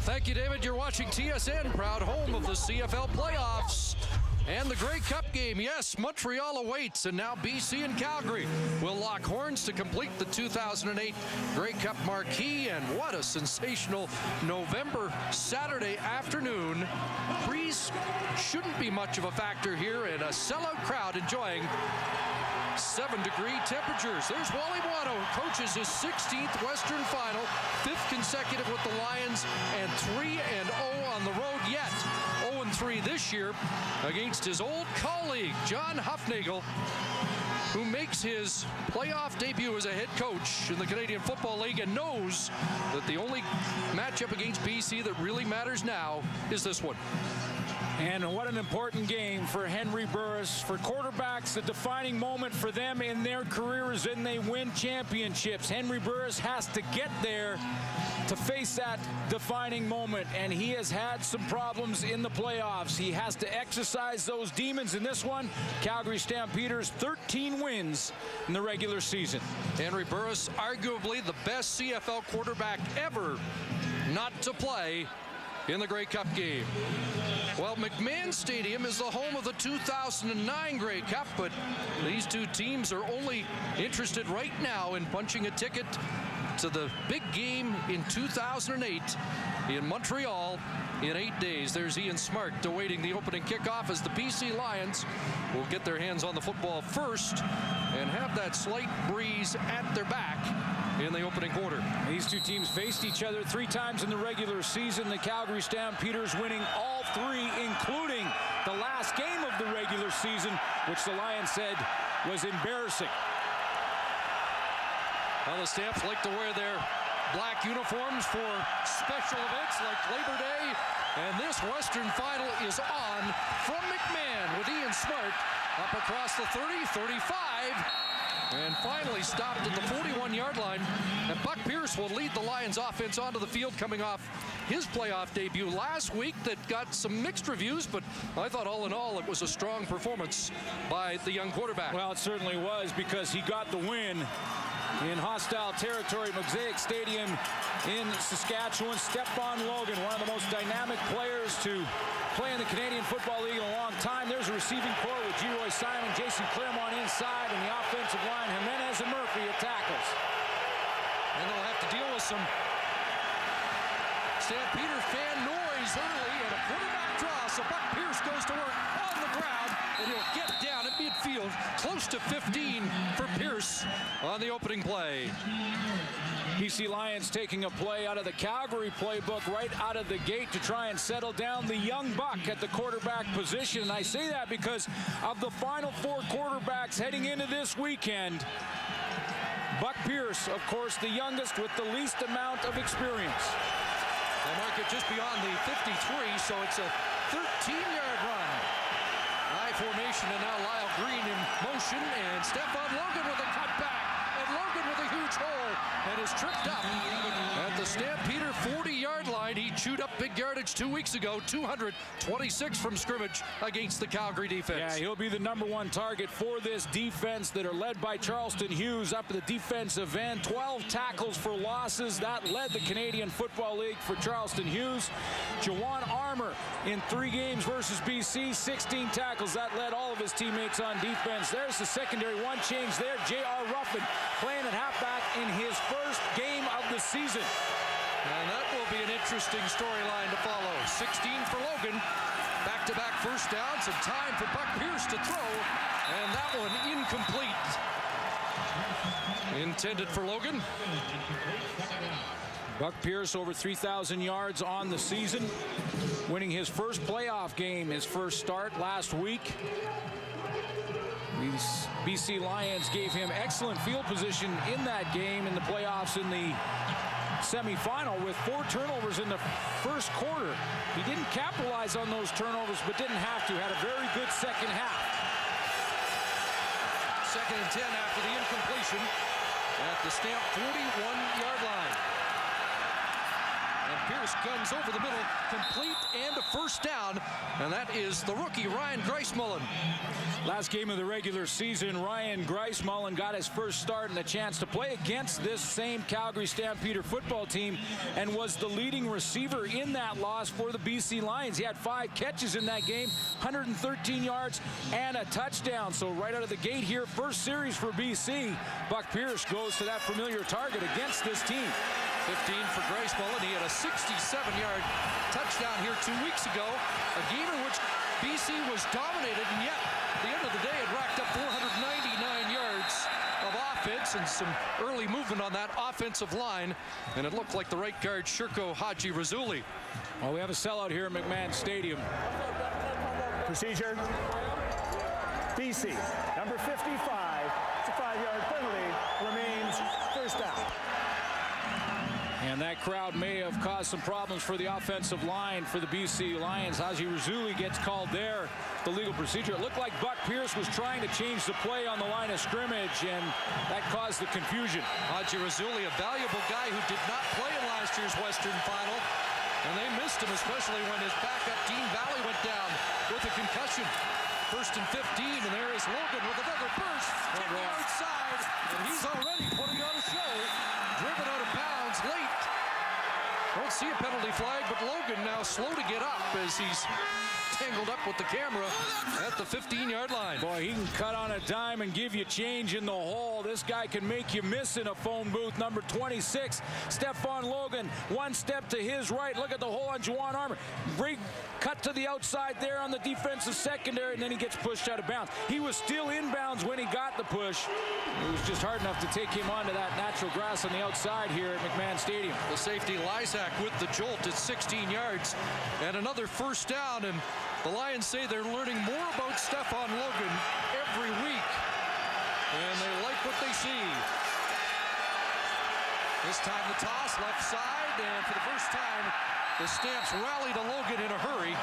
Thank you, David. You're watching TSN, proud home of the CFL playoffs and the Grey Cup game. Yes, Montreal awaits, and now BC and Calgary will lock horns to complete the 2008 Grey Cup marquee. And what a sensational November Saturday afternoon. Breeze shouldn't be much of a factor here, and a sellout crowd enjoying 7-degree temperatures. There's Wally Buono, who coaches his 16th Western Final, 5th consecutive with the Lions, and 3-0 on the road yet. 0-3 this year against his old colleague, John Hufnagel, who makes his playoff debut as a head coach in the Canadian Football League and knows that the only matchup against BC that really matters now is this one. And what an important game for Henry Burris. For quarterbacks, the defining moment for them in their career is when they win championships. Henry Burris has to get there to face that defining moment, and he has had some problems in the playoffs. He has to exercise those demons in this one. Calgary Stampeders, 13 wins in the regular season. Henry Burris, arguably the best CFL quarterback ever not to play in the Grey Cup game. Well, McMahon Stadium is the home of the 2009 Grey Cup, but these two teams are only interested right now in punching a ticket to the big game in 2008 in Montreal in 8 days. There's Ian Smart awaiting the opening kickoff as the BC Lions will get their hands on the football first and have that slight breeze at their back in the opening quarter. These two teams faced each other 3 times in the regular season. The Calgary Stampeders winning all 3, including the last game of the regular season, which the Lions said was embarrassing. Well, the Stamps like to wear their black uniforms for special events like Labor Day, and this Western Final is on from McMahon with Ian Smart up across the 30, 35, and finally stopped at the 41-yard line. And Buck Pierce will lead the Lions offense onto the field coming off his playoff debut last week that got some mixed reviews, but I thought all in all it was a strong performance by the young quarterback. Well, it certainly was, because he got the win in hostile territory, Mosaic Stadium in Saskatchewan. Stephon Logan, one of the most dynamic players to play in the Canadian Football League in a long time. There's a receiving core with Geroy Simon, Jason Claremont inside, and the offensive line, Jimenez and Murphy at tackles. And they'll have to deal with some Stampeder fan noise early, and a quarterback draw, so Buck Pierce goes to work on the ground, and he'll get down at midfield, close to 15 for Pierce on the opening play. BC Lions taking a play out of the Calgary playbook right out of the gate to try and settle down the young buck at the quarterback position. And I say that because of the final 4 quarterbacks heading into this weekend. Buck Pierce, of course, the youngest with the least amount of experience. They'll mark it just beyond the 53, so it's a 13-yard run. High formation, and now Lyle Green in motion, and Stephon Logan with a cutback, and Logan with a huge hole, and is tripped up at the Stampeder 40-yard line. He chewed up big yardage 2 weeks ago, 226 from scrimmage against the Calgary defense. Yeah, he'll be the #1 target for this defense that are led by Charleston Hughes up at the defensive end. 12 tackles for losses. That led the Canadian Football League for Charleston Hughes. Jawan Armour in 3 games versus BC, 16 tackles. That led all of his teammates on defense. There's the secondary, one change there. J.R. Ruffin playing at halfback in his first game of the season. And that will be an interesting storyline to follow. 16 for Logan. Back-to-back first downs, and time for Buck Pierce to throw. And that one incomplete. Intended for Logan. Buck Pierce over 3,000 yards on the season, winning his first playoff game, his first start last week. These BC Lions gave him excellent field position in that game in the playoffs in the semifinal with 4 turnovers in the first quarter. He didn't capitalize on those turnovers, but didn't have to. Had a very good second half. 2nd and 10 after the incompletion at the Stamp 41-yard line. And Pierce Pierce guns over the middle, complete and a first down, and that is the rookie Ryan Greismullen. Last game of the regular season, Ryan Greismullen got his first start and a chance to play against this same Calgary Stampeder football team and was the leading receiver in that loss for the BC Lions. He had 5 catches in that game, 113 yards and a touchdown. So right out of the gate here, first series for BC. Buck Pierce goes to that familiar target against this team. 15 for Greismullen. He had a 67-yard touchdown here 2 weeks ago, a game in which BC was dominated, and yet at the end of the day it racked up 499 yards of offense and some early movement on that offensive line, and it looked like the right guard Shirko Haji Razuli. Well, we have a sellout here at McMahon Stadium. Procedure. BC, number 55. It's a 5-yard penalty. Remains first down. And that crowd may have caused some problems for the offensive line for the BC Lions. Haji Razuli gets called there. The legal procedure. It looked like Buck Pierce was trying to change the play on the line of scrimmage, and that caused the confusion. Haji Razuli, a valuable guy who did not play in last year's Western Final, and they missed him, especially when his backup Dean Valley went down with a concussion. First and 15, and there is Logan with another burst, 10-yard side, and he's already putting on a show. Driven out of bounds late. Don't see a penalty flag, but Logan now slow to get up as he's tangled up with the camera at the 15-yard line. Boy, he can cut on a dime and give you change in the hole. This guy can make you miss in a phone booth. Number 26, Stephon Logan, one step to his right. Look at the hole on Juwan Armour. Great cut to the outside there on the defensive secondary, and then he gets pushed out of bounds. He was still inbounds when he got the push. It was just hard enough to take him onto that natural grass on the outside here at McMahon Stadium. The safety Lysak with the jolt at 16 yards and another first down, and the Lions say they're learning more about Stephon Logan every week, and they like what they see. This time the toss left side, and for the first time the Stamps rally to Logan in a hurry,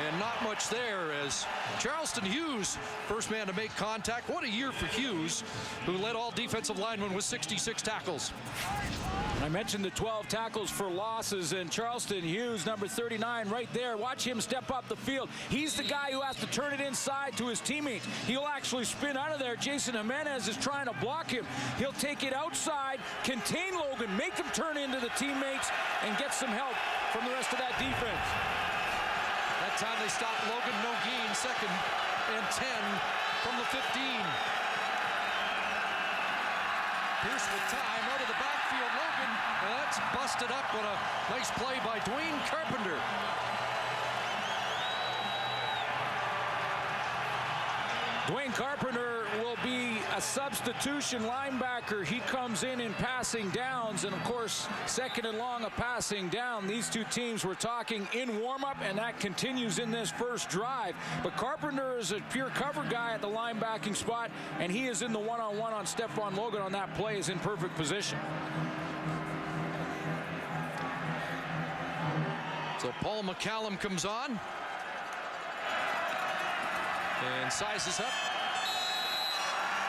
and not much there as Charleston Hughes, first man to make contact. What a year for Hughes, who led all defensive linemen with 66 tackles. I mentioned the 12 tackles for losses, and Charleston Hughes, number 39, right there. Watch him step up the field. He's the guy who has to turn it inside to his teammates. He'll actually spin out of there. Jason Jimenez is trying to block him. He'll take it outside, contain Logan, make him turn into the teammates, and get some help from the rest of that defense. That time they stopped Logan, no gain, second and 10 from the 15. Pierce with time out of the backfield. Logan, and that's busted up on a nice play by Dwayne Carpenter. Dwayne Carpenter will be a substitution linebacker. He comes in passing downs, and of course, second and long, a passing down. These two teams were talking in warm-up, and that continues in this first drive. But Carpenter is a pure cover guy at the linebacking spot, and he is in the one-on-one on Stephon Logan on that play, is in perfect position. So Paul McCallum comes on and sizes up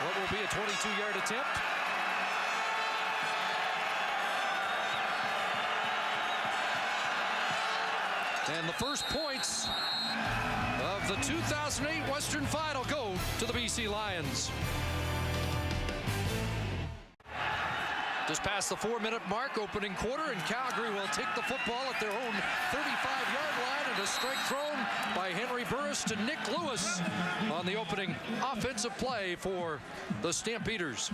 what will be a 22-yard attempt. And the first points of the 2008 Western Final go to the BC Lions. Just past the 4-minute mark, opening quarter, and Calgary will take the football at their own 35-yard line, and a strike thrown by Henry Burris to Nick Lewis on the opening offensive play for the Stampeders.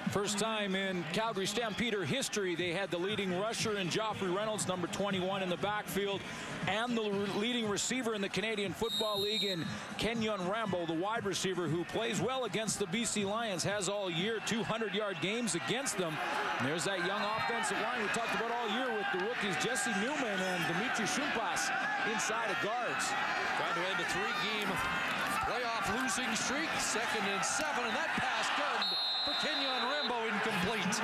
First time in Calgary Stampeder history they had the leading rusher in Joffrey Reynolds, number 21 in the backfield, and the leading receiver in the Canadian Football League in Kenyon Rambo, the wide receiver who plays well against the BC Lions, has all year 200-yard games against them. And there's that young offensive line we talked about all year with the rookies Jesse Newman and Dimitri Shumpas inside of guards. Trying to end a 3-game playoff losing streak, 2nd and 7, and that pass gunned for Kenyon Rambo, incomplete.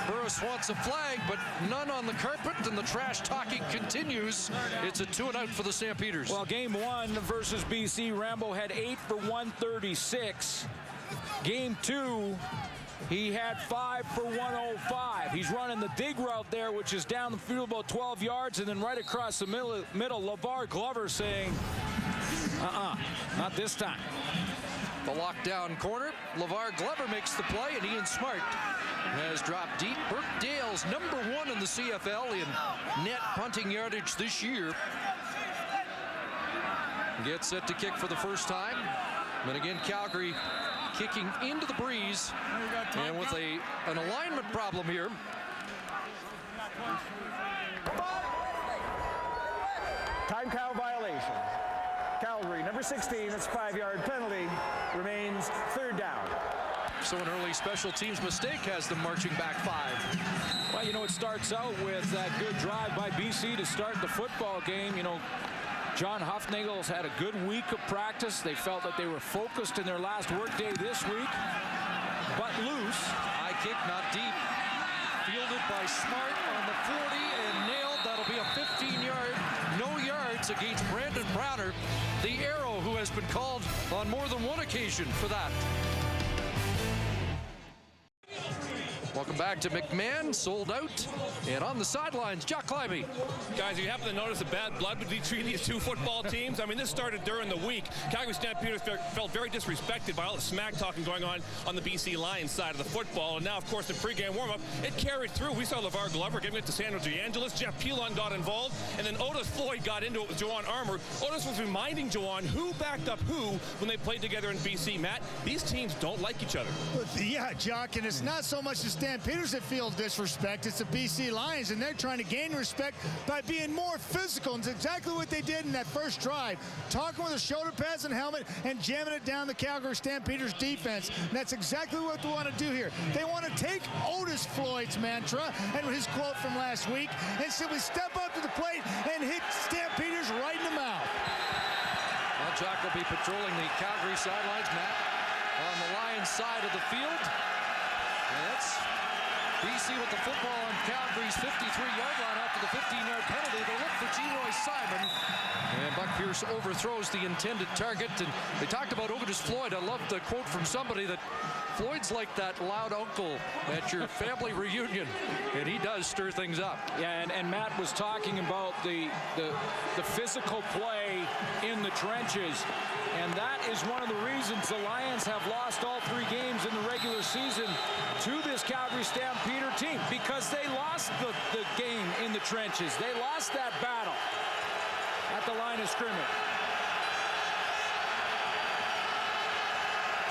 Burris wants a flag, but none on the carpet, and the trash talking continues. It's a 2-and-out for the Stampeders. Well, game 1 versus BC, Rambo had 8 for 136. Game 2, He had 5 for 105. He's running the dig route there, which is down the field about 12 yards, and then right across the middle, LeVar Glover saying, not this time. The lockdown corner. LeVar Glover makes the play, and Ian Smart has dropped deep. Burke Dale's #1 in the CFL in net punting yardage this year. Gets set to kick for the first time. And again, Calgary kicking into the breeze, and with an alignment problem here. Time count violation. Calgary, number 16, that's a 5-yard penalty, remains 3rd down. So an early special teams mistake has them marching back 5. Well, you know, it starts out with that good drive by BC to start the football game. You know, John Huffnagel's had a good week of practice. They felt that they were focused in their last workday this week, but loose. High kick, not deep. Fielded by Smart on the 40 and nailed. That'll be a 15-yard, no yards against Brandon Browner, the Arrow, who has been called on more than one occasion for that. Welcome back to McMahon, sold out, and on the sidelines, Jock Climbey. Guys, you happen to notice the bad blood between these two football teams? I mean, this started during the week. Calgary Stampeders felt very disrespected by all the smack talking going on the BC Lions side of the football. And now, of course, the pregame warm-up, it carried through. We saw LeVar Glover giving it to Sandro DeAngelis. Jeff Pilon got involved, and then Otis Floyd got into it with Juwan Armour. Otis was reminding Juwan who backed up who when they played together in BC. Matt, these teams don't like each other. Yeah, Jock, and it's not so much the Stampeders that feel disrespect, it's the BC Lions, and they're trying to gain respect by being more physical, and it's exactly what they did in that first drive, talking with a shoulder pads and helmet and jamming it down the Calgary Stampeders defense. And that's exactly what they want to do here. They want to take Otis Floyd's mantra and his quote from last week and simply step up to the plate and hit Stampeders right in the mouth. Well, Jock will be patrolling the Calgary sidelines, Matt, on the Lions side of the field. And that's BC with the football on Calgary's 53-yard line after the 15-yard penalty. They look for G-Roy Simon. And Buck Pierce overthrows the intended target. And they talked about Otis Floyd. I love the quote from somebody that Floyd's like that loud uncle at your family reunion. And he does stir things up. Yeah, and Matt was talking about the physical play in the trenches. And that is one of the reasons the Lions have lost all 3 games in the regular season to this Calgary Stampeder team, because they lost the game in the trenches. They lost that battle at the line of scrimmage.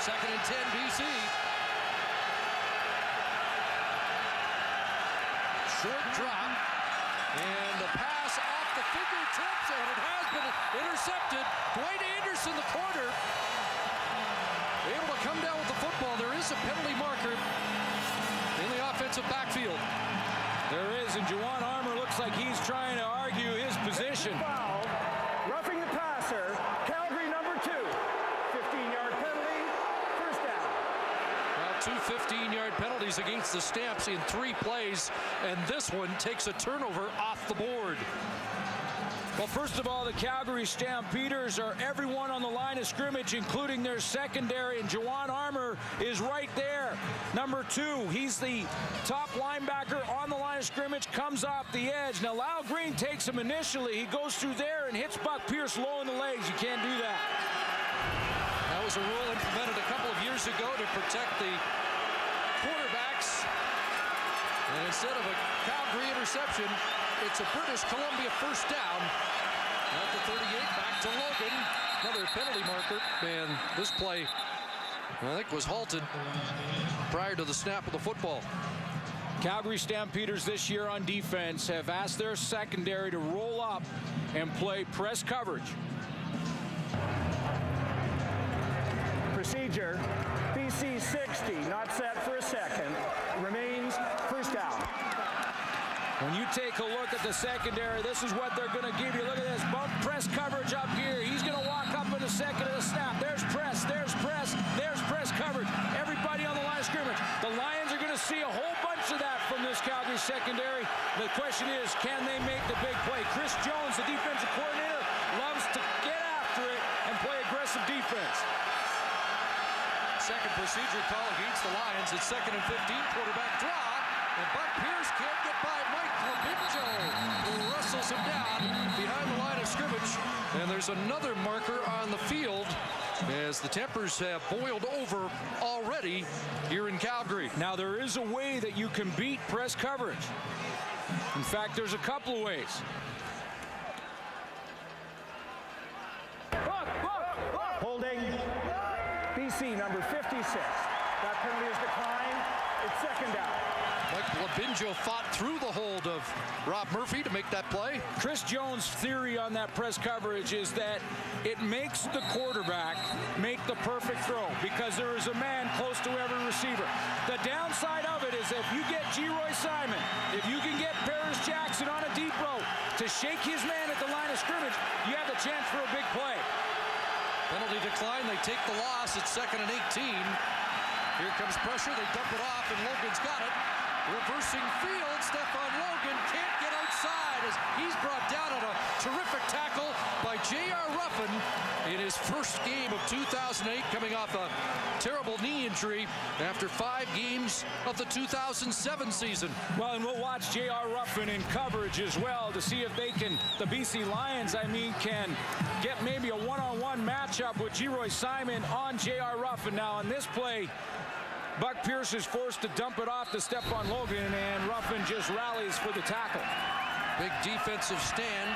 2nd and 10 BC. Short drop. And the pass off the fingertips, and it has been intercepted. Dwayne Anderson, the corner, able to come down with the football. There is a penalty marker in the offensive backfield. There is, and Juwan Armour looks like he's trying to argue his position. Foul, roughing the passer, Calgary number 2, 15-yard penalty, 1st down. Well, 2 15-yard penalties against the Stamps in 3 plays, and this one takes a turnover off the board. Well, first of all, the Calgary Stampeders are everyone on the line of scrimmage, including their secondary, and Juwan Armour is right there. Number 2, he's the top linebacker on the line of scrimmage, comes off the edge. Now, Lyle Green takes him initially. He goes through there and hits Buck Pierce low in the legs. You can't do that. That was a rule implemented a couple of years ago to protect the quarterbacks. And instead of a Calgary interception, it's a British Columbia 1st down. At the 38, back to Logan. Another penalty marker. And this play, I think, was halted prior to the snap of the football. Calgary Stampeders this year on defense have asked their secondary to roll up and play press coverage. Procedure, BC 60, not set for a second, remains 1st down. When you take a look at the secondary, this is what they're going to give you. Look at this, bump press coverage up here. He's going to walk up in the second of the snap. There's press, there's press, there's press coverage. Everybody on the line of scrimmage. The Lions are going to see a whole bunch of that from this Calgary secondary. The question is, can they make the big play? Chris Jones, the defensive coordinator, loves to get after it and play aggressive defense. Second procedure call against the Lions. It's 2nd and 15. Quarterback draw. And Buck Pierce can't get by Mike Labinjo, who wrestles him down behind the line of scrimmage. And there's another marker on the field as the tempers have boiled over already here in Calgary. Now, there is a way that you can beat press coverage. In fact, there's a couple of ways. Holding BC number 56. That penalty is declined. It's 2nd down. Mike Labinjo fought through the hold of Rob Murphy to make that play. Chris Jones' theory on that press coverage is that it makes the quarterback make the perfect throw because there is a man close to every receiver. The downside of it is if you get Geroy Simon, if you can get Paris Jackson on a deep row to shake his man at the line of scrimmage, you have the chance for a big play. Penalty decline. They take the loss. It's 2nd and 18. Here comes pressure. They dump it off, and Logan's got it. Reversing field, Stephon Logan can't get outside as he's brought down on a terrific tackle by J.R. Ruffin in his first game of 2008, coming off a terrible knee injury after 5 games of the 2007 season. Well, and we'll watch J.R. Ruffin in coverage as well to see if they can, the BC Lions, can get maybe a one-on-one matchup with Geroy Simon on J.R. Ruffin. Now, in this play, Buck Pierce is forced to dump it off to Stephon Logan, and Ruffin just rallies for the tackle. Big defensive stand,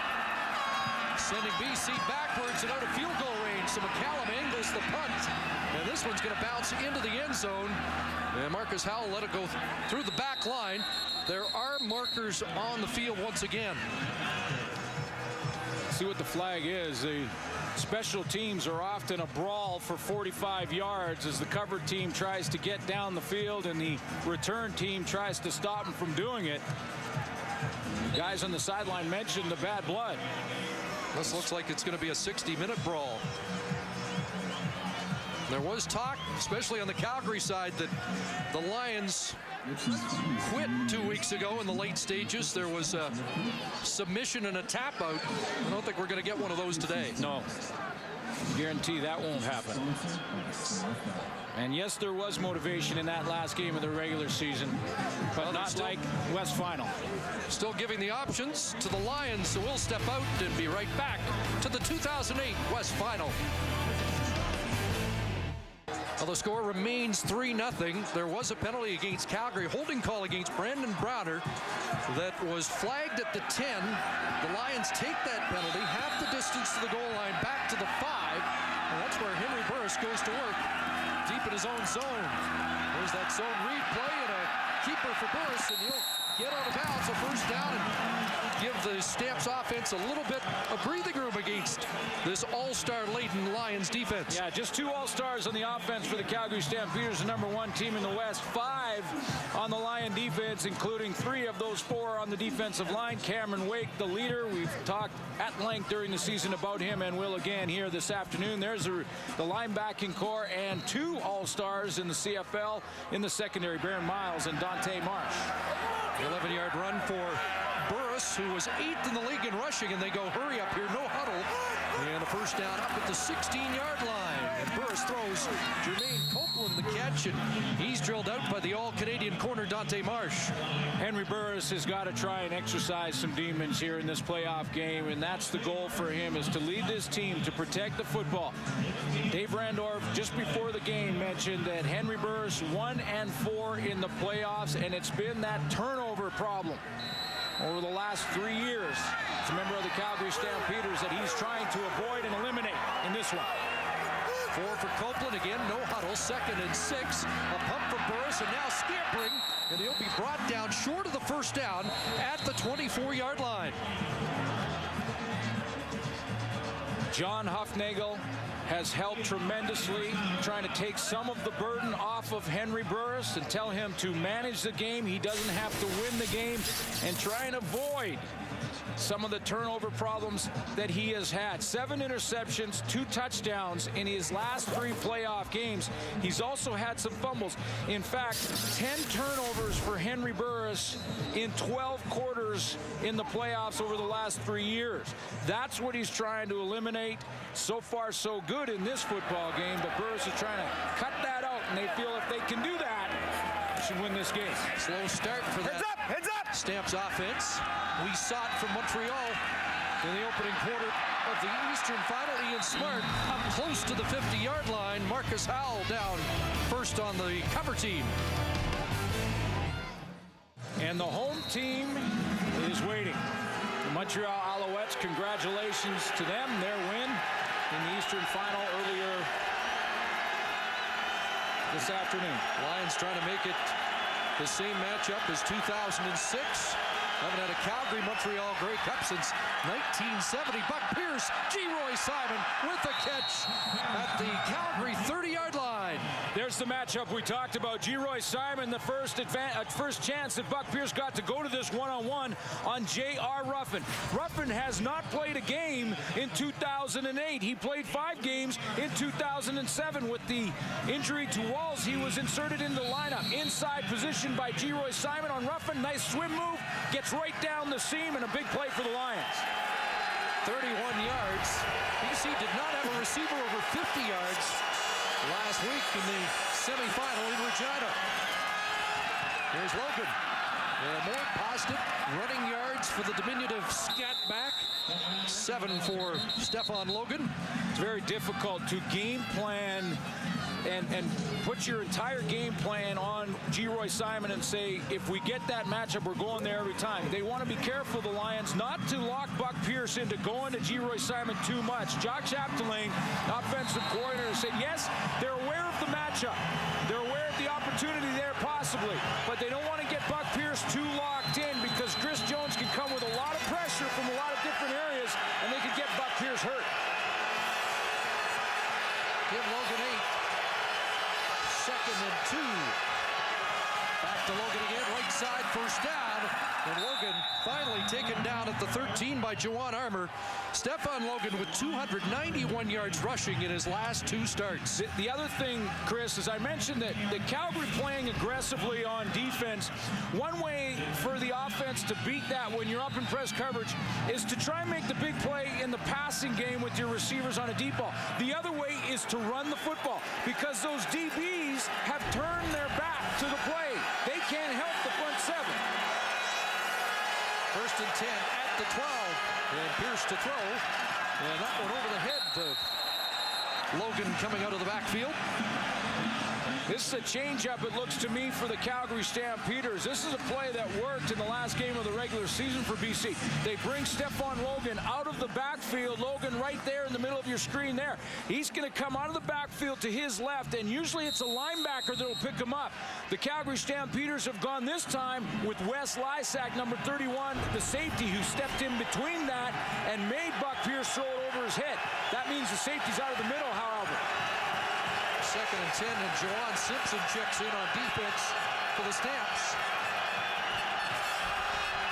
sending BC backwards and out of field goal range. So McCallum angles the punt, and this one's going to bounce into the end zone. And Marcus Howell let it go through the back line. There are markers on the field once again. See what the flag is. The special teams are often a brawl for 45 yards as the cover team tries to get down the field and the return team tries to stop them from doing it. Guys on the sideline mentioned the bad blood. This looks like it's going to be a 60-minute brawl. There was talk, especially on the Calgary side, that the Lions quit 2 weeks ago in the late stages. There was a submission and a tap out. I don't think we're going to get one of those today. No. Guarantee that won't happen. And yes, there was motivation in that last game of the regular season, but not like West Final. Still giving the options to the Lions, so we'll step out and be right back to the 2008 West Final. Well, the score remains 3-0. There was a penalty against Calgary, holding call against Brandon Browner that was flagged at the 10. The Lions take that penalty, half the distance to the goal line, back to the 5. And that's where Henry Burris goes to work, deep in his own zone. There's that zone read play and a keeper for Burris, and he'll get out of bounds, a first down, and give the Stamps offense a little bit of breathing room against this all-star laden Lions defense. Yeah, just 2 all-stars on the offense for the Calgary Stampeders, the #1 team in the West. 5 on the Lion defense, including 3 of those 4 on the defensive line. Cameron Wake, the leader. We've talked at length during the season about him and will again here this afternoon. There's the linebacking core and 2 all-stars in the CFL in the secondary, Baron Miles and Dante Marsh. 11-yard run for Burris, who was 8th in the league in rushing, and they go, hurry up here, no huddle. And a first down up at the 16-yard line. And Burris throws Jermaine Copeland the catch, and he's drilled out by the all-Canadian corner, Dante Marsh. Henry Burris has got to try and exercise some demons here in this playoff game, and that's the goal for him, is to lead this team to protect the football. Dave Randorf, just before the game, mentioned that Henry Burris 1-4 in the playoffs, and it's been that turnover problem over the last 3 years. It's a member of the Calgary Stampeders that he's trying to avoid and eliminate in this one. 4 for Copeland, again, no huddle, 2nd and 6. A pump for Burris, and now scampering, and he'll be brought down short of the first down at the 24-yard line. John Hufnagel has helped tremendously, trying to take some of the burden off of Henry Burris and tell him to manage the game. He doesn't have to win the game, and try and avoid some of the turnover problems that he has had. 7 interceptions, 2 touchdowns in his last 3 playoff games. He's also had some fumbles. In fact, 10 turnovers for Henry Burris in 12 quarters in the playoffs over the last 3 years. That's what he's trying to eliminate. So far, so good in this football game, but Burris is trying to cut that out, and they feel if they can do that, they should win this game. Slow start for that. Heads up! Stamps offense. We saw it from Montreal in the opening quarter of the Eastern Final. Ian Smart up close to the 50-yard line. Marcus Howell down first on the cover team. And the home team is waiting. The Montreal Alouettes, congratulations to them, their win in the Eastern Final earlier this afternoon. Lions trying to make it the same matchup as 2006. Haven't had a Calgary-Montreal Grey Cup since 1970. Buck Pierce, G-Roy Simon with the catch at the Calgary 30-yard line. There's the matchup we talked about. G-Roy Simon, the first chance that Buck Pierce got to go to this one-on-one on J.R. Ruffin. Ruffin has not played a game in 2008. He played 5 games in 2007. With the injury to Walls, he was inserted into the lineup. Inside position by G-Roy Simon on Ruffin. Nice swim move. Gets right down the seam, and a big play for the Lions. 31 yards. BC did not have a receiver over 50 yards last week in the semifinal in Regina. Here's Logan. More positive running yards for the diminutive scat back. 7 for Stefan Logan. It's very difficult to game plan and put your entire game plan on G-Roy Simon and say, if we get that matchup, we're going there every time. They want to be careful, the Lions, not to lock Buck Pierce into going to G-Roy Simon too much. Jock Chapdelaine, offensive coordinator, said, yes, they're aware of the matchup. They're aware of the opportunity there possibly, but they don't want to get Buck Pierce too locked in because Chris Jones can come with a lot of pressure from a lot of different areas, and they could get Buck Pierce hurt. Give Logan 8. 2nd and 2. Back to Logan again, right side, first down. And Logan finally taken down at the 13 by Juwan Armour. Stefan Logan with 291 yards rushing in his last 2 starts. The other thing, Chris, is I mentioned that the Calgary playing aggressively on defense. One way for the offense to beat that when you're up in press coverage is to try and make the big play in the passing game with your receivers on a deep ball. The other way is to run the football because those DBs have turned their back to the play. They can't help the front 7. 1st and 10 at the 12. And Pierce to throw. And that one over the head of Logan coming out of the backfield. This is a changeup, it looks to me, for the Calgary Stampeders. This is a play that worked in the last game of the regular season for BC. They bring Stefan Logan out of the backfield. Logan right there in the middle of your screen there. He's going to come out of the backfield to his left, and usually it's a linebacker that will pick him up. The Calgary Stampeders have gone this time with Wes Lysak, number 31, the safety, who stepped in between that and made Buck Pierce throw it over his head. That means the safety's out of the middle, however. 2nd and 10, and Juwan Simpson checks in on defense for the Stamps.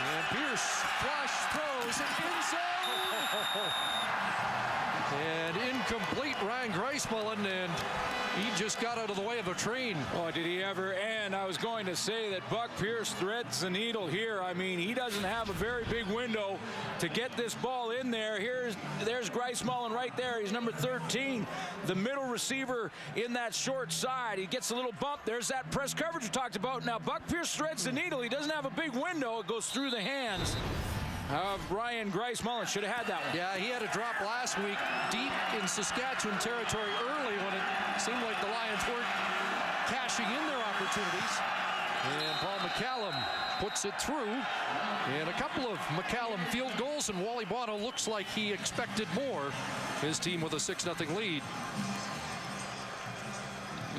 And Pierce flush throws it end zone. And incomplete. Ryan Greismullen, and he just got out of the way of a train. Oh, did he ever? And I was going to say that Buck Pierce threads the needle here. I mean, he doesn't have a very big window to get this ball in there. There's Greismullen right there. He's number 13, the middle receiver in that short side. He gets a little bump. There's that press coverage we talked about. Now, Buck Pierce threads the needle. He doesn't have a big window. It goes through the hands of Ryan Greismullen. Should have had that one. Yeah, he had a drop last week deep in Saskatchewan territory early when it seemed like the Lions weren't cashing in their opportunities. And Paul McCallum puts it through. And a couple of McCallum field goals, and Wally Bono looks like he expected more. His team with a 6-0 lead.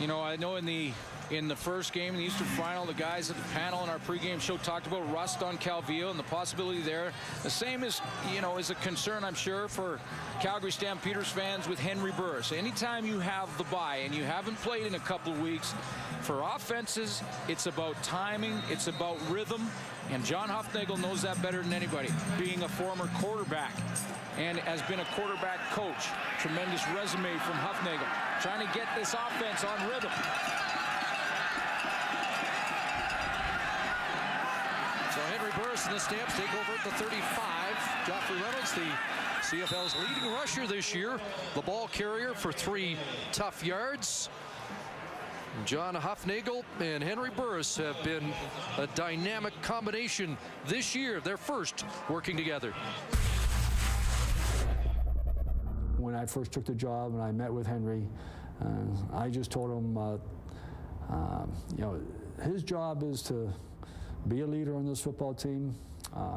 You know, I know in the first game, in the Eastern Final, the guys at the panel in our pregame show talked about rust on Calvillo and the possibility there. The same is, you know, is a concern, I'm sure, for Calgary Stampeders fans with Henry Burris. Anytime you have the bye and you haven't played in a couple of weeks, for offenses, it's about timing, it's about rhythm, and John Hufnagel knows that better than anybody, being a former quarterback and has been a quarterback coach. Tremendous resume from Hufnagel, trying to get this offense on rhythm. So Henry Henry Burris and the Stamps take over at the 35. Joffrey Reynolds, the CFL's leading rusher this year, the ball carrier for 3 tough yards. John Hufnagel and Henry Burris have been a dynamic combination this year. Their first working together. When I first took the job and I met with Henry, I just told him, you know, his job is to be a leader on this football team,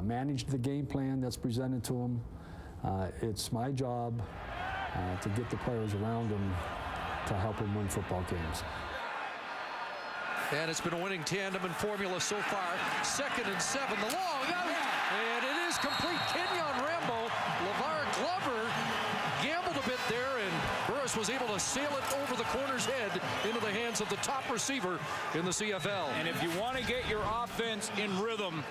manage the game plan that's presented to him. It's my job to get the players around him to help him win football games. And it's been a winning tandem in formula so far. 2nd and 7, the long out, and it is complete. Kenyon Rambo, LeVar Glover gambled a bit there, and Burris was able to sail it over the corner's head into the hands of the top receiver in the CFL. And if you want to get your offense in rhythm,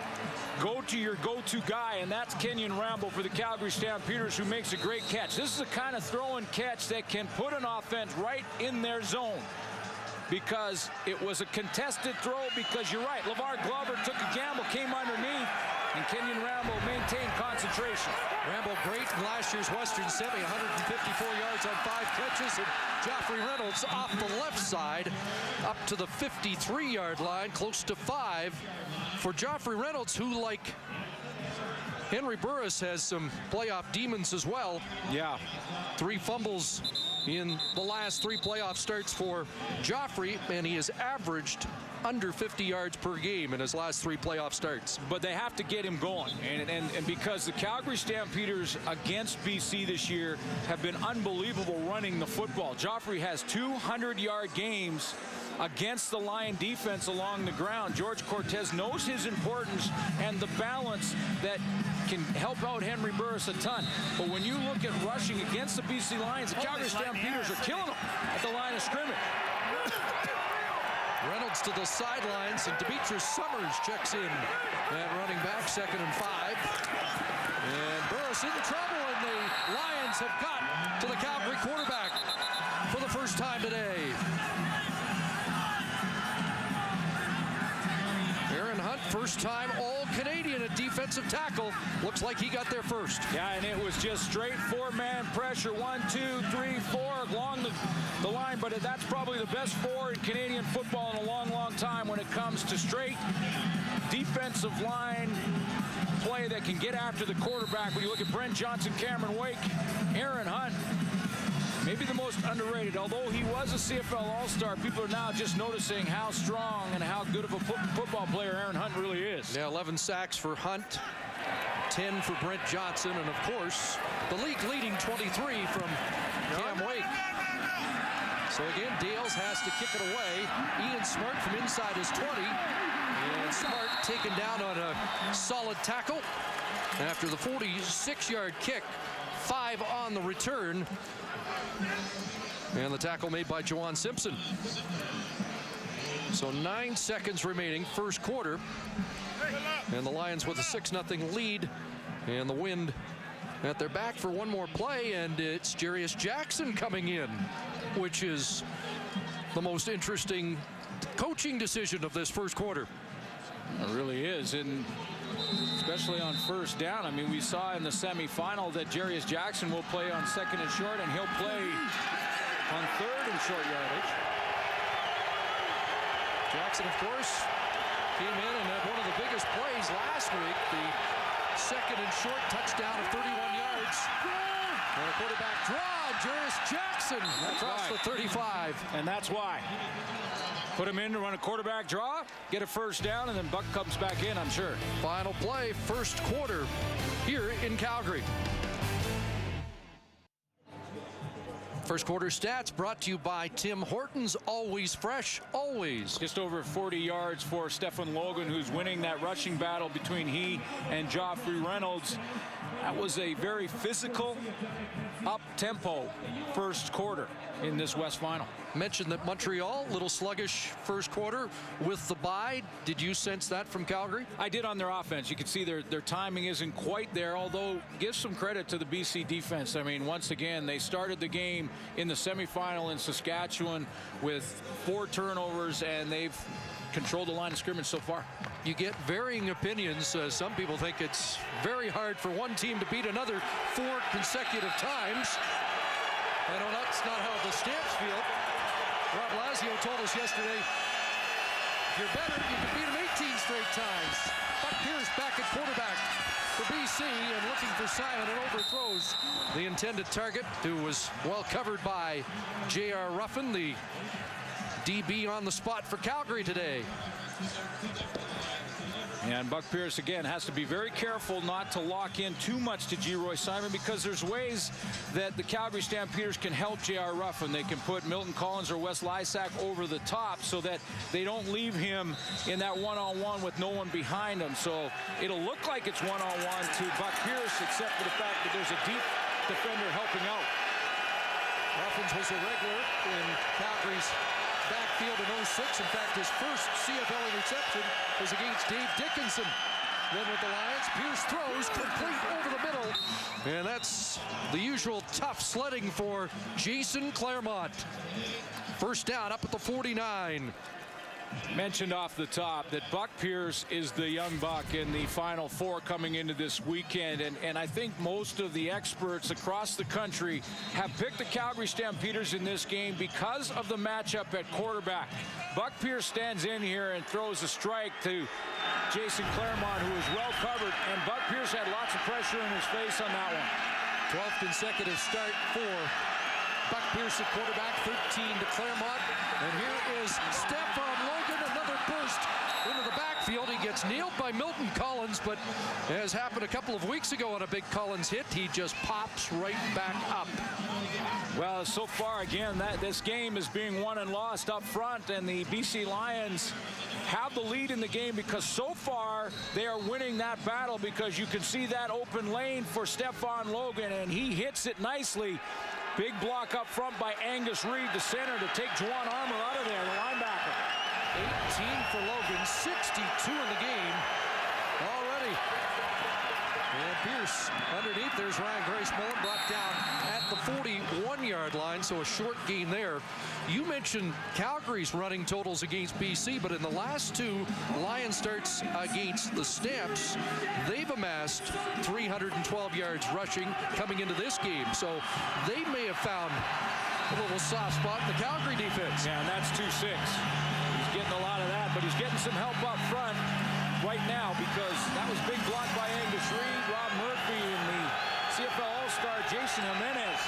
go to your go-to guy, and that's Kenyon Rambo for the Calgary Stampeders, who makes a great catch. This is the kind of throw and catch that can put an offense right in their zone, because it was a contested throw, because you're right, LeVar Glover took a gamble, came underneath, and Kenyon Rambo maintained concentration. Rambo great in last year's Western Semi, 154 yards on 5 catches, and Joffrey Reynolds off the left side up to the 53-yard line, close to 5 for Joffrey Reynolds, who, like Henry Burris, has some playoff demons as well. Yeah. 3 fumbles in the last 3 playoff starts for Joffrey, and he has averaged under 50 yards per game in his last 3 playoff starts. But they have to get him going, and because the Calgary Stampeders against BC this year have been unbelievable running the football. Joffrey has 200-yard games against the Lion defense along the ground. George Cortez knows his importance and the balance that can help out Henry Burris a ton. But when you look at rushing against the BC Lions, the Calgary Stampeders are killing them at the line of scrimmage. Reynolds to the sidelines, and Demetrius Summers checks in at running back, 2nd and 5. And Burris in trouble, and the Lions have got to the Calgary quarterback for the first time today. Aaron Hunt, first time All-Canadian at defensive tackle. Looks like he got there first. Yeah, and it was just straight 4-man pressure. 1, 2, 3, 4 along the line, but that's probably the best 4 in Canadian football in a long, long time when it comes to straight defensive line play that can get after the quarterback. When you look at Brent Johnson, Cameron Wake, Aaron Hunt, maybe the most underrated. Although he was a CFL All-Star, people are now just noticing how strong and how good of a football player Aaron Hunt really is. Yeah, 11 sacks for Hunt, 10 for Brent Johnson, and of course, the league-leading 23 from Cam Wake. So again, Dales has to kick it away. Ian Smart from inside his 20. And Smart taken down on a solid tackle. After the 46-yard kick, 5 on the return. And the tackle made by Juwan Simpson. So 9 seconds remaining, first quarter. And the Lions with a 6-0 lead. And the Wind at their back for one more play. And it's Jarius Jackson coming in, which is the most interesting coaching decision of this first quarter. It really is, and especially on first down. I mean, we saw in the semifinal that Jarius Jackson will play on 2nd and short, and he'll play on 3rd and short yardage. Jackson, of course, came in and had one of the biggest plays last week, the 2nd and short touchdown of 31 yards. And a quarterback draw, Jarius Jackson across the 35. And that's why. Put him in to run a quarterback draw, get a first down, and then Buck comes back in, I'm sure. Final play, first quarter here in Calgary. First quarter stats brought to you by Tim Hortons. Always fresh, always. Just over 40 yards for Stephen Logan, who's winning that rushing battle between he and Joffrey Reynolds. That was a very physical, up-tempo first quarter in this West Final. Mentioned that Montreal, a little sluggish first quarter with the bye. Did you sense that from Calgary? I did on their offense. You can see their timing isn't quite there, although give some credit to the BC defense. I mean, once again, they started the game in the semifinal in Saskatchewan with 4 turnovers, and they've controlled the line of scrimmage so far. You get varying opinions. Some people think it's very hard for one team to beat another 4 consecutive times. I know that's not how the Stamps feel. Rob Lazio told us yesterday, if you're better, you can beat them 18 straight times. Buck Pierce back at quarterback for BC and looking for Simon and overthrows the intended target, who was well covered by J.R. Ruffin, the DB on the spot for Calgary today. And Buck Pierce, again, has to be very careful not to lock in too much to G-Roy Simon, because there's ways that the Calgary Stampeders can help J.R. Ruffin. They can put Milton Collins or Wes Lysak over the top so that they don't leave him in that one-on-one with no one behind him. So it'll look like it's one-on-one to Buck Pierce, except for the fact that there's a deep defender helping out. Ruffins was a regular in Calgary's backfield in 06. In fact, his first CFL interception was against Dave Dickinson. Then with the Lions, Pierce throws complete over the middle. And that's the usual tough sledding for Jason Claremont. First down up at the 49. Mentioned off the top that Buck Pierce is the young buck in the Final Four coming into this weekend, and I think most of the experts across the country have picked the Calgary Stampeders in this game because of the matchup at quarterback. Buck Pierce stands in here and throws a strike to Jason Claremont, who is well covered, and Buck Pierce had lots of pressure in his face on that one. 12th consecutive start for Buck Pierce at quarterback, 13 to Claremont. And here is Stephon Logan, another burst into the backfield. He gets nailed by Milton Collins, but as happened a couple of weeks ago on a big Collins hit, he just pops right back up. Well, so far, again, this game is being won and lost up front, and the BC Lions have the lead in the game because so far they are winning that battle, because you can see that open lane for Stephon Logan, and he hits it nicely. Big block up front by Angus Reid, the center, to take Juwan Armour out of there, the linebacker. 18 for Logan, 62 in the game already. And Pierce underneath. There's Ryan Grace-Mullen, brought down at the 41-yard line, so a short gain there. You mentioned Calgary's running totals against BC, but in the last 2 Lions starts against the Stamps, they've amassed 312 yards rushing coming into this game. So they may have found a little soft spot in the Calgary defense. Yeah, and that's 2-6. He's getting a lot of that, but he's getting some help up front right now, because that was big block by Angus Reid, Rob Murphy, and the CFL All-Star Jason Jimenez.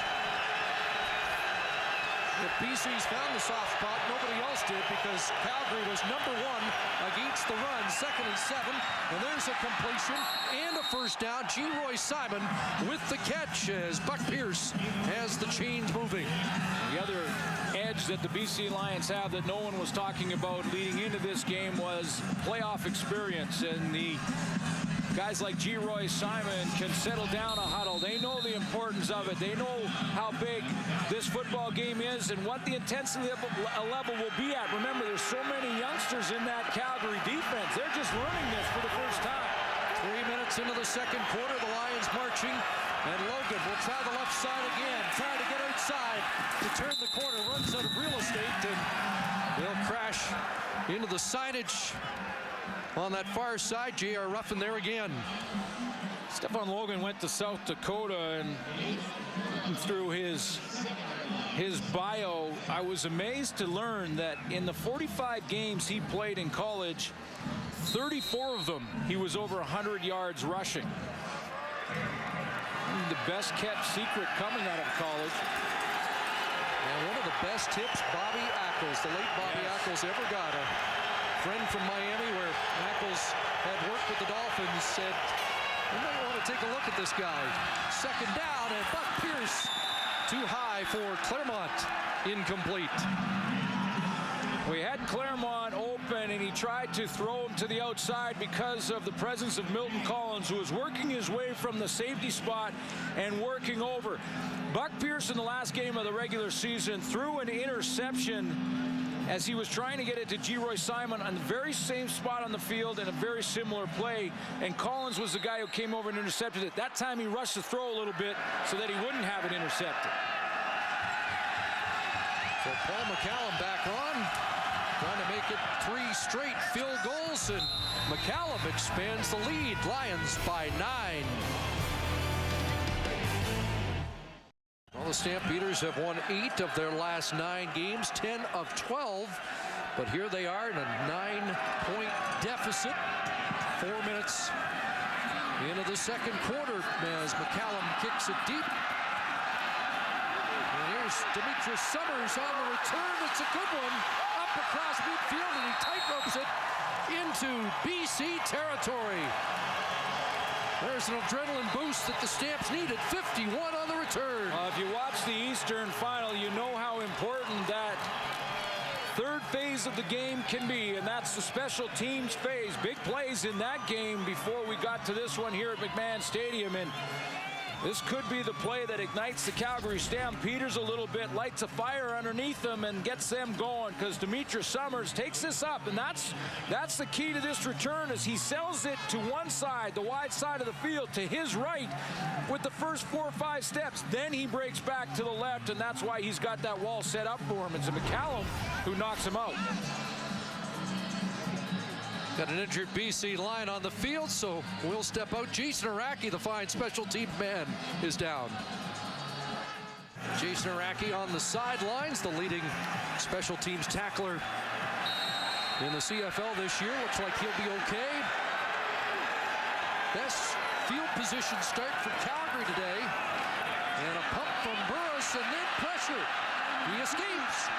If BC's found the soft spot, nobody else did, because Calgary was number 1 against the run, 2nd and 7, and there's a completion and a first down. G-Roy Simon with the catch as Buck Pierce has the chains moving. The other edge that the BC Lions have that no one was talking about leading into this game was playoff experience, and the guys like G-Roy Simon can settle down a huddle. They know the importance of it. They know how big this football game is and what the intensity level will be at. Remember, there's so many youngsters in that Calgary defense. They're just learning this for the first time. 3 minutes into the second quarter, the Lions marching, and Logan will try the left side again, trying to get outside to turn the corner, runs out of real estate, and they'll crash into the signage on that far side. J.R. Ruffin there again. Stephon Logan went to South Dakota, and through his bio, I was amazed to learn that in the 45 games he played in college, 34 of them he was over 100 yards rushing. The best kept secret coming out of college. And one of the best tips Bobby Ackles, the late Bobby Ackles, ever got. A friend from Miami, where Ackles had worked with the Dolphins, said, you might want to take a look at this guy. Second down, and Buck Pierce too high for Claremont. Incomplete. We had Claremont open, and he tried to throw him to the outside because of the presence of Milton Collins, who was working his way from the safety spot and working over. Buck Pierce in the last game of the regular season threw an interception as he was trying to get it to G-Roy Simon on the very same spot on the field in a very similar play, and Collins was the guy who came over and intercepted it. That time he rushed to throw a little bit so that he wouldn't have it intercepted. So Paul McCallum back on. Trying to make it 3 straight field goals, and McCallum expands the lead. Lions by 9. Well, the Stampeders have won 8 of their last 9 games, 10 of 12. But here they are in a 9-point deficit. 4 minutes into the second quarter as McCallum kicks it deep. And here's Demetrius Summers on the return. It's a good one. Up across midfield, and he tightropes it into BC territory. There's an adrenaline boost that the Stamps needed. 51 on the return. If you watch the Eastern Final, you know how important that third phase of the game can be, and that's the special teams phase. Big plays in that game before we got to this one here at McMahon Stadium, and this could be the play that ignites the Calgary Stampeders a little bit, lights a fire underneath them, and gets them going, because Demetrius Summers takes this up, and that's the key to this return, is he sells it to one side, the wide side of the field, to his right with the first 4 or 5 steps. Then he breaks back to the left, and that's why he's got that wall set up for him. It's a McCallum who knocks him out. Got an injured BC line on the field, so we'll step out. Jason Araki, the fine special team man, is down. Jason Araki on the sidelines, the leading special teams tackler in the CFL this year. Looks like he'll be okay. Best field position start for Calgary today. And a pump from Burris, and then pressure. He escapes.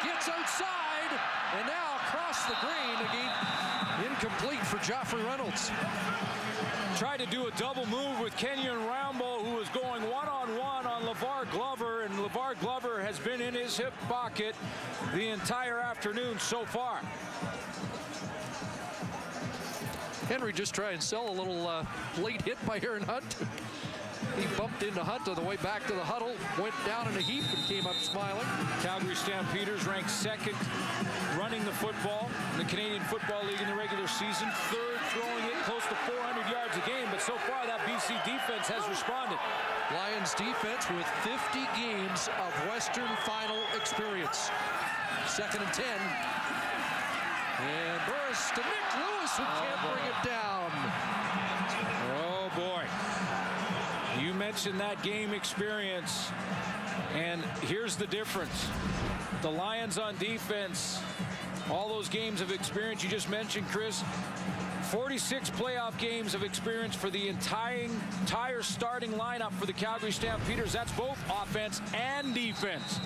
Gets outside, and now across the green again. Incomplete for Joffrey Reynolds. Tried to do a double move with Kenyon Rambo, who was going one-on-one on LeVar Glover, and LeVar Glover has been in his hip pocket the entire afternoon so far. Henry just tried and sell a little late hit by Aaron Hunt. He bumped into Hunt on the way back to the huddle, went down in a heap, and came up smiling. Calgary Stampeders ranked 2nd running the football in the Canadian Football League in the regular season, 3rd throwing it close to 400 yards a game, but so far that BC defense has responded. Lions defense with 50 games of Western Final experience. 2nd and 10. And Burris to Nick Lewis, who can't bring it down. Oh, boy. You mentioned that game experience, and here's the difference. The Lions on defense, all those games of experience you just mentioned, Chris, 46 playoff games of experience for the entire starting lineup for the Calgary Stampeders. That's both offense and defense.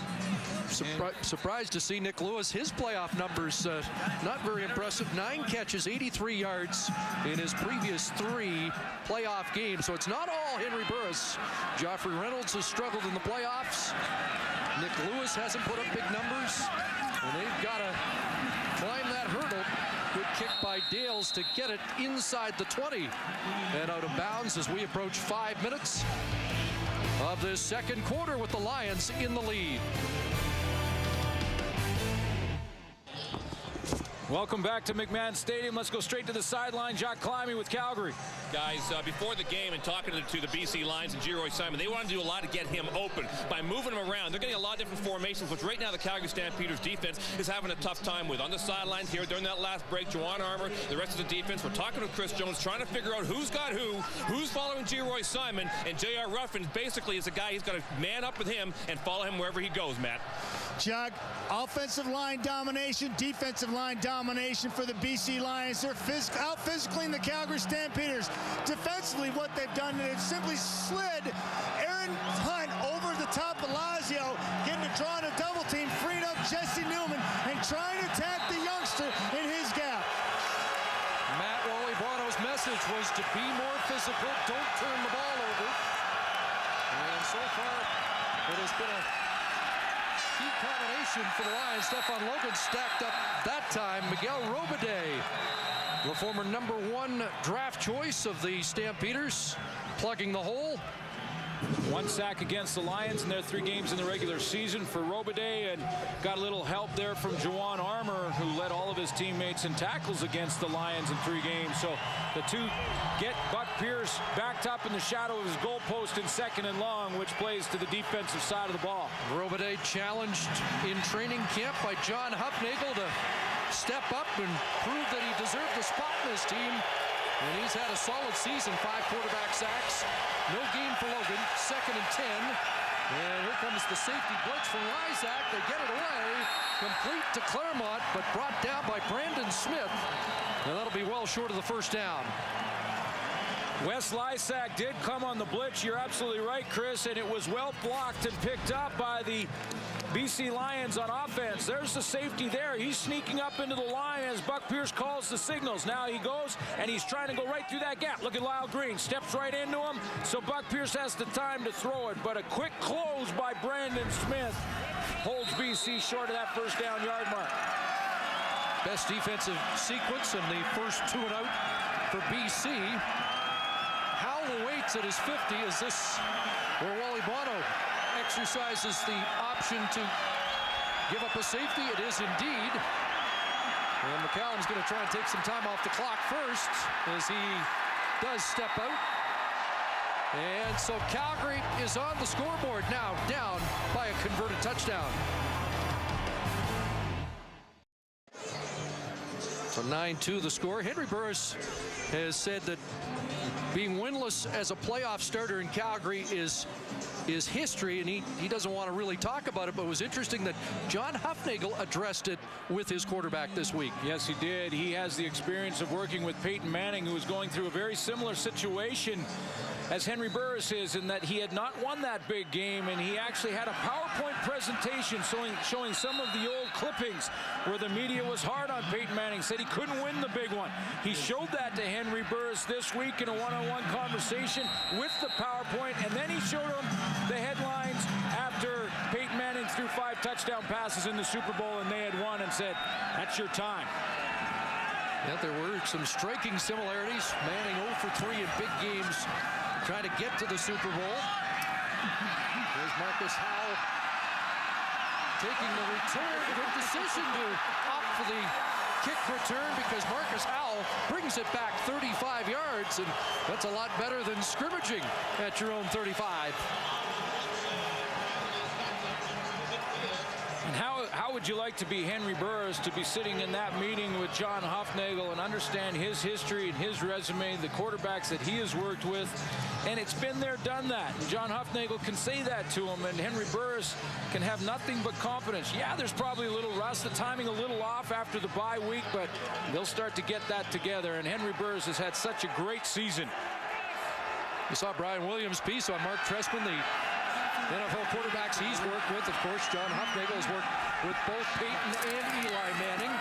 Surprised to see Nick Lewis. His playoff numbers not very impressive. 9 catches, 83 yards in his previous 3 playoff games. So it's not all Henry Burris. Joffrey Reynolds has struggled in the playoffs. Nick Lewis hasn't put up big numbers. And they've got to climb that hurdle. Good kick by Dales to get it inside the 20. And out of bounds as we approach 5 minutes of this second quarter with the Lions in the lead. Welcome back to McMahon Stadium. Let's go straight to the sideline. Jacques Climie with Calgary. Guys, before the game and talking to the BC Lions and Geroy Simon, they wanted to do a lot to get him open by moving him around. They're getting a lot of different formations, which right now the Calgary Stampeders defense is having a tough time with. On the sidelines here during that last break, Juwan Armour, the rest of the defense, we're talking with Chris Jones, trying to figure out who's got who's following Geroy Simon, and J.R. Ruffin basically is a guy, he's got to man up with him and follow him wherever he goes, Matt. Chuck, offensive line domination, defensive line domination for the BC Lions. They're out physicaling the Calgary Stampeders. Defensively, what they've done is simply slid Aaron Hunt over the top of Lazio, getting a draw on a double team, freeing up Jesse Newman, and trying to attack the youngster in his gap. Matt Wally-Bono's message was to be more physical, don't turn the ball over. And so far, it has been a key combination for the Lions. Stefan Logan stacked up that time. Miguel Robide, the former #1 draft choice of the Stampeders, plugging the hole. 1 sack against the Lions in their 3 games in the regular season for Robitaille, and got a little help there from Juwan Armour, who led all of his teammates in tackles against the Lions in 3 games. So the two get Buck Pierce backed up in the shadow of his goalpost in 2nd and long, which plays to the defensive side of the ball. Robitaille challenged in training camp by John Hufnagel to step up and prove that he deserved a spot in his team. And he's had a solid season, 5 quarterback sacks. No gain for Logan, 2nd and 10. And here comes the safety blitz from Lysak. They get it away. Complete to Claremont, but brought down by Brandon Smith. And that'll be well short of the first down. Wes Lysak did come on the blitz. You're absolutely right, Chris, and it was well blocked and picked up by the BC Lions on offense. There's the safety there. He's sneaking up into the line as Buck Pierce calls the signals. Now he goes, and he's trying to go right through that gap. Look at Lyle Green. Steps right into him, so Buck Pierce has the time to throw it. But a quick close by Brandon Smith holds BC short of that first down yard mark. Best defensive sequence in the first 2 and out for BC. Howell waits at his 50. Is this where Wally Bono exercises the option to give up a safety? It is indeed. And McCallum's going to try and take some time off the clock first as he does step out. And so Calgary is on the scoreboard now, down by a converted touchdown. So 9-2 the score. Henry Burris has said that being winless as a playoff starter in Calgary is history, and he doesn't want to really talk about it, but it was interesting that John Hufnagel addressed it with his quarterback this week. Yes, he did. He has the experience of working with Peyton Manning, who was going through a very similar situation as Henry Burris is, in that he had not won that big game, and he actually had a PowerPoint presentation showing some of the old clippings where the media was hard on Peyton Manning, said he couldn't win the big one. He showed that to Henry Burris this week in a one-on-one conversation with the PowerPoint, and then he showed him the headlines after Peyton Manning threw 5 touchdown passes in the Super Bowl and they had won, and said, "That's your time." Yeah, there were some striking similarities. Manning 0 for 3 in big games, trying to get to the Super Bowl. There's Marcus Howell taking the return. Good decision to opt for the kick return, because Marcus Howell brings it back 35 yards, and that's a lot better than scrimmaging at your own 35. And how would you like to be Henry Burris, to be sitting in that meeting with John Hufnagel and understand his history and his resume, the quarterbacks that he has worked with, and it's been there, done that. And John Hufnagel can say that to him, and Henry Burris can have nothing but confidence. Yeah, there's probably a little rust, the timing a little off after the bye week, but they'll start to get that together, and Henry Burris has had such a great season. You saw Brian Williams' piece on Mark Trestman, the NFL quarterbacks he's worked with. Of course, John Hufnagel has worked with both Peyton and Eli Manning.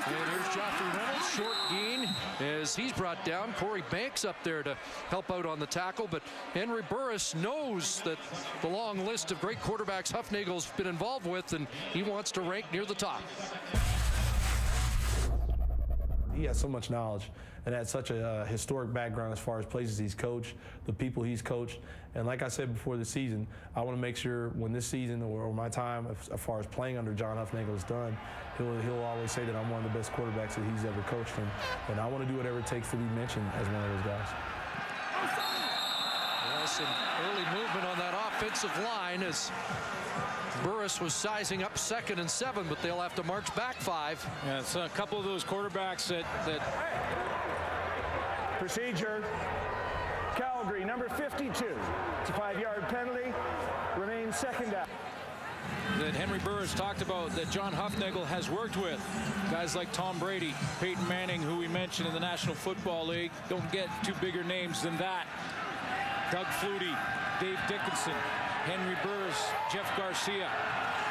And here's Joffrey Reynolds, short gain as he's brought down. Corey Banks up there to help out on the tackle. But Henry Burris knows that the long list of great quarterbacks Hufnagel's been involved with, and he wants to rank near the top. He has so much knowledge and had such a historic background as far as places he's coached, the people he's coached. And like I said before the season, I want to make sure when this season or my time as far as playing under John Hufnagel is done, he'll always say that I'm one of the best quarterbacks that he's ever coached him. And I want to do whatever it takes to be mentioned as one of those guys. Well, some early movement on that offensive line as Burris was sizing up 2nd and 7, but they'll have to march back 5. Yeah, it's a couple of those quarterbacks that Procedure. Calgary, number 52. It's a 5-yard penalty. Remains 2nd down. that Henry Burris talked about, that John Hufnagel has worked with. Guys like Tom Brady, Peyton Manning, who we mentioned in the National Football League. Don't get two bigger names than that. Doug Flutie, Dave Dickinson, Henry Burris, Jeff Garcia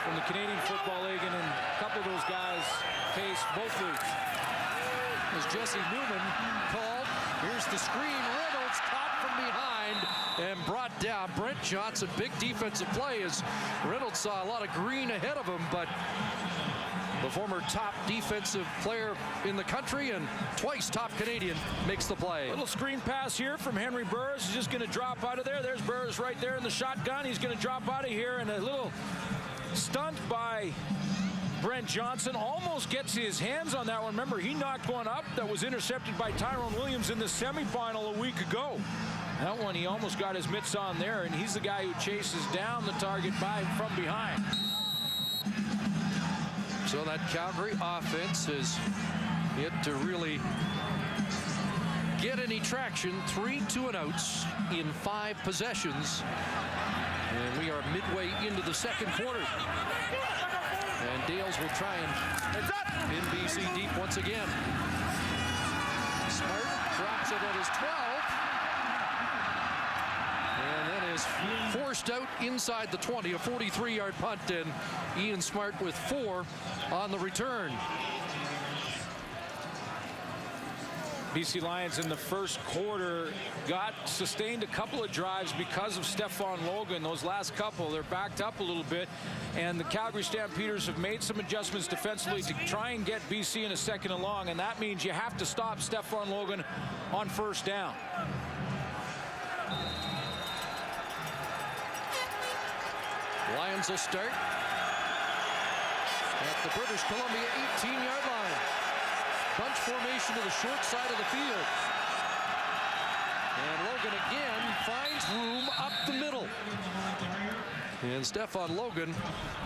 from the Canadian Football League, and in a couple of those guys case both leagues. As Jesse Newman called, here's the screen. Reynolds caught from behind and brought down. Brent Johnson, big defensive play as Reynolds saw a lot of green ahead of him, but The former top defensive player in the country and twice top Canadian makes the play. Little screen pass here from Henry Burris. He's just going to drop out of there. There's Burris right there in the shotgun. He's going to drop out of here, and a little stunt by Brent Johnson. Almost gets his hands on that one. Remember, he knocked one up that was intercepted by Tyrone Williams in the semifinal a week ago. That one, he almost got his mitts on there, and he's the guy who chases down the target from behind. So that Calgary offense is yet to really get any traction. 3 2-and-outs in 5 possessions. And we are midway into the second quarter. And Dales will try and pin BC deep once again. Smart drops it at his 12. And then is forced out inside the 20, a 43-yard punt, and Ian Smart with 4 on the return. BC Lions in the first quarter sustained a couple of drives because of Stephon Logan. Those last couple, they're backed up a little bit, and the Calgary Stampeders have made some adjustments defensively to try and get BC in a second and long, and that means you have to stop Stephon Logan on first down. Lions will start at the British Columbia 18-yard line. Bunch formation to the short side of the field. And Logan again finds room up the middle. And Stephon Logan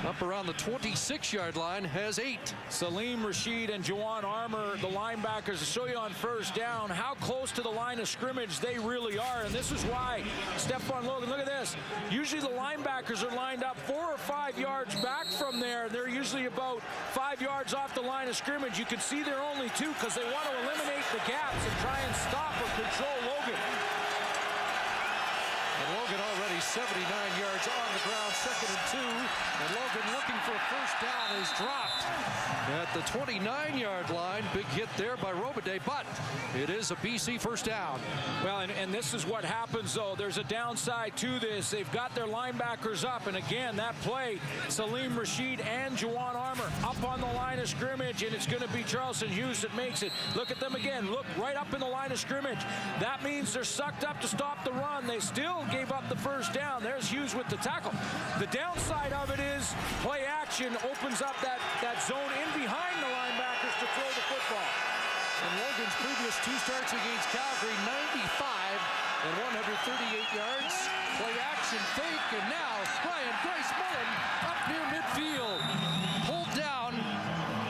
up around the 26-yard line has 8. Salim Rashid and Juwan Armour, the linebackers, to show you on first down how close to the line of scrimmage they really are. And this is why Stephon Logan, look at this. Usually the linebackers are lined up 4 or 5 yards back from there. They're usually about 5 yards off the line of scrimmage. You can see they're only 2 because they want to eliminate the gaps and try and stop or control Logan. And Logan already 79 yards on the ground, 2nd and 2. And Logan looking for a first down is dropped at the 29-yard line. Big hit there by Robitaille, but it is a BC first down. Well, and this is what happens, though. There's a downside to this. They've got their linebackers up, and again, that play, Salim Rashid and Juwan Armour up on the line of scrimmage, and it's going to be Charleston Hughes that makes it. Look at them again. Look right up in the line of scrimmage. That means they're sucked up to stop the run. They still gave up the first down. There's Hughes with the tackle. The downside of it is play action opens up that zone in behind the linebackers to throw the football. And Logan's previous 2 starts against Calgary, 95 and 138 yards. Play action fake, and now Ryan Grace Mullen up near midfield. Pulled down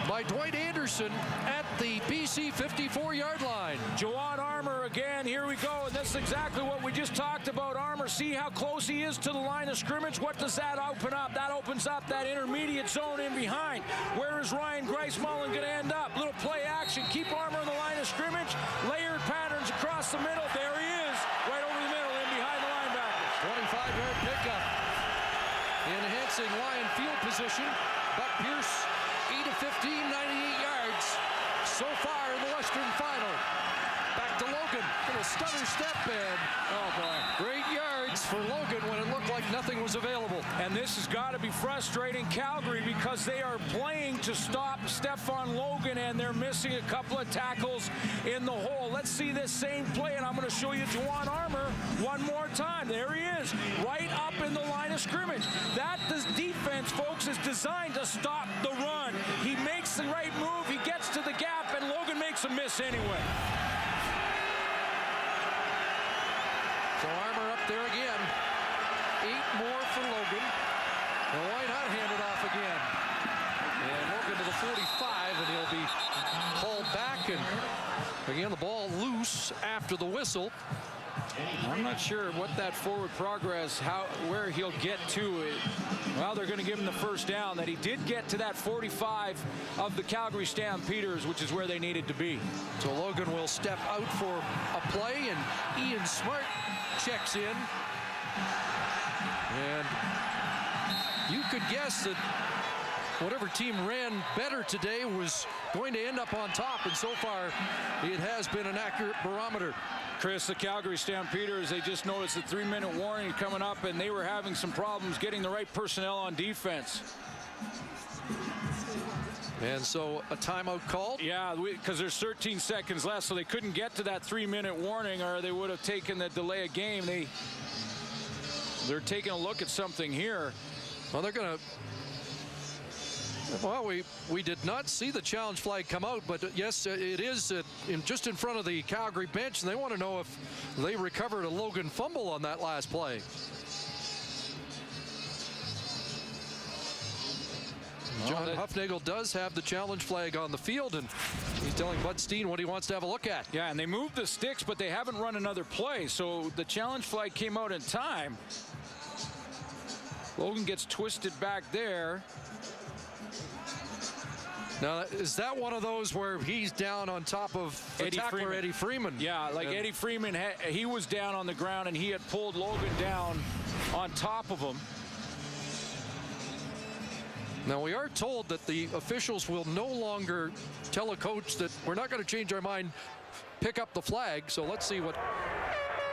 by Dwight Anderson at the BC 54-yard line. Juwan Armour again, here we go. And that's exactly what we just talked about. Armour, see how close he is to the line of scrimmage? What does that open up? That opens up that intermediate zone in behind. Where is Ryan Grace Mullen going to end up? Little play action. Keep Armour in the line of scrimmage. Layered patterns across the middle. There he is, right over the middle, in behind the linebackers. 25-yard pickup. Enhancing Lion field position. Buck Pierce, 8 of 15, 98 yards. So far in the Western Final. Back to Logan. Little stutter step, and oh boy, great yards for Logan when it looked like nothing was available. And this has got to be frustrating Calgary because they are playing to stop Stephon Logan, and they're missing a couple of tackles in the hole. Let's see this same play, and I'm going to show you Juwan Armour one more time. There he is, right up in the line of scrimmage. That defense, folks, is designed to stop the run. He makes the right move, he gets to the gap, and Logan makes a miss anyway. So Armour up there again. 8 more for Logan. And why not hand it off again? And Logan to the 45, and he'll be hauled back. And again, the ball loose after the whistle. I'm not sure what that forward progress, where he'll get to it. Well, they're going to give him the first down. That he did get to that 45 of the Calgary Stampeders, which is where they needed to be. So Logan will step out for a play, and Ian Smart checks in. And you could guess that whatever team ran better today was going to end up on top, and so far it has been an accurate barometer. Chris, the Calgary Stampeders, they just noticed a 3-minute warning coming up, and they were having some problems getting the right personnel on defense. And so a timeout called. Yeah, because there's 13 seconds left, so they couldn't get to that 3-minute warning, or they would have taken the delay of game. They're taking a look at something here. Well, they're going to. Well, we did not see the challenge flag come out, but yes, it is just in front of the Calgary bench, and they want to know if they recovered a Logan fumble on that last play. John Huffnagel does have the challenge flag on the field, and he's telling Bud Steen what he wants to have a look at. Yeah, and they moved the sticks, but they haven't run another play, so the challenge flag came out in time. Logan gets twisted back there. Now, is that one of those where he's down on top of the tackler, Eddie Freeman? Yeah, like Eddie Freeman, he was down on the ground, and he had pulled Logan down on top of him. Now, we are told that the officials will no longer tell a coach that we're not going to change our mind, pick up the flag. So let's see what.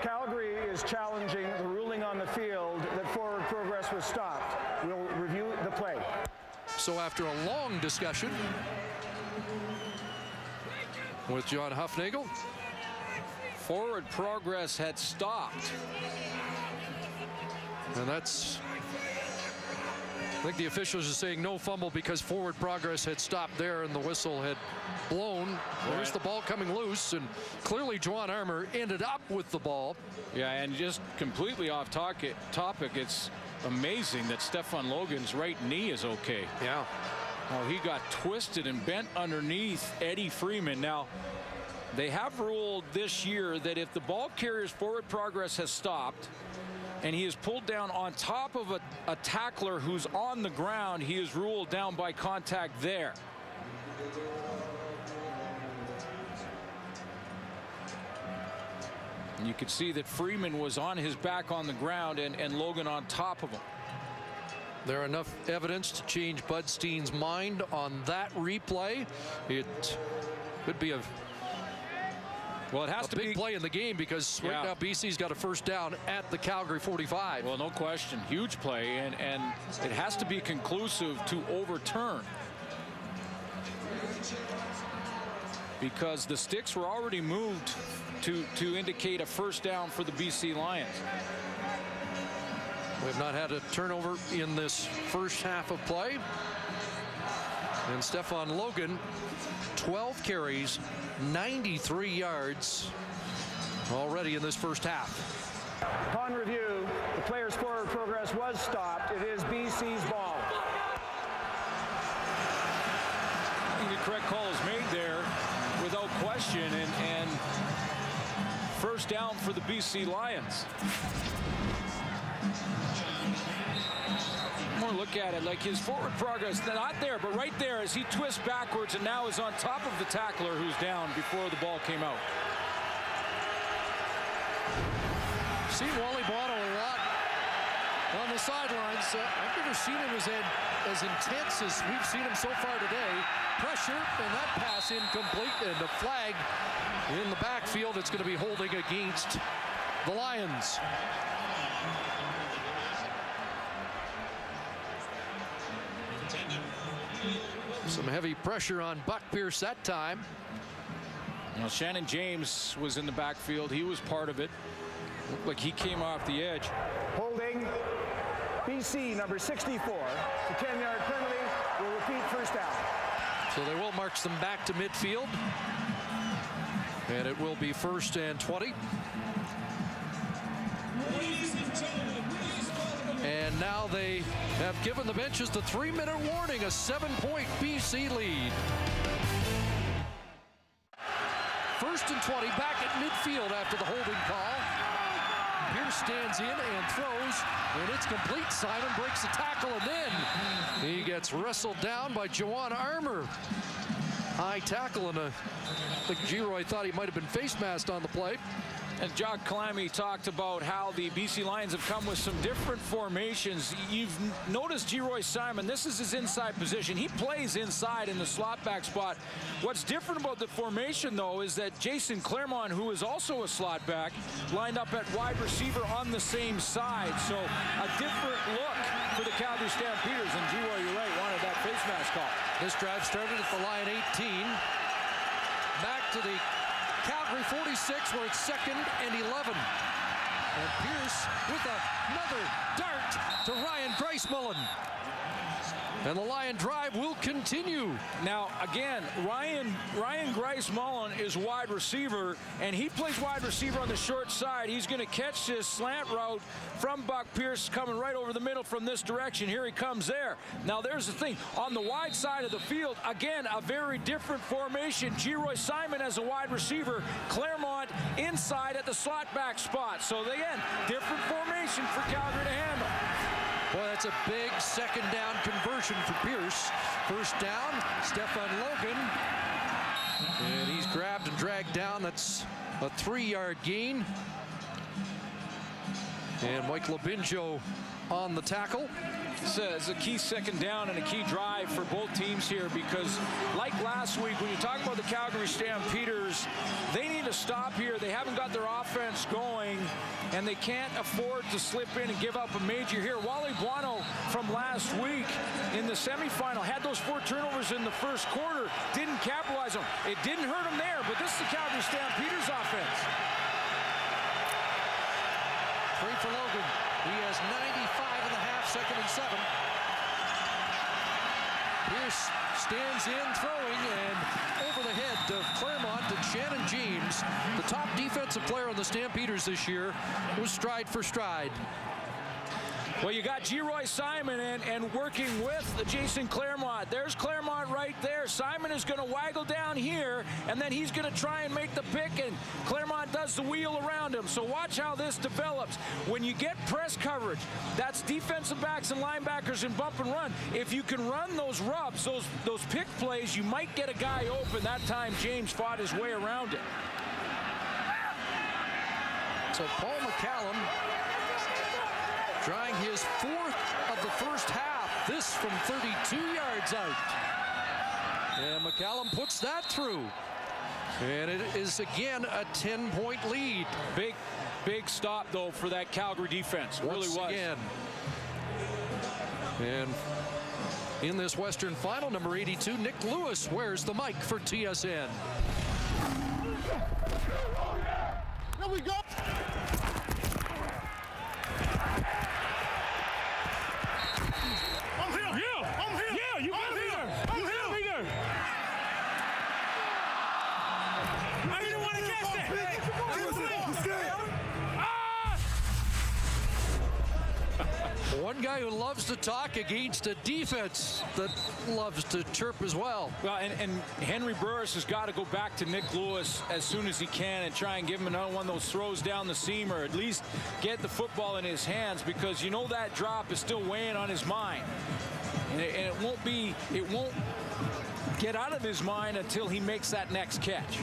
Calgary is challenging the ruling on the field that forward progress was stopped. We'll review the play. So after a long discussion with John Huffnagel, forward progress had stopped. And that's, I think the officials are saying no fumble because forward progress had stopped there and the whistle had blown. There's the ball coming loose, and clearly Juwan Armour ended up with the ball. Yeah, and just completely off topic, it's amazing that Stefan Logan's right knee is okay. Yeah. Oh, he got twisted and bent underneath Eddie Freeman. Now, they have ruled this year that if the ball carrier's forward progress has stopped and he is pulled down on top of a tackler who's on the ground, he is ruled down by contact there. And you could see that Freeman was on his back on the ground and Logan on top of him. There enough evidence to change Bud Steen's mind on that replay. It could be a big play in the game because right now BC's got a first down at the Calgary 45. Well, no question, huge play, and it has to be conclusive to overturn because the sticks were already moved to indicate a first down for the BC Lions. We have not had a turnover in this first half of play. And Stefan Logan, 12 carries, 93 yards already in this first half. Upon review, the player's forward progress was stopped. It is BC's ball. I think the correct call is made there without question, and first down for the BC Lions. More look at it, like his forward progress, not there, but right there as he twists backwards and now is on top of the tackler who's down before the ball came out. Seen Wally Botto a lot on the sidelines. I've never seen him as intense as we've seen him so far today. Pressure, and that pass incomplete, and the flag in the backfield. It's going to be holding against the Lions. Some heavy pressure on Buck Pierce that time. Now, Shannon James was in the backfield. He was part of it. Looked like he came off the edge. Holding BC number 64. The 10-yard penalty will repeat first down. So they will march them back to midfield. And it will be 1st and 20. And now they have given the benches the 3-minute warning, a 7-point BC lead. 1st and 20, back at midfield after the holding call. Pierce stands in and throws, and it's complete. Simon breaks the tackle, and then he gets wrestled down by Juwan Armour. High tackle, and I think Giroy thought he might have been face masked on the play. And Jock Calamy talked about how the BC Lions have come with some different formations. You've noticed Giroy Simon, this is his inside position. He plays inside in the slot back spot. What's different about the formation, though, is that Jason Claremont, who is also a slot back, lined up at wide receiver on the same side. So a different look for the Calgary Stampeders. And Giroy, you're right, wanted that face mask call. This drive started at the Lion 18. Back to the Calgary 46, where it's 2nd and 11. And Pierce with another dart to Ryan Grice-Mullen. And the Lion drive will continue. Now, again, Ryan Grice-Mullen is wide receiver, and he plays wide receiver on the short side. He's going to catch this slant route from Buck Pierce coming right over the middle from this direction. Here he comes there. Now, there's the thing. On the wide side of the field, again, a very different formation. Geroy Simon as a wide receiver. Claremont inside at the slot back spot. So, again, different formation for Calgary to handle. Boy, that's a big second down conversion for Pierce. First down, Stefan Logan. And he's grabbed and dragged down. That's a 3-yard gain. And Mike Labinjo on the tackle. It's a key second down and a key drive for both teams here, because like last week, when you talk about the Calgary Stampeders, they need to stop here. They haven't got their offense going, and they can't afford to slip in and give up a major here. Wally Buono from last week in the semifinal had those 4 turnovers in the first quarter, didn't capitalize on. It didn't hurt him there, but this is the Calgary Stampeders offense. Free for Logan. He has 95 and a half, 2nd and 7. Pierce stands in, throwing, and over the head of Claremont and Shannon James. The top defensive player on the Stampeders this year was stride for stride. Well, you got Geroy Simon and working with Jason Claremont. There's Claremont right there. Simon is going to waggle down here, and then he's going to try and make the pick, and Claremont does the wheel around him. So watch how this develops. When you get press coverage, that's defensive backs and linebackers in bump and run. If you can run those rubs, those pick plays, you might get a guy open. That time, James fought his way around it. So Paul McCallum trying his 4th of the first half. This from 32 yards out. And McCallum puts that through. And it is again a 10-point lead. Big stop, though, for that Calgary defense. Really was. Again. And in this Western final, number 82, Nick Lewis wears the mic for TSN. Here we go. One guy who loves to talk against a defense that loves to chirp as well. Well, and Henry Burris has got to go back to Nick Lewis as soon as he can and try and give him another one of those throws down the seam, or at least get the football in his hands, because you know that drop is still weighing on his mind. And it won't get out of his mind until he makes that next catch.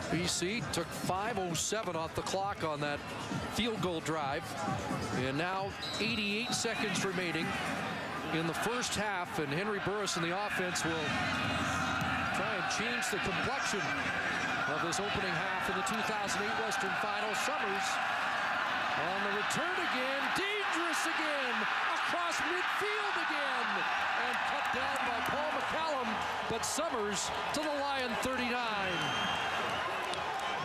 BC took 5:07 off the clock on that field goal drive. And now 88 seconds remaining in the first half. And Henry Burris and the offense will try and change the complexion of this opening half in the 2008 Western Final. Summers on the return again. Dangerous again. Across midfield again. And cut down by Paul McCallum. But Summers to the Lion 39.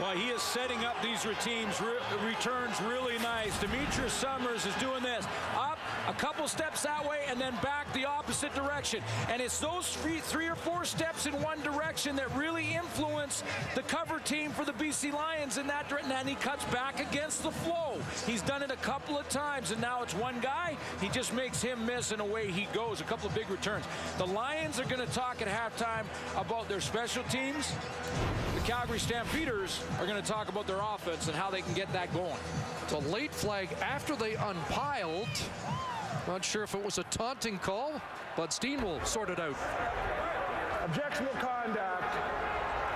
Well, he is setting up these returns really nice. Demetrius Summers is doing this. Up a couple steps that way and then back the opposite direction. And it's those 3 or 4 steps in one direction that really influence the cover team for the BC Lions in that direction. And he cuts back against the flow. He's done it a couple of times, and now it's one guy. He just makes him miss, and away he goes. A couple of big returns. The Lions are going to talk at halftime about their special teams. The Calgary Stampeders are going to talk about their offense and how they can get that going. It's a late flag after they unpiled. Not sure if it was a taunting call, but Steen will sort it out. Objectionable conduct.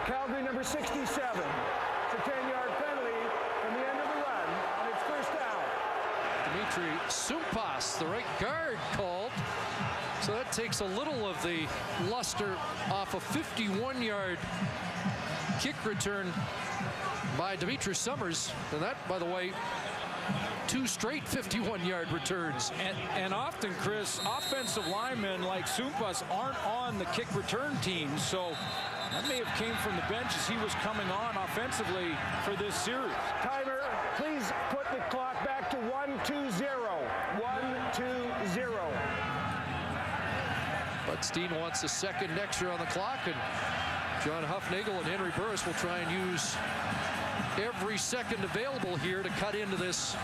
Calgary number 67. It's a 10-yard penalty from the end of the run, and it's first down. Dimitri Sumpas, the right guard, called. So that takes a little of the luster off a 51-yard kick return by Demetrius Summers. And that, by the way, 2 straight 51-yard returns. And often, Chris, offensive linemen like Sumpas aren't on the kick return team, so that may have came from the bench as he was coming on offensively for this series. Timer, please put the clock back to 1-2-0. 1-2-0. But Steen wants a second extra on the clock, and John Huffnagel and Henry Burris will try and use every second available here to cut into this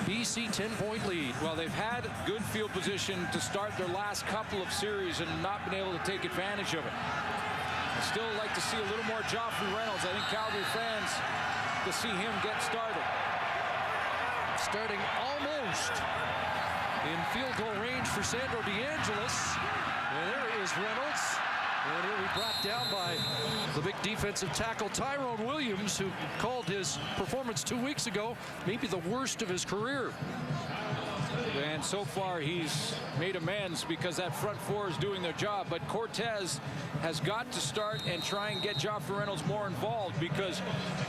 BC 10-point lead. Well, they've had good field position to start their last couple of series and not been able to take advantage of it. I still like to see a little more Joffrey Reynolds. I think Calgary fans to see him get started. Starting almost in field goal range for Sandro DeAngelis. And there is Reynolds. And he'll be brought down by the big defensive tackle Tyrone Williams, who called his performance 2 weeks ago maybe the worst of his career. And so far he's made amends because that front four is doing their job. But Cortez has got to start and try and get Joffrey Reynolds more involved, because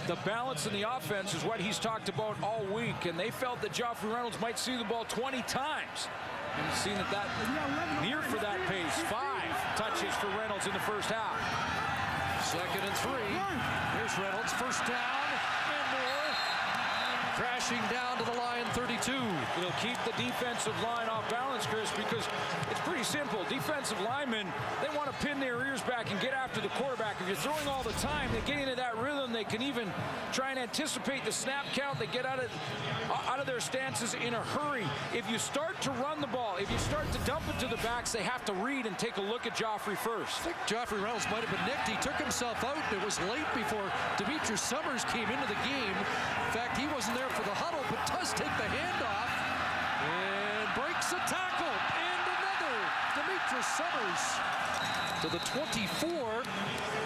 the balance in the offense is what he's talked about all week. And they felt that Joffrey Reynolds might see the ball 20 times. And you've seen that near for that pace. 5 touches for Reynolds in the first half. 2nd and 3. Here's Reynolds. First down and more. Crashing down to the line, 32. It'll keep the defensive line off balance, Chris, because it's pretty simple. Defensive linemen, they want to pin their ears back and get after the quarterback. If you're throwing all the time, they get into that rhythm. They can even try and anticipate the snap count. They get out of their stances in a hurry. If you start to run the ball, if you start to dump it to the backs, they have to read and take a look at Joffrey first. I think Joffrey Reynolds might have been nicked. He took himself out. It was late before Demetrius Summers came into the game. In fact, he wasn't there for the huddle, but does take the handoff and breaks a tackle. And another Demetrius Summers to the 24.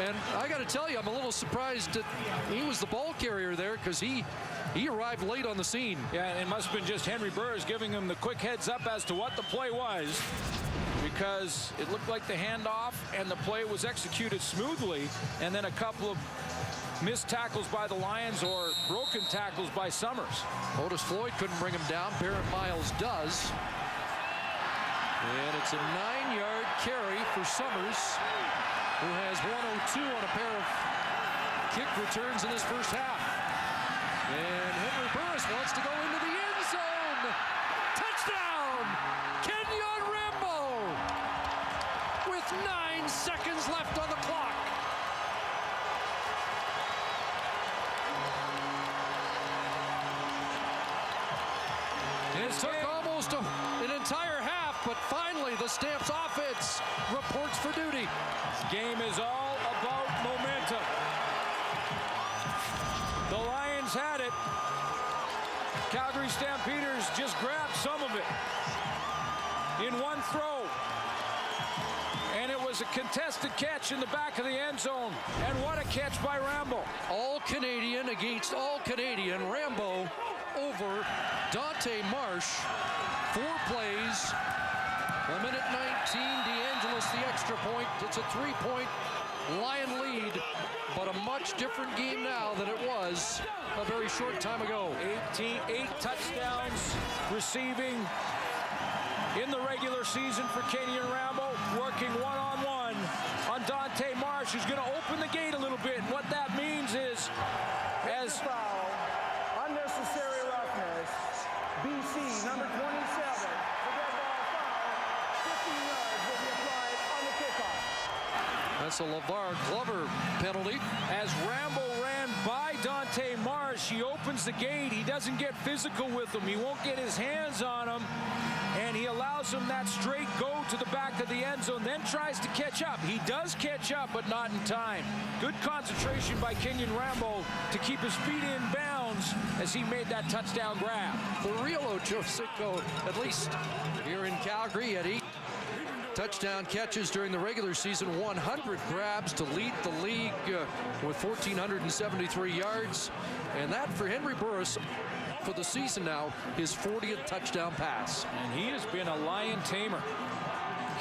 And I got to tell you, I'm a little surprised that he was the ball carrier there, because he arrived late on the scene. Yeah, and it must have been just Henry Burris giving him the quick heads up as to what the play was, because it looked like the handoff and the play was executed smoothly, and then a couple of missed tackles by the Lions or broken tackles by Summers. Otis Floyd couldn't bring him down. Barrett Miles does. And it's a 9-yard carry for Summers, who has 102 on a pair of kick returns in his first half. And Henry Burris wants to go into the end zone. Touchdown! Kenyon Rambo! With 9 seconds left on the clock. It took almost an entire half, but finally the Stamps offense reports for duty. This game is all about momentum. The Lions had it. Calgary Stampeders just grabbed some of it in one throw. And it was a contested catch in the back of the end zone. And what a catch by Rambo. All Canadian against all Canadian. Rambo over Dante Marsh. 4 plays. 1 minute 19. DeAngelis the extra point. It's a 3-point Lion lead, but a much different game now than it was a very short time ago. 8 touchdowns receiving in the regular season for Kenyon Rambo, working one-on-one on Dante Marsh, who's going to open the gate a little bit. And what that means is, as Foul. Unnecessary roughness. BC, number 27. The red ball foul. 15 yards will be applied on the kickoff. That's a LeVar Glover penalty. As Rambo ran by Dante Marsh, he opens the gate. He doesn't get physical with him. He won't get his hands on him. And he allows him that straight go to the back of the end zone, then tries to catch up. He does catch up, but not in time. Good concentration by Kenyon Rambo to keep his feet in bounds as he made that touchdown grab. The real Ocho Cinco, at least here in Calgary, at 8 touchdown catches during the regular season, 100 grabs to lead the league with 1,473 yards. And that for Henry Burris for the season now, his 40th touchdown pass. And he has been a Lion tamer.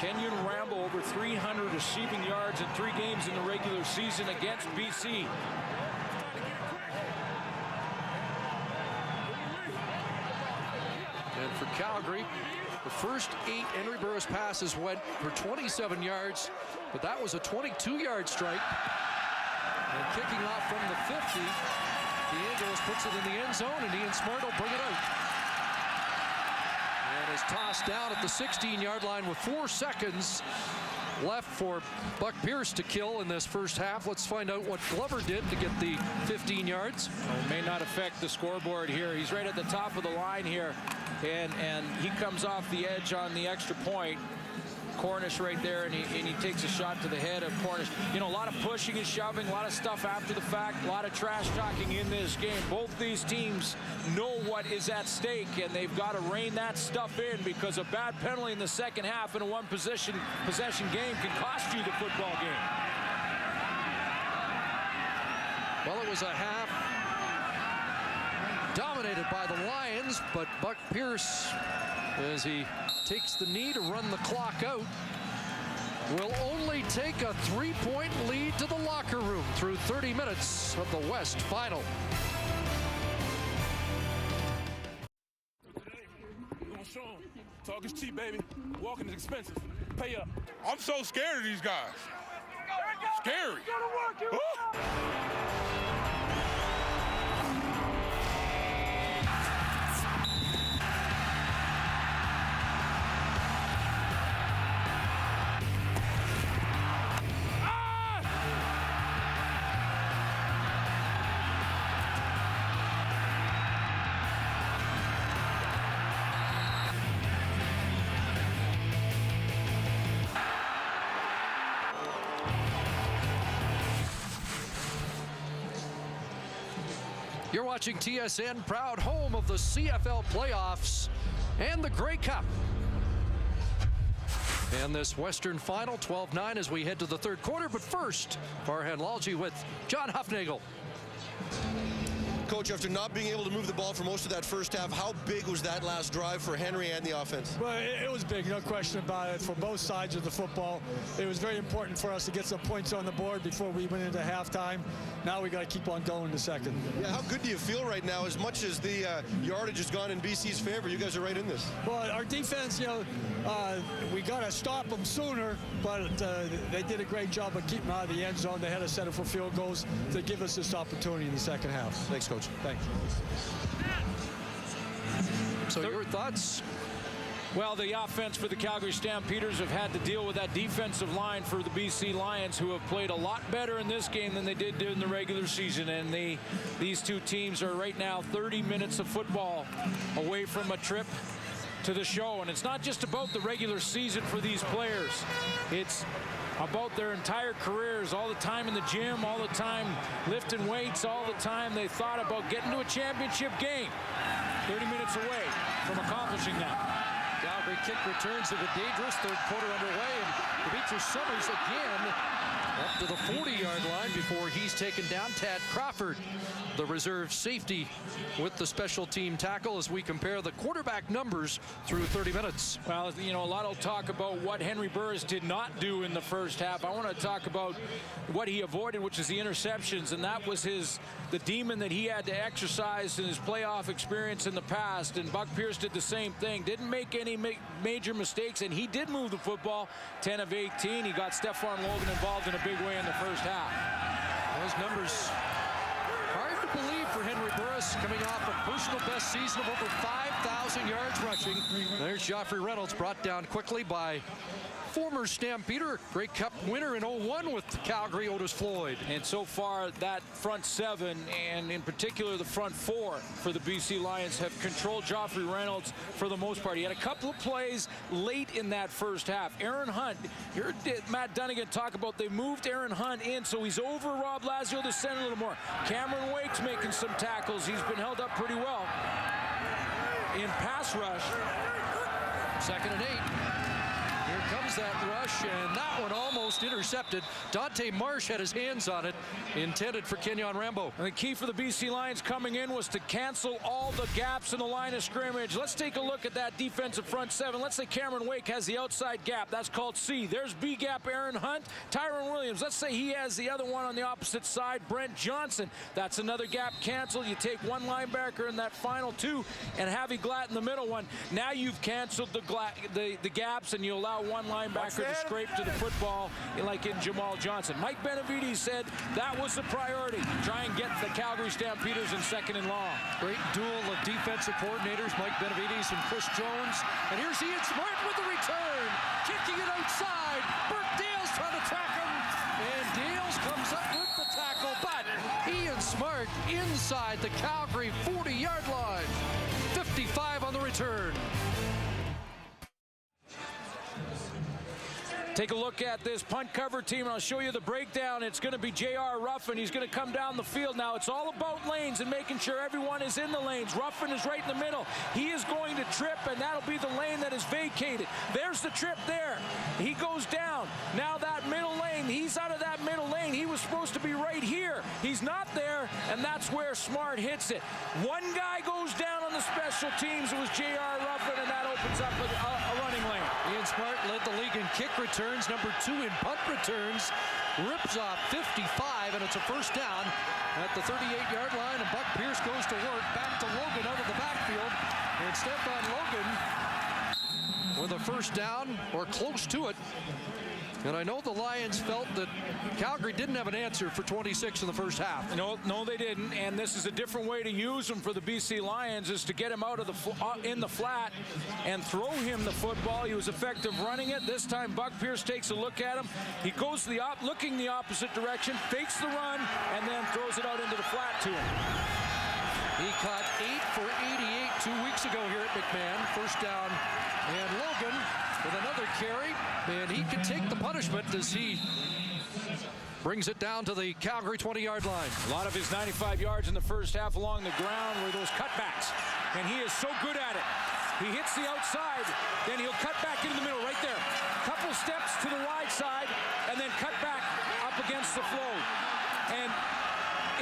Kenyon Rambo over 300 receiving yards in 3 games in the regular season against BC. And for Calgary, the first 8 Henry Burris passes went for 27 yards, but that was a 22-yard strike. And kicking off from the 50, DeAngelis puts it in the end zone, and Ian Smart will bring it out. And is tossed down at the 16-yard line with 4 seconds left for Buck Pierce to kill in this first half. Let's find out what Glover did to get the 15 yards. Well, it may not affect the scoreboard here. He's right at the top of the line here, and he comes off the edge on the extra point. Cornish right there, and he takes a shot to the head of Cornish. You know, a lot of pushing and shoving, a lot of stuff after the fact, a lot of trash talking in this game. Both these teams know what is at stake, and they've got to rein that stuff in, because a bad penalty in the second half in a possession game can cost you the football game. Well, it was a half dominated by the Lions, but Buck Pierce, as he takes the knee to run the clock out, will only take a 3-point lead to the locker room through 30 minutes of the West Final. We're gonna show them. Talk is cheap, baby. Walking is expensive. Pay up. I'm so scared of these guys. Scary. You're watching TSN, proud home of the CFL playoffs and the Grey Cup. And this Western Final, 12-9 as we head to the third quarter. But first, Farhan Lalji with John Huffnagel. Coach, after not being able to move the ball for most of that first half, how big was that last drive for Henry and the offense? Well, it was big, no question about it, for both sides of the football. It was very important for us to get some points on the board before we went into halftime. Now we got to keep on going in the second. Yeah, how good do you feel right now? As much as the yardage has gone in BC's favor, you guys are right in this. Well, our defense, you know, we got to stop them sooner, but they did a great job of keeping out of the end zone. They had to settle for field goals to give us this opportunity in the second half. Thanks, Coach. Thanks. So your thoughts? Well, the offense for the Calgary Stampeders have had to deal with that defensive line for the BC Lions, who have played a lot better in this game than they did in the regular season. And these two teams are right now 30 minutes of football away from a trip to the show. And it's not just about the regular season for these players. It's about their entire careers, all the time in the gym, all the time lifting weights, all the time they thought about getting to a championship game. 30 minutes away from accomplishing that. Calgary kick returns to the dangerous third quarter underway, and Demetrius Summers again up to the 40-yard line before he's taken down. Tad Crawford, the reserve safety, with the special team tackle as we compare the quarterback numbers through 30 minutes. Well, you know, a lot will talk about what Henry Burris did not do in the first half. I want to talk about what he avoided, which is the interceptions, and that was the demon that he had to exercise in his playoff experience in the past. And Buck Pierce did the same thing. Didn't make any major mistakes, and he did move the football. 10 of 18. He got Stephon Logan involved in a big way in the first half. Those numbers hard to believe for Henry Burris, coming off a personal best season of over 5,000 yards rushing. There's Joffrey Reynolds, brought down quickly by former Stampeder, Grey Cup winner in 01 with Calgary, Otis Floyd. And so far, that front seven, and in particular the front four for the BC Lions, have controlled Joffrey Reynolds for the most part. He had a couple of plays late in that first half. Aaron Hunt, you heard Matt Dunnigan talk about they moved Aaron Hunt in, so he's over Rob Lazio to center a little more. Cameron Wake's making some tackles. He's been held up pretty well in pass rush. 2nd and 8. Here comes that rush, and that one almost intercepted. Dante Marsh had his hands on it, intended for Kenyon Rambo. And the key for the BC Lions coming in was to cancel all the gaps in the line of scrimmage. Let's take a look at that defensive front seven. Let's say Cameron Wake has the outside gap. That's called C. There's B gap, Aaron Hunt. Tyrone Williams, let's say he has the other one on the opposite side, Brent Johnson. That's another gap canceled. You take one linebacker in that final two and Javi Glatt in the middle one. Now you've canceled the gaps, and you allow one linebacker to scrape to the football like in Jamal Johnson. Mike Benavides said that was the priority. Try and get the Calgary Stampeders in 2nd and long. Great duel of defensive coordinators, Mike Benavides and Chris Jones. And here's Ian Smart with the return. Kicking it outside. Burt Dale's trying to track him. And Dales comes up with the tackle. But Ian Smart inside the Calgary 40-yard line. 55 on the return. Take a look at this punt cover team, and I'll show you the breakdown. It's going to be J.R. Ruffin. He's going to come down the field. Now, it's all about lanes and making sure everyone is in the lanes. Ruffin is right in the middle. He is going to trip, and that'll be the lane that is vacated. There's the trip there. He goes down. Now that middle lane, he's out of that middle lane. He was supposed to be right here. He's not there, and that's where Smart hits it. One guy goes down on the special teams. It was J.R. Ruffin, and that opens up a running lane. Ian Smart led the league in kick returns, number 2 in punt returns. Rips off 55, and it's a first down at the 38-yard line, and Buck Pierce goes to work. Back to Logan out of the backfield, and Stephon Logan with a first down, or close to it. And I know the Lions felt that Calgary didn't have an answer for 26 in the first half. No, they didn't. And this is a different way to use him for the BC Lions, is to get him out of the in the flat and throw him the football. He was effective running it. This time, Buck Pierce takes a look at him. He goes looking the opposite direction, fakes the run, and then throws it out into the flat to him. He caught 8 for 88 2 weeks ago here at McMahon. First down, and Logan with another carry, and he can take the punishment as he brings it down to the Calgary 20-yard line. A lot of his 95 yards in the first half along the ground were those cutbacks, and he is so good at it. He hits the outside, then he'll cut back into the middle right there. Couple steps to the wide side, and then cut back up against the flow. And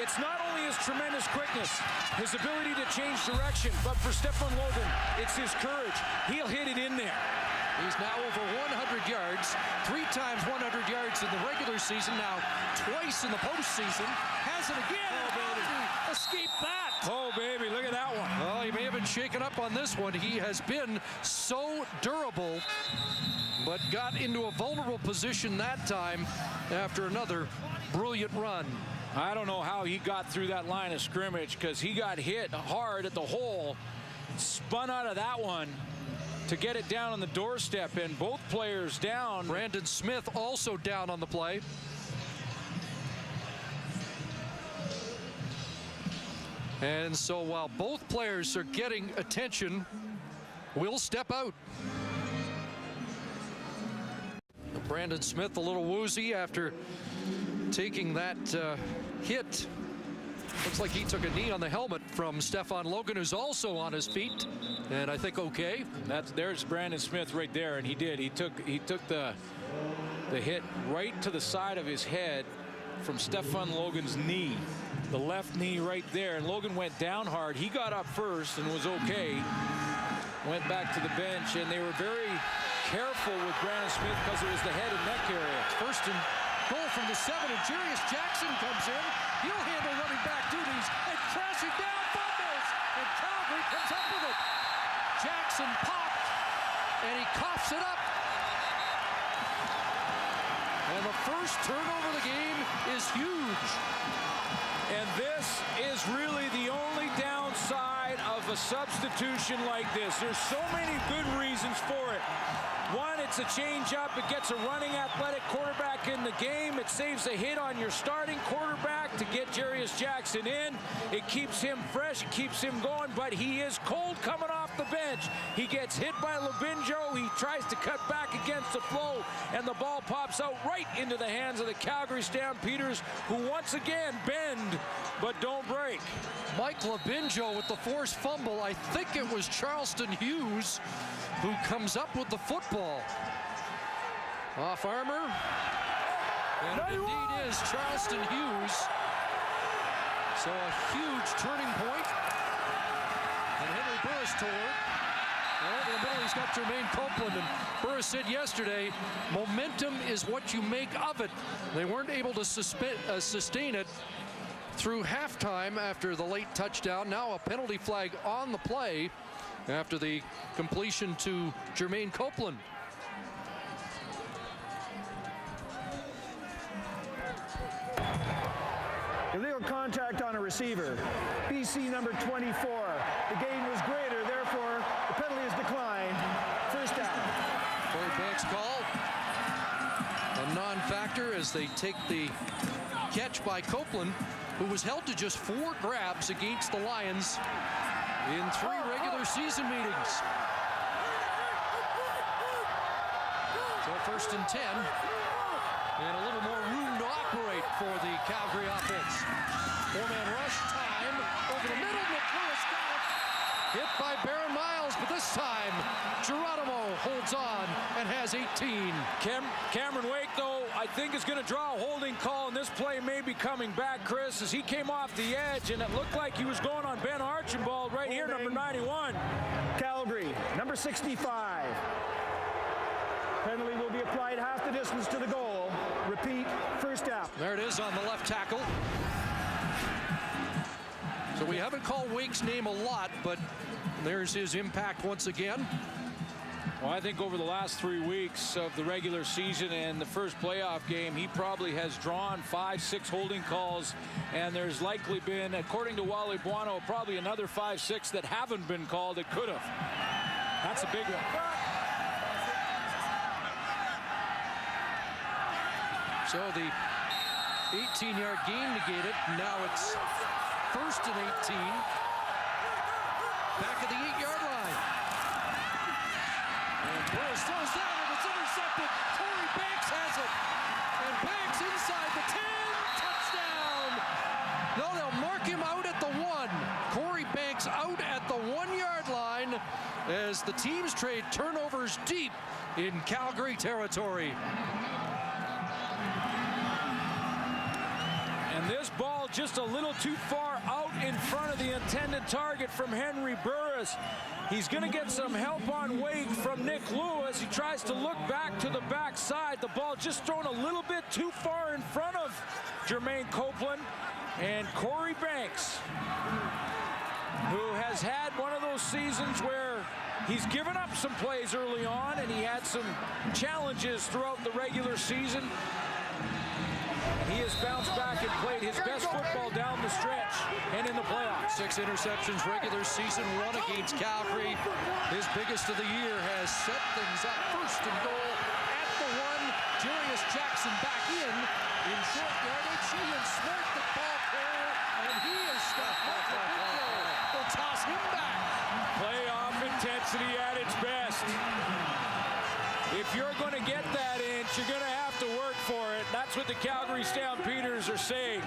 it's not only his tremendous quickness, his ability to change direction, but for Stephon Logan, it's his courage. He'll hit it in there. He's now over 100 yards, 3 times 100 yards in the regular season, now twice in the postseason. Has it again. Oh, baby. Escape that. Oh, baby, look at that one. Oh, he may have been shaken up on this one. He has been so durable, but got into a vulnerable position that time after another brilliant run. I don't know how he got through that line of scrimmage, because he got hit hard at the hole, spun out of that one to get it down on the doorstep, and both players down. Brandon Smith also down on the play. And so while both players are getting attention, we'll step out. Brandon Smith a little woozy after taking that hit. Looks like he took a knee on the helmet from Stephon Logan, who's also on his feet, and I think okay. There's Brandon Smith right there, and he did. He took the hit right to the side of his head from Stephon Logan's knee, the left knee right there. And Logan went down hard. He got up first and was okay. Went back to the bench, and they were very careful with Brandon Smith because it was the head and neck area. First and goal from the 7, and Jarius Jackson comes in. He'll handle running back duties, and crashing down fumbles, and Calgary comes up with it. Jackson popped, and he coughs it up. And the first turnover of the game is huge. And this is really the only downside of a substitution like this. There's so many good reasons for it. One, it's a change-up. It gets a running athletic quarterback in the game. It saves a hit on your starting quarterback to get Jarius Jackson in. It keeps him fresh. It keeps him going, but he is cold coming off the bench. He gets hit by Labinjo. He tries to cut back against the flow, and the ball pops out right into the hands of the Calgary Stampeders, who once again bend but don't break. Mike Labinjo with the forced fumble. I think it was Charleston Hughes who comes up with the football. Off armor. And it indeed is Charleston Hughes. So a huge turning point. And Henry Burris toward. Over the middle, he's got Jermaine Copeland. And Burris said yesterday, momentum is what you make of it. They weren't able to sustain it through halftime after the late touchdown. Now a penalty flag on the play after the completion to Jermaine Copeland. Illegal contact on a receiver. BC number 24. The gain was greater, therefore the penalty is declined. First down. Corey Banks call. A non-factor as they take the catch by Copeland, who was held to just 4 grabs against the Lions in 3 regular season meetings. So first and 10. And a little more room to operate for the Calgary offense. 4-man rush, time, over the middle, Nick Lewis got it. Hit by Baron Miles, but this time, Geronimo holds on and has 18. Cameron Wake, though, I think is going to draw a holding call, and this play may be coming back, Chris, as he came off the edge, and it looked like he was going on Ben Archambault right here, number 91. Calgary, number 65. Penalty will be applied half the distance to the goal. Repeat, first down. There it is on the left tackle. So we haven't called Wake's name a lot, but there's his impact once again. Well, I think over the last 3 weeks of the regular season and the first playoff game, he probably has drawn 5-6 holding calls, and there's likely been, according to Wally Buono, probably another 5-6 that haven't been called that could have. That's a big one. So the 18-yard gain negated. Now it's first and 18. Back at the 8-yard line. And Burris throws down, and it's intercepted. Corey Banks has it. And Banks inside the 10. Touchdown. No, they'll mark him out at the 1. Corey Banks out at the 1-yard line as the teams trade turnovers deep in Calgary territory. And this ball just a little too far out in front of the intended target from Henry Burris. He's going to get some help on Wake from Nick Lewis. He tries to look back to the backside. The ball just thrown a little bit too far in front of Jermaine Copeland. And Corey Banks, who has had one of those seasons where he's given up some plays early on and he had some challenges throughout the regular season. He has bounced back and played his best football down the stretch and in the playoffs. 6 interceptions regular season, 1 against Calgary. His biggest of the year has set things up. First and goal at the 1. Jarius Jackson back in short yardage. Ian Smart the ball carrier, and he is stopped. Will toss him back. Playoff intensity at its best. If you're going to get that inch, you're going to have to work for it. That's what the Calgary Stampeders are saying.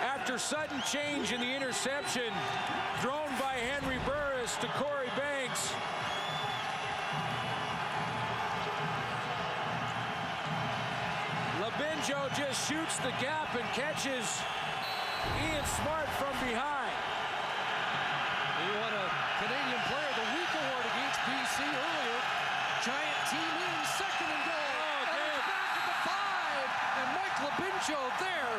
After sudden change in the interception thrown by Henry Burris to Corey Banks, Labinjo just shoots the gap and catches Ian Smart from behind. He won a Canadian Player of the Week award against BC earlier. Giant team in, second and goal. And he's back at the 5, and Mike Labinjo there.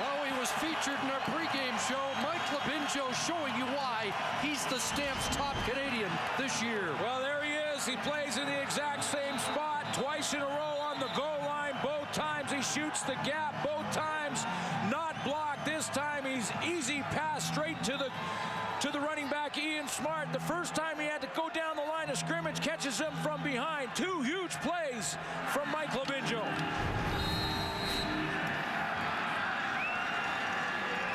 Oh, he was featured in our pregame show. Mike Labinjo showing you why he's the Stamps' top Canadian this year. Well, there he is. He plays in the exact same spot twice in a row on the goal line. Both times he shoots the gap. Both times not blocked. This time he's easy pass straight to the running back, Ian Smart. The first time he had to go down the line of scrimmage, catches him from behind. 2 huge plays from Mike Labinjo.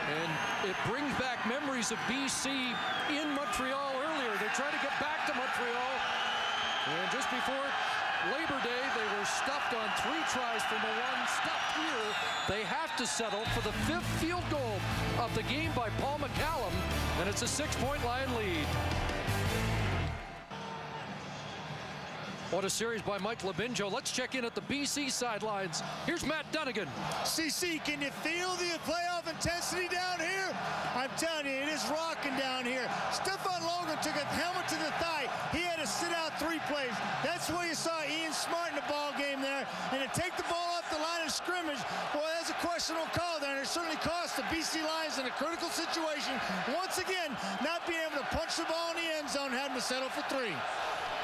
And it brings back memories of BC in Montreal earlier. They're trying to get back to Montreal. And just before Labor Day, they were stuffed on 3 tries from the 1. Stuffed here. They have to settle for the 5th field goal of the game by Paul McCallum. And it's a 6-point line lead. What a series by Mike Labinjo. Let's check in at the BC sidelines. Here's Matt Dunnigan. CC, can you feel the playoff intensity down here? I'm telling you, it is rocking down here. Stephon Logan took a helmet to the thigh. He had to sit out 3 plays. That's where you saw Ian Smart in the ball game there. And to take the ball off the line of scrimmage, well, that's a questionable call there. And it certainly cost the BC Lions in a critical situation. Once again, not being able to punch the ball in the end zone, having to settle for 3.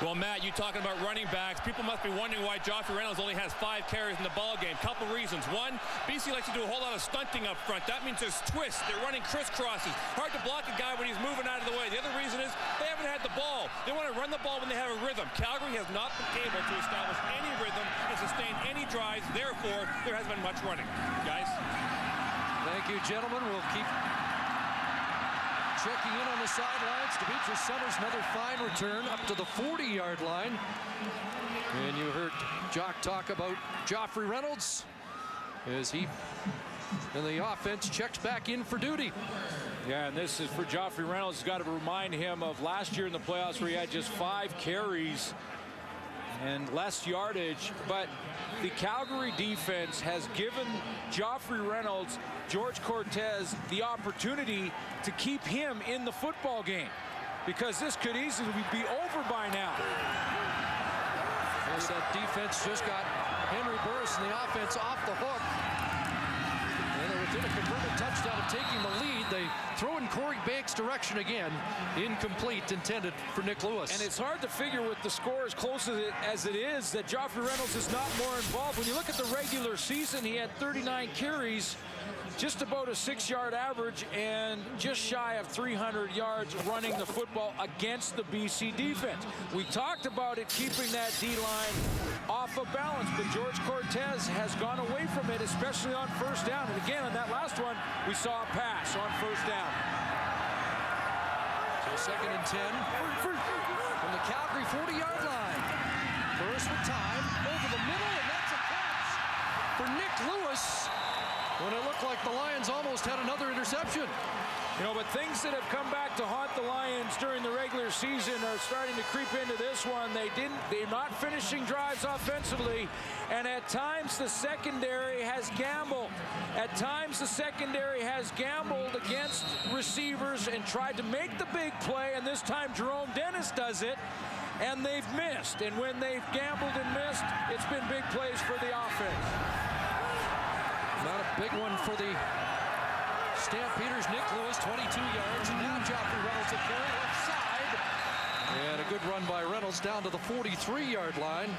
Well, Matt, you talking about running backs. People must be wondering why Joffrey Reynolds only has 5 carries in the ball game. Couple reasons. One, BC likes to do a whole lot of stunting up front. That means there's twists. They're running crisscrosses. Hard to block a guy when he's moving out of the way. The other reason is they haven't had the ball. They want to run the ball when they have a rhythm. Calgary has not been able to establish any rhythm and sustain any drives. Therefore, there hasn't been much running. Guys? Thank you, gentlemen. We'll keep checking in on the sidelines. Demetrius Summers, another fine return up to the 40-yard line. And you heard Jock talk about Joffrey Reynolds as he and the offense checks back in for duty. Yeah, and this is for Joffrey Reynolds. Got to remind him of last year in the playoffs where he had just 5 carries and less yardage. But the Calgary defense has given Joffrey Reynolds, George Cortez, the opportunity to keep him in the football game, because this could easily be over by now. Yes, that defense just got Henry Burris and the offense off the hook. And they're within a converted touchdown of taking the lead. They throw in Corey Banks' direction again. Incomplete, intended for Nick Lewis. And it's hard to figure with the score as close as it is that Joffrey Reynolds is not more involved. When you look at the regular season, he had 39 carries, just about a 6-yard average, and just shy of 300 yards running the football against the BC defense. We talked about it keeping that D-line off of balance, but George Cortez has gone away from it, especially on first down. And again, on that last one, we saw a pass on first down. So 2nd and 10 from the Calgary 40-yard line. Burris with time over the middle, and that's a catch for Nick Lewis, when it looked like the Lions almost had another interception. You know, but things that have come back to haunt the Lions during the regular season are starting to creep into this one. They're not finishing drives offensively, and at times the secondary has gambled. At times the secondary has gambled against receivers and tried to make the big play, and this time Jerome Dennis does it, and they've missed. And when they've gambled and missed, it's been big plays for the offense. Not a big one for the Stampeders. Nick Lewis, 22 yards. And now Joffrey Reynolds at carry left side. And a good run by Reynolds down to the 43-yard line.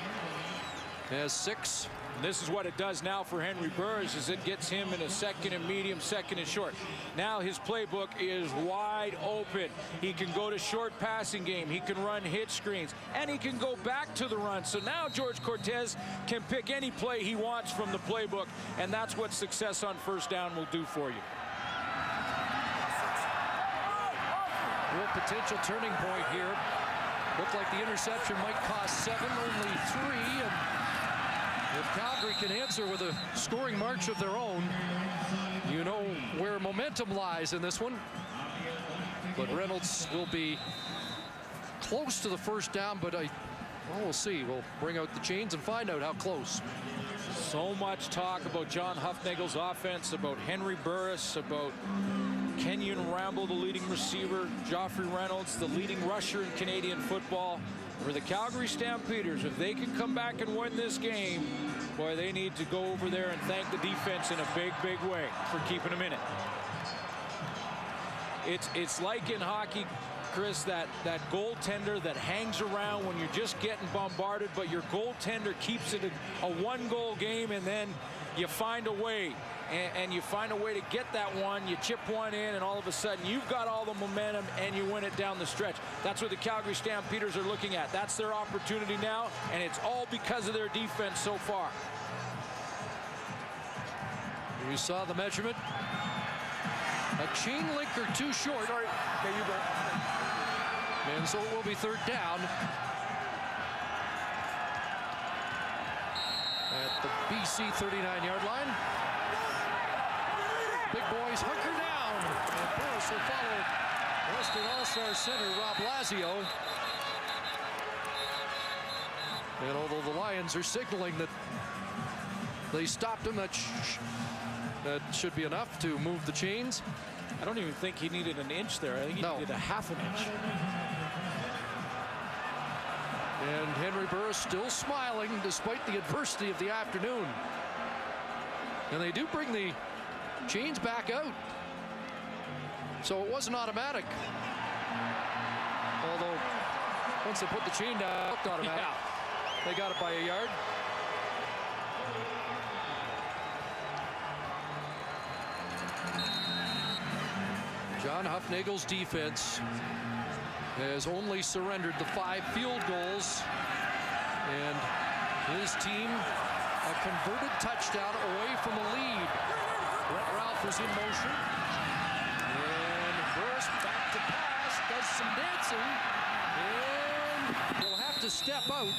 Has 6. And this is what it does now for Henry Burris, is it gets him in a 2nd and medium, 2nd and short. Now his playbook is wide open. He can go to short passing game. He can run hitch screens, and he can go back to the run. So now George Cortez can pick any play he wants from the playbook, and that's what success on first down will do for you. Real potential turning point here. Looked like the interception might cost 7, only 3. And if Calgary can answer with a scoring march of their own, you know where momentum lies in this one. But Reynolds will be close to the first down, but we'll see. We'll bring out the chains and find out how close. So much talk about John Huffnagel's offense, about Henry Burris, about Kenyon Ramble, the leading receiver, Joffrey Reynolds, the leading rusher in Canadian football. For the Calgary Stampeders, if they can come back and win this game, boy, they need to go over there and thank the defense in a big, big way for keeping them in it. It's like in hockey, Chris, that goaltender that hangs around when you're just getting bombarded, but your goaltender keeps it a one-goal game, and then you find a way. And you find a way to get that one, you chip one in, and all of a sudden you've got all the momentum and you win it down the stretch. That's what the Calgary Stampeders are looking at. That's their opportunity now, and it's all because of their defense so far. You saw the measurement. A chain link or 2 short. Sorry. Okay, you go. And so it will be 3rd down. At the BC 39-yard line. Big boys hunker down. And Burris will follow Western All-Star center Rob Lazio. And although the Lions are signaling that they stopped him, that should be enough to move the chains. I don't even think he needed an inch there. I think he needed a half an inch. And Henry Burris still smiling despite the adversity of the afternoon. And they do bring the chains back out. So it wasn't automatic. Although, once they put the chain down, it looked automatic. Yeah. They got it by a yard. John Huffnagel's defense has only surrendered the 5 field goals, and his team a converted touchdown away from a lead. Brett Ralph was in motion, and Burris back to pass, does some dancing, and will have to step out.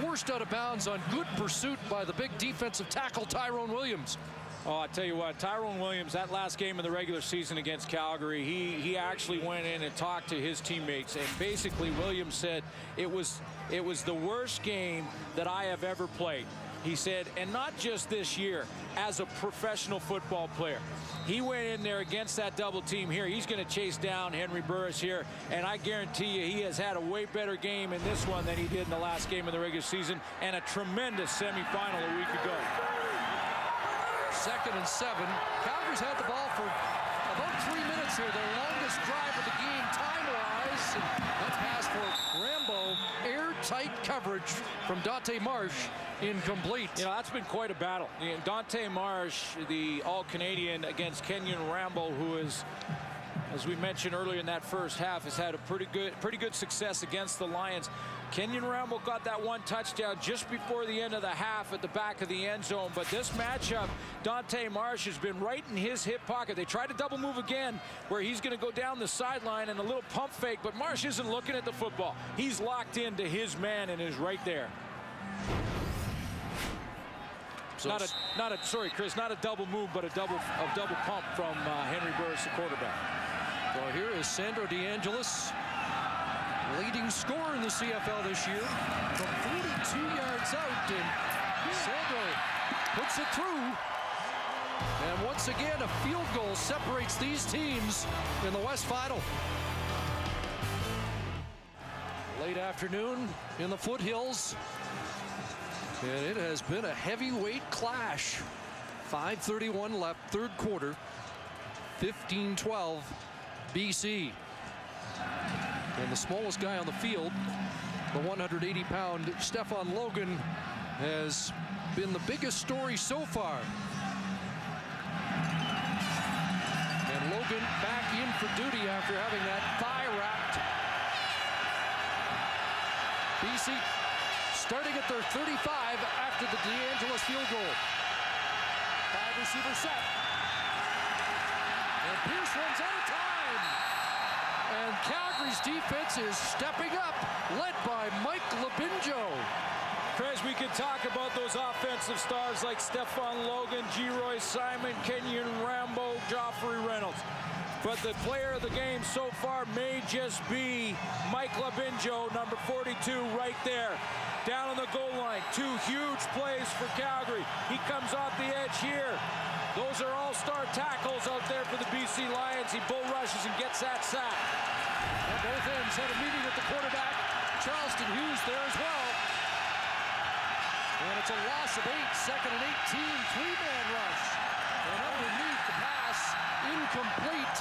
Forced out of bounds on good pursuit by the big defensive tackle Tyrone Williams. Oh, I tell you what, Tyrone Williams, that last game of the regular season against Calgary, he actually went in and talked to his teammates, and basically Williams said it was the worst game that I have ever played. He said, and not just this year, as a professional football player. He went in there against that double team here. He's going to chase down Henry Burris here, and I guarantee you he has had a way better game in this one than he did in the last game of the regular season, and a tremendous semifinal a week ago. 2nd and 7. Calgary's had the ball for about 3 minutes here. Their longest drive of the game time-wise. That pass for Rambo. Airtight coverage from Dante Marsh. Incomplete. You know, that's been quite a battle. Dante Marsh, the All-Canadian, against Kenyon Rambo, who is, as we mentioned earlier in that first half, has had a pretty good success against the Lions. Kenyon Rambo got that one touchdown just before the end of the half at the back of the end zone. But this matchup, Dante Marsh has been right in his hip pocket. They tried to double move again, where he's going to go down the sideline and a little pump fake. But Marsh isn't looking at the football. He's locked into his man and is right there. So Sorry, Chris, not a double move, but a double pump from Henry Burris, the quarterback. So here is Sandro DeAngelis, leading scorer in the CFL this year, from 42 yards out, and Sandro puts it through. And once again, a field goal separates these teams in the West Final. Late afternoon in the foothills, and it has been a heavyweight clash. 5:31 left, third quarter, 15-12 BC. And the smallest guy on the field, the 180-pound Stefan Logan, has been the biggest story so far. And Logan back in for duty after having that thigh wrapped. BC starting at their 35 after the DeAngelis field goal. 5-receiver set. And Pierce runs out of time. And Calgary's defense is stepping up, led by Mike Labinjo. Chris, we could talk about those offensive stars like Stefan Logan, G. Roy Simon, Kenyon Rambo, Joffrey Reynolds. But the player of the game so far may just be Mike Labinjo, number 42, right there. Down on the goal line. 2 huge plays for Calgary. He comes off the edge here. Those are all-star tackles out there for the BC Lions. He bull rushes and gets that sack. And both ends had a meeting with the quarterback. Charleston Hughes there as well. And it's a loss of 8, 2nd and 18, 3-man rush. And underneath the pass, incomplete.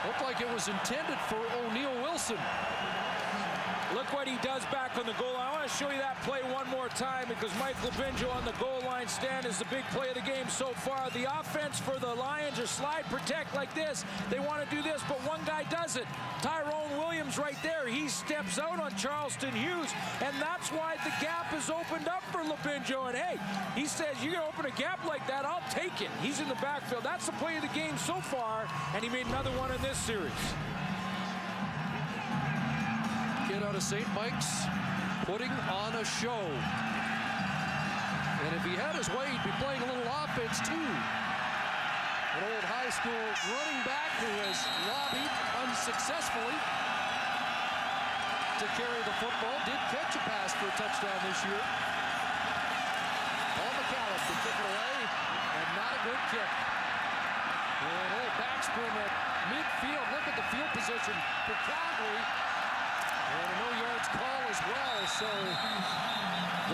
Looked like it was intended for O'Neal Wilson. Look what he does back on the goal line. I want to show you that play one more time because Mike Labinjo on the goal line stand is the big play of the game so far. The offense for the Lions are slide protect like this. They want to do this, but one guy does it. Tyrone Williams right there. He steps out on Charleston Hughes, and that's why the gap is opened up for Labinjo. And hey, he says, you're going to open a gap like that, I'll take it. He's in the backfield. That's the play of the game so far, and he made another one in this series. Kid out of St. Mike's putting on a show. And if he had his way, he'd be playing a little offense too. An old high school running back who has lobbied unsuccessfully. to carry the football. Did catch a pass for a touchdown this year. Paul McCallum to kick it away, and not a good kick. And a little backspin at midfield. Look at the field position for Calgary. And a no yards call as well. So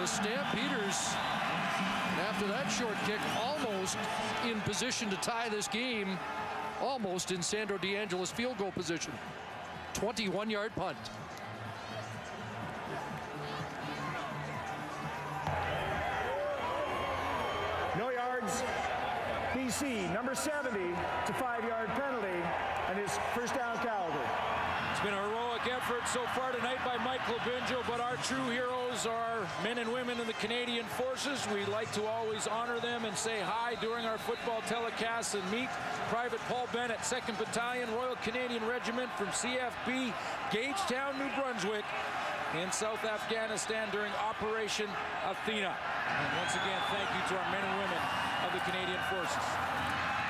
the Stampeders, after that short kick, almost in position to tie this game. Almost in Sandro DeAngelo's field goal position. 21-yard punt. No yards. BC, number 70, it's a 5-yard penalty, and it's first down Calgary. It's been a heroic effort so far tonight by Mike Lobinjo, but our true heroes are men and women in the Canadian Forces. We like to always honor them and say hi during our football telecasts and meet Private Paul Bennett, 2nd Battalion, Royal Canadian Regiment from CFB, Gagetown, New Brunswick, in South Afghanistan during Operation Athena. And once again, thank you to our men and women of the Canadian Forces.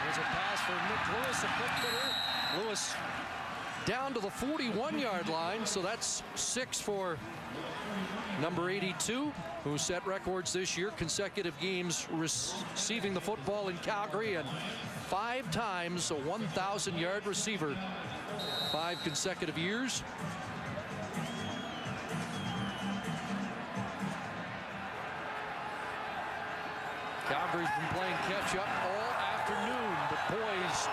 There's a pass for Nick Lewis, a quick hitter. Lewis down to the 41-yard line, so that's 6 for number 82, who set records this year, consecutive games receiving the football in Calgary, and 5 times a 1,000-yard receiver, 5 consecutive years. Calgary's been playing catch-up all afternoon, but poised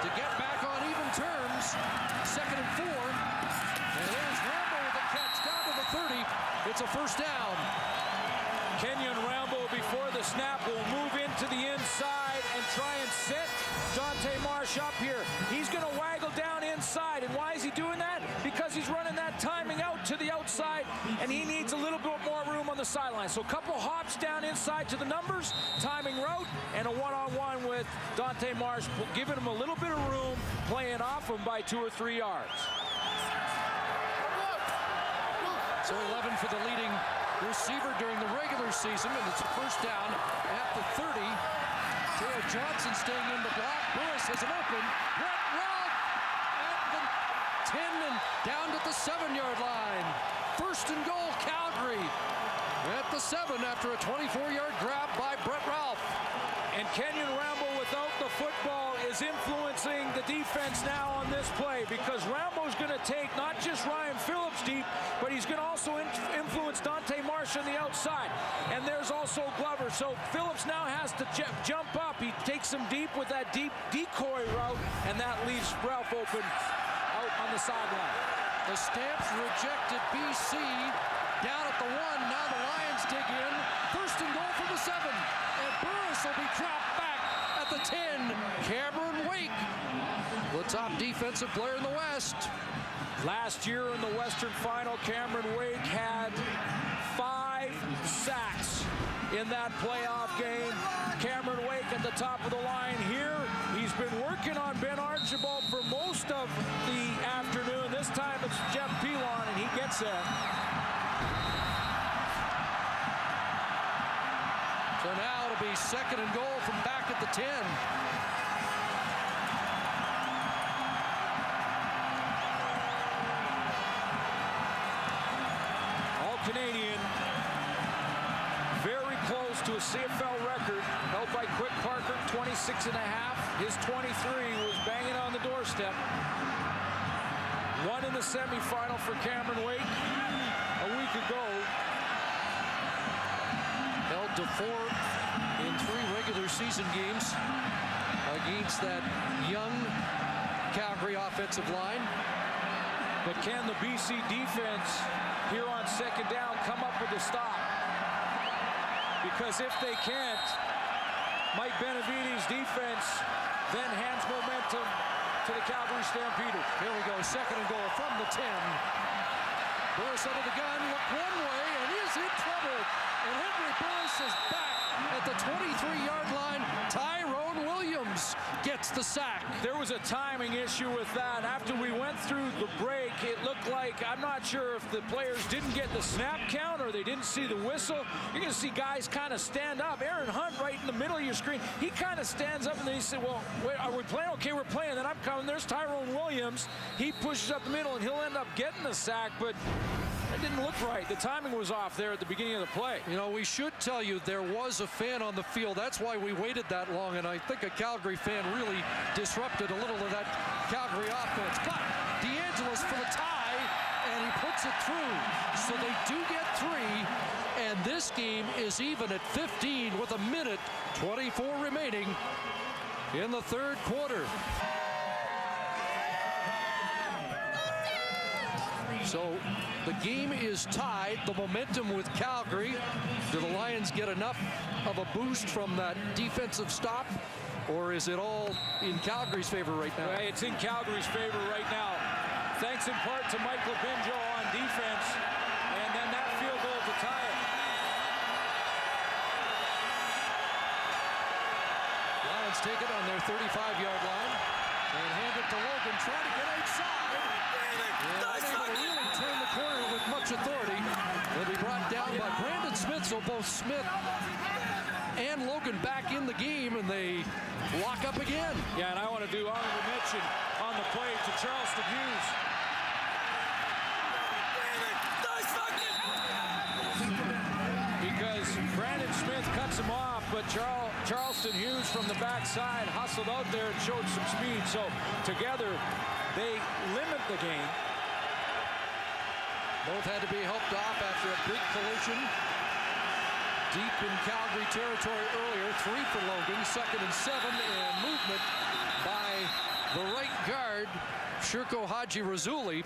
to get back on even terms. 2nd and 4. And there's Rambo with a catch down to the 30. It's a first down. Kenyon Rambo, before the snap, will move into the inside and try and set Dante Marsh up here. He's going to waggle down inside. And why is he doing that? Because he's running that timing out to the outside, and he needs a little bit more room on the sideline. So a couple hops down inside to the numbers, timing route, and a one-on-one with Dante Marsh, giving him a little bit of room, playing off him by 2 or 3 yards. So 11 for the leading receiver during the regular season, and it's a first down at the 30. Gerald Johnson staying in the block. Burris has an open. Brett Ralph at the 10 and down to the 7-yard line. First and goal, Calgary at the 7 after a 24-yard grab by Brett Ralph. And Kenyon Rambo without the football is influencing the defense now on this play, because Rambo's going to take not just Ryan Phillips deep, but he's going to also influence Dante Marsh on the outside. And there's also Glover. So Phillips now has to jump up. He takes him deep with that deep decoy route, and that leaves Ralph open out on the sideline. The Stamps rejected BC down at the 1. Now the Lions dig in. First and goal from the 7. And Burris will be trapped back at the 10. Cameron Wake, the top defensive player in the West. Last year in the Western Final, Cameron Wake had 5 sacks in that playoff game. Cameron Wake at the top of the line here. He's been working on Ben Archibald for most of the afternoon. This time it's Jeff Pilon, and he gets there. So now it'll be 2nd and goal from back at the 10. All-Canadian, very close to a CFL record held by Quick Parker, 26.5. His 23 was banging on the doorstep. Won in the semifinal for Cameron Wake a week ago. Held to 4 in 3 regular season games against that young Calgary offensive line. But can the BC defense here on 2nd down come up with a stop? Because if they can't, Mike Benavides' defense then hands momentum to the Calgary Stampeders. Here we go, 2nd and goal from the 10. Burris out of the gun, look one way, and is in trouble. And Henry Burris is back at the 23-yard line. Tyrone Williams gets the sack. There was a timing issue with that. After we went through the break, it looked like, I'm not sure if the players didn't get the snap count or they didn't see the whistle. You're going to see guys kind of stand up. Aaron Hunt right in the middle of your screen. He kind of stands up and then he said, well, wait, are we playing? Okay, we're playing. Then I'm coming. There's Tyrone Williams. He pushes up the middle and he'll end up getting the sack, but it didn't look right. The timing was off there at the beginning of the play. You know, we should tell you there was a fan on the field. That's why we waited that long, and I think a Calgary fan really disrupted a little of that Calgary offense. But DeAngelis for the tie, and he puts it through. So they do get 3, and this game is even at 15 with 1:24 remaining in the third quarter. So the game is tied. The momentum with Calgary. Do the Lions get enough of a boost from that defensive stop, or is it all in Calgary's favor right now? Well, it's in Calgary's favor right now. Thanks in part to Mike Lubinjo on defense, and then that field goal to tie it. Lions take it on their 35-yard line and hand it to Logan, trying to get outside. And unable to really turn the corner with much authority. They'll be brought down by Brandon Smith, so both Smith and Logan back in the game, and they lock up again. Yeah, and I want to do honorable mention on the play to Charleston Hughes. Because Brandon Smith cuts him off, but Charleston Hughes from the backside hustled out there and showed some speed. So together, they limit the game. Both had to be helped off after a big collision deep in Calgary territory earlier. 3 for Logan, 2nd and 7, and movement by the right guard, Shirko Haji-Razuli.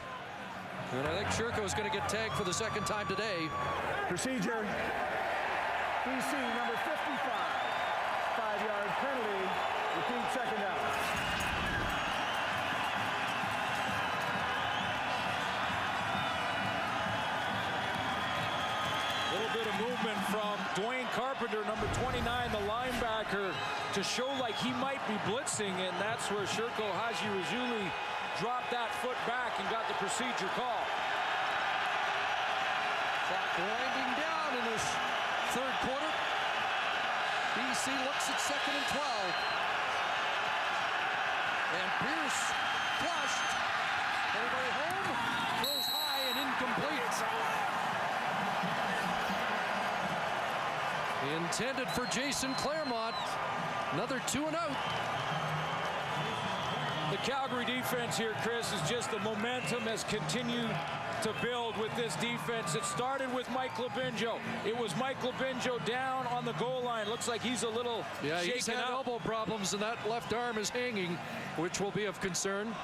And I think Shirko is going to get tagged for the 2nd time today. Procedure. BC number 55. 5-yard penalty. Repeat 2nd down. Bit of movement from Dwayne Carpenter, number 29, the linebacker, to show like he might be blitzing, and that's where Shirko Haji-Razuli dropped that foot back and got the procedure call. Clock winding down in this third quarter. BC looks at 2nd and 12. And Pierce flushed. Anybody home? Throws high and incomplete. Intended for Jason Claremont. Another 2 and out. The Calgary defense here, Chris, is just the momentum has continued to build with this defense. It started with Mike Lubinjo. It was Mike Lubinjo down on the goal line. Looks like he's a little he's had elbow problems, and that left arm is hanging, which will be of concern.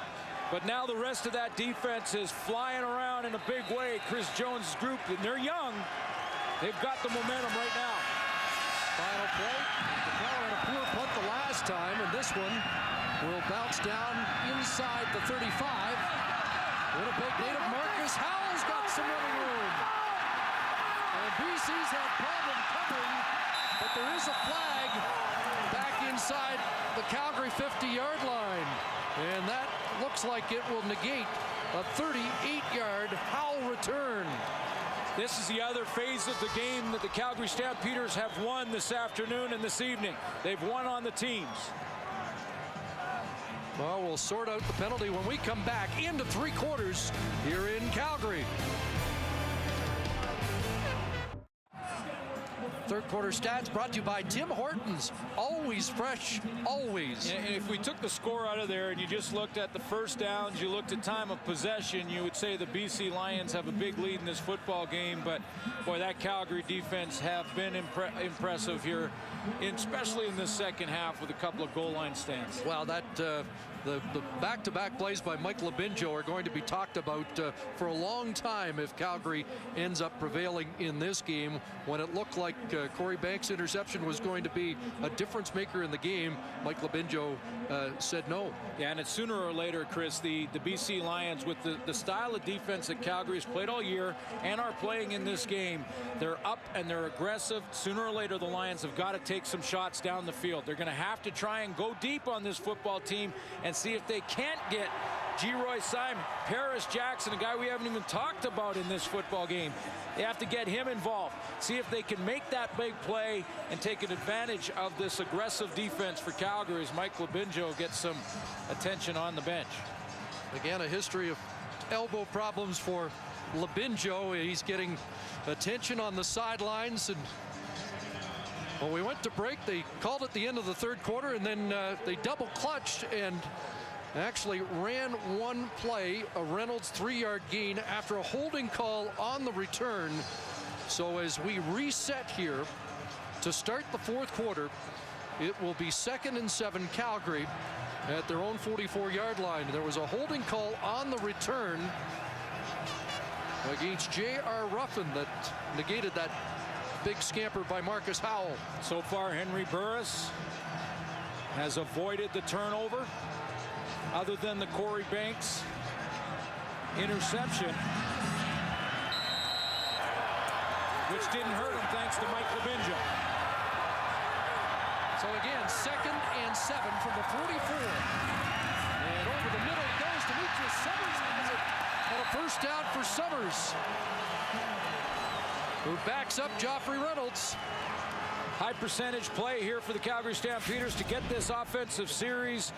But now the rest of that defense is flying around in a big way. Chris Jones' group, and they're young. They've got the momentum right now. Final play. The Power had a poor punt the last time, and this one will bounce down inside the 35. Winnipeg native Marcus Howell's got some running room. And BC's had problem covering, but there is a flag back inside the Calgary 50-yard line. And that looks like it will negate a 38-yard Howell return. This is the other phase of the game that the Calgary Stampeders have won this afternoon and this evening. They've won on the teams. Well, we'll sort out the penalty when we come back into 3 quarters here in Calgary. Third quarter stats brought to you by Tim Hortons. Always fresh, always. And if we took the score out of there and you just looked at the first downs, you looked at time of possession, you would say the BC Lions have a big lead in this football game. But, boy, that Calgary defense have been impressive here, especially in the second half with a couple of goal line stands. Well, that the back-to-back plays by Mike Lubinjo are going to be talked about for a long time if Calgary ends up prevailing in this game, when it looked like Corey Banks' interception was going to be a difference maker in the game, Mike Labinjo said no. Yeah, and it's sooner or later, Chris, the BC Lions, with the style of defense that Calgary's played all year and are playing in this game, they're up and they're aggressive. Sooner or later, the Lions have got to take some shots down the field. They're going to have to try and go deep on this football team and see if they can't get G-Roy Simon, Paris Jackson, a guy we haven't even talked about in this football game. They have to get him involved, see if they can make that big play and take an advantage of this aggressive defense for Calgary as Mike Labinjo gets some attention on the bench. Again, a history of elbow problems for Labinjo. He's getting attention on the sidelines. And when we went to break, they called at the end of the third quarter, and then they double clutched and actually ran one play, a Reynolds 3-yard gain after a holding call on the return. So as we reset here to start the fourth quarter, it will be 2nd and 7 Calgary at their own 44-yard line. There was a holding call on the return against J.R. Ruffin that negated that big scamper by Marcus Howell. So far, Henry Burris has avoided the turnover, other than the Corey Banks interception, which didn't hurt him thanks to Mike Labinjo. So again, 2nd and 7 from the 44. And over the middle goes Demetrius Summers. And a first down for Summers, who backs up Joffrey Reynolds. High percentage play here for the Calgary Stampeders to get this offensive series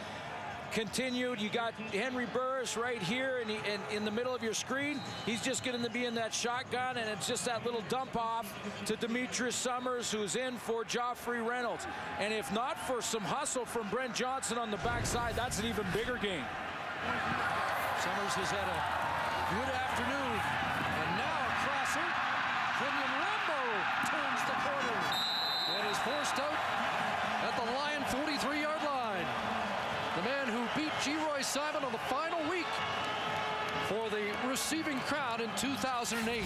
continued. You got Henry Burris right here and in the middle of your screen. He's just going to be in that shotgun, and it's just that little dump off to Demetrius Summers, who's in for Joffrey Reynolds. And if not for some hustle from Brent Johnson on the backside, that's an even bigger gain. Summers has had a good afternoon, and now a crosser. Kenyon Rambo turns the corner and is forced out at the Lion 43-yard line. The man who beat G-Roy Simon on the final week for the receiving crown in 2008.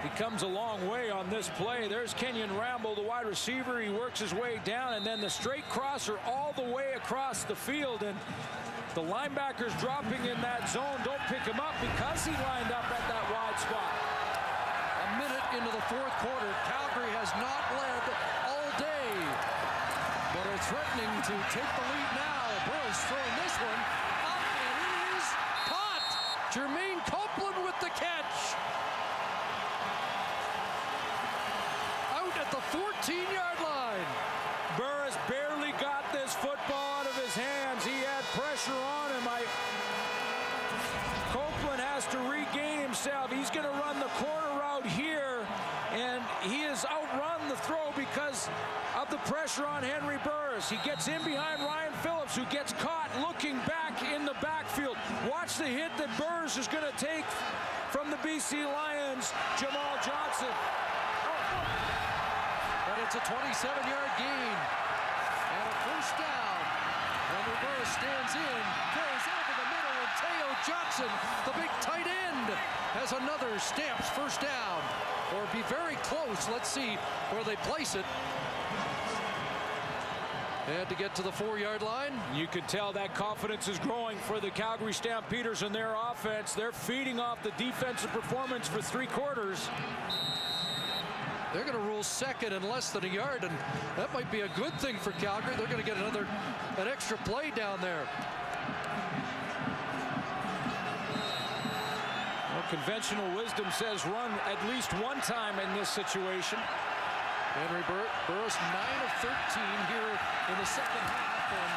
He comes a long way on this play. There's Kenyon Rambo, the wide receiver. He works his way down, and then the straight crosser all the way across the field. And the linebackers dropping in that zone don't pick him up because he lined up at that wide spot. A minute into the fourth quarter, Calgary has not led all day, but are threatening to take the lead now. Burris throwing this one up, and it is caught. Jermaine Copeland with the catch. Out at the 14-yard line. Burris barely got this football out of his hands. He had pressure on him. Copeland has to regain himself. He's going to run the corner route here, and he has outrun the throw because of the pressure on Henry Burris. He gets in behind Ryan Phillips, who gets caught looking back in the backfield. Watch the hit that Burris is going to take from the BC Lions, Jamal Johnson. But it's a 27-yard gain and a first down. Henry Burris stands in, goes over the middle, and Teo Johnson, the big tight end, has another Stamps first down. Or be very close. Let's see where they place it. They had to get to the 4-yard line. You can tell that confidence is growing for the Calgary Stampeders in their offense. They're feeding off the defensive performance for 3 quarters. They're going to rule second and less than a yard, and that might be a good thing for Calgary. They're going to get an extra play down there. Well, conventional wisdom says run at least one time in this situation. Henry Burris 9 of 13 here in the second half, and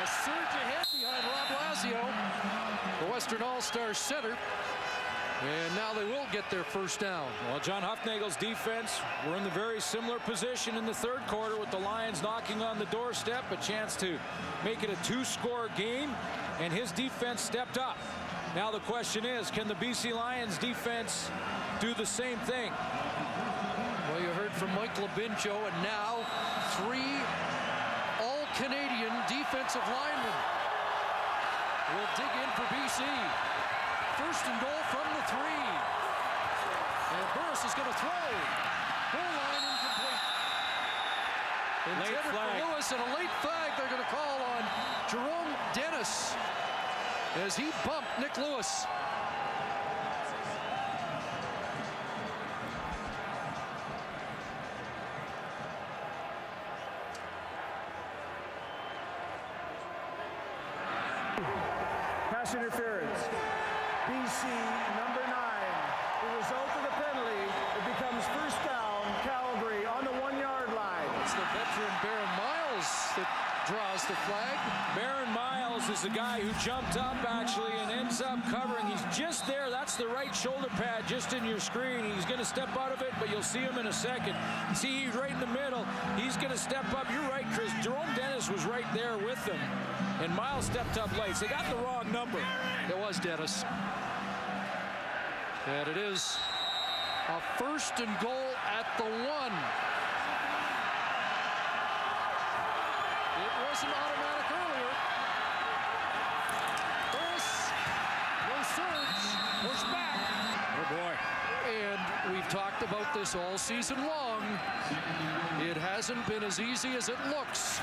a surge ahead behind Rob Lazio, the Western All-Star center. And now they will get their first down. Well, John Huffnagel's defense, we're in the very similar position in the third quarter with the Lions knocking on the doorstep, a chance to make it a 2-score game, and his defense stepped up. Now the question is, can the BC Lions defense do the same thing? Well, you heard from Mike Labinjo, and now 3 all-Canadian defensive linemen will dig in for BC. First and goal from the 3. And Burris is going to throw. Goal line incomplete. Intended for Lewis, and a late flag they're going to call on Jerome Dennis as he bumped Nick Lewis. Pass interference. BC number 9. The result of the penalty, it becomes first down, Calgary on the 1-yard line. It's the veteran Baron Miles that draws the flag. Baron Miles is the guy who jumped up actually and ends up covering. He's just there. That's the right shoulder pad just in your screen. He's going to step out of it, but you'll see him in a second. See, he's right in the middle. He's going to step up. You're right, Chris. Jerome Dennis was right there with them. And Miles stepped up late. So they got the wrong number. It was Dennis. And it is a first and goal at the 1. It wasn't automatic earlier. Burris, no surge, push back. Oh boy. And we've talked about this all season long. It hasn't been as easy as it looks.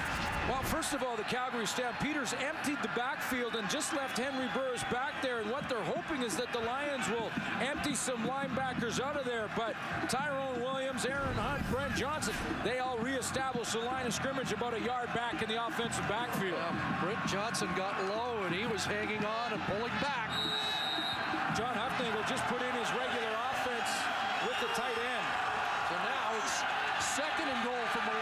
Well, first of all, the Calgary Stampeders emptied the backfield and just left Henry Burris back there. And what they're hoping is that the Lions will empty some linebackers out of there. But Tyrone Williams, Aaron Hunt, Brent Johnson, they all reestablished the line of scrimmage about a yard back in the offensive backfield. Brent Johnson got low, and he was hanging on and pulling back. John Huffnagel just put in his regular offense with the tight end. So now it's second and goal from the 1.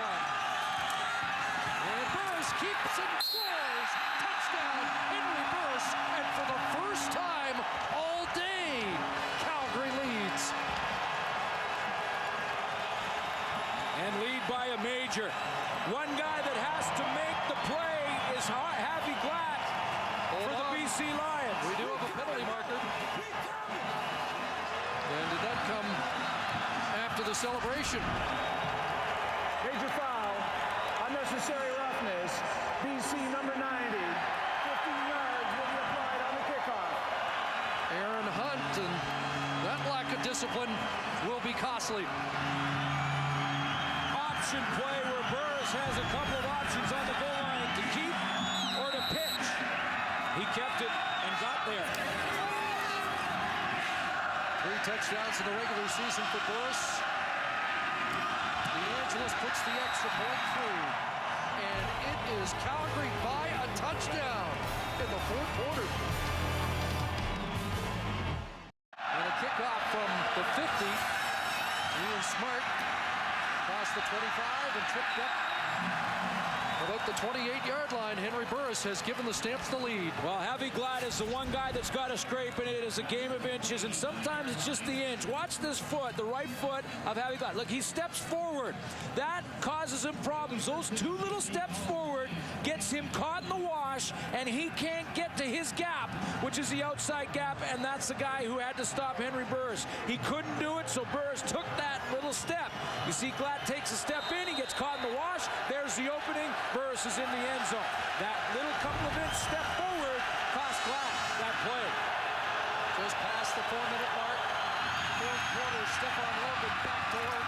And Burris keeps and scores. Touchdown, Henry Burris. And for the first time all day, Calgary leads. And lead by a major. One guy that has to make the play is Javi Glatt for the BC Lions. We do have a penalty marker. And did that come after the celebration? Major foul, unnecessary roughness. BC number 90. 15 yards will be applied on the kickoff. Aaron Hunt, and that lack of discipline will be costly. Option play where Burris has a couple of options on the goal line to keep or to pitch. He kept it and got there. 3 touchdowns in the regular season for Burris. DeAngelis puts the extra point through. And it is Calgary by a touchdown in the 4th quarter. And a kickoff from the 50. Ian Smart across the 25 and tripped up about the 28-yard line. Henry Burris has given the Stamps the lead. Well, Javi Glatt is the one guy that's got a scrape, and it is a game of inches, and sometimes it's just the inch. Watch this foot, the right foot of Javi Glatt. Look, he steps forward. That causes him problems. Those 2 little steps forward gets him caught in the wash, and he can't get to his gap, which is the outside gap, and that's the guy who had to stop Henry Burris. He couldn't do it, so Burris took that little step. You see Glatt takes a step in, he gets caught in the wash. There's the opening. Burris is in the end zone. That little couple of inch step forward cost Glatt that play. Just past the 4-minute mark. 4th quarter, Stephon Logan back to work.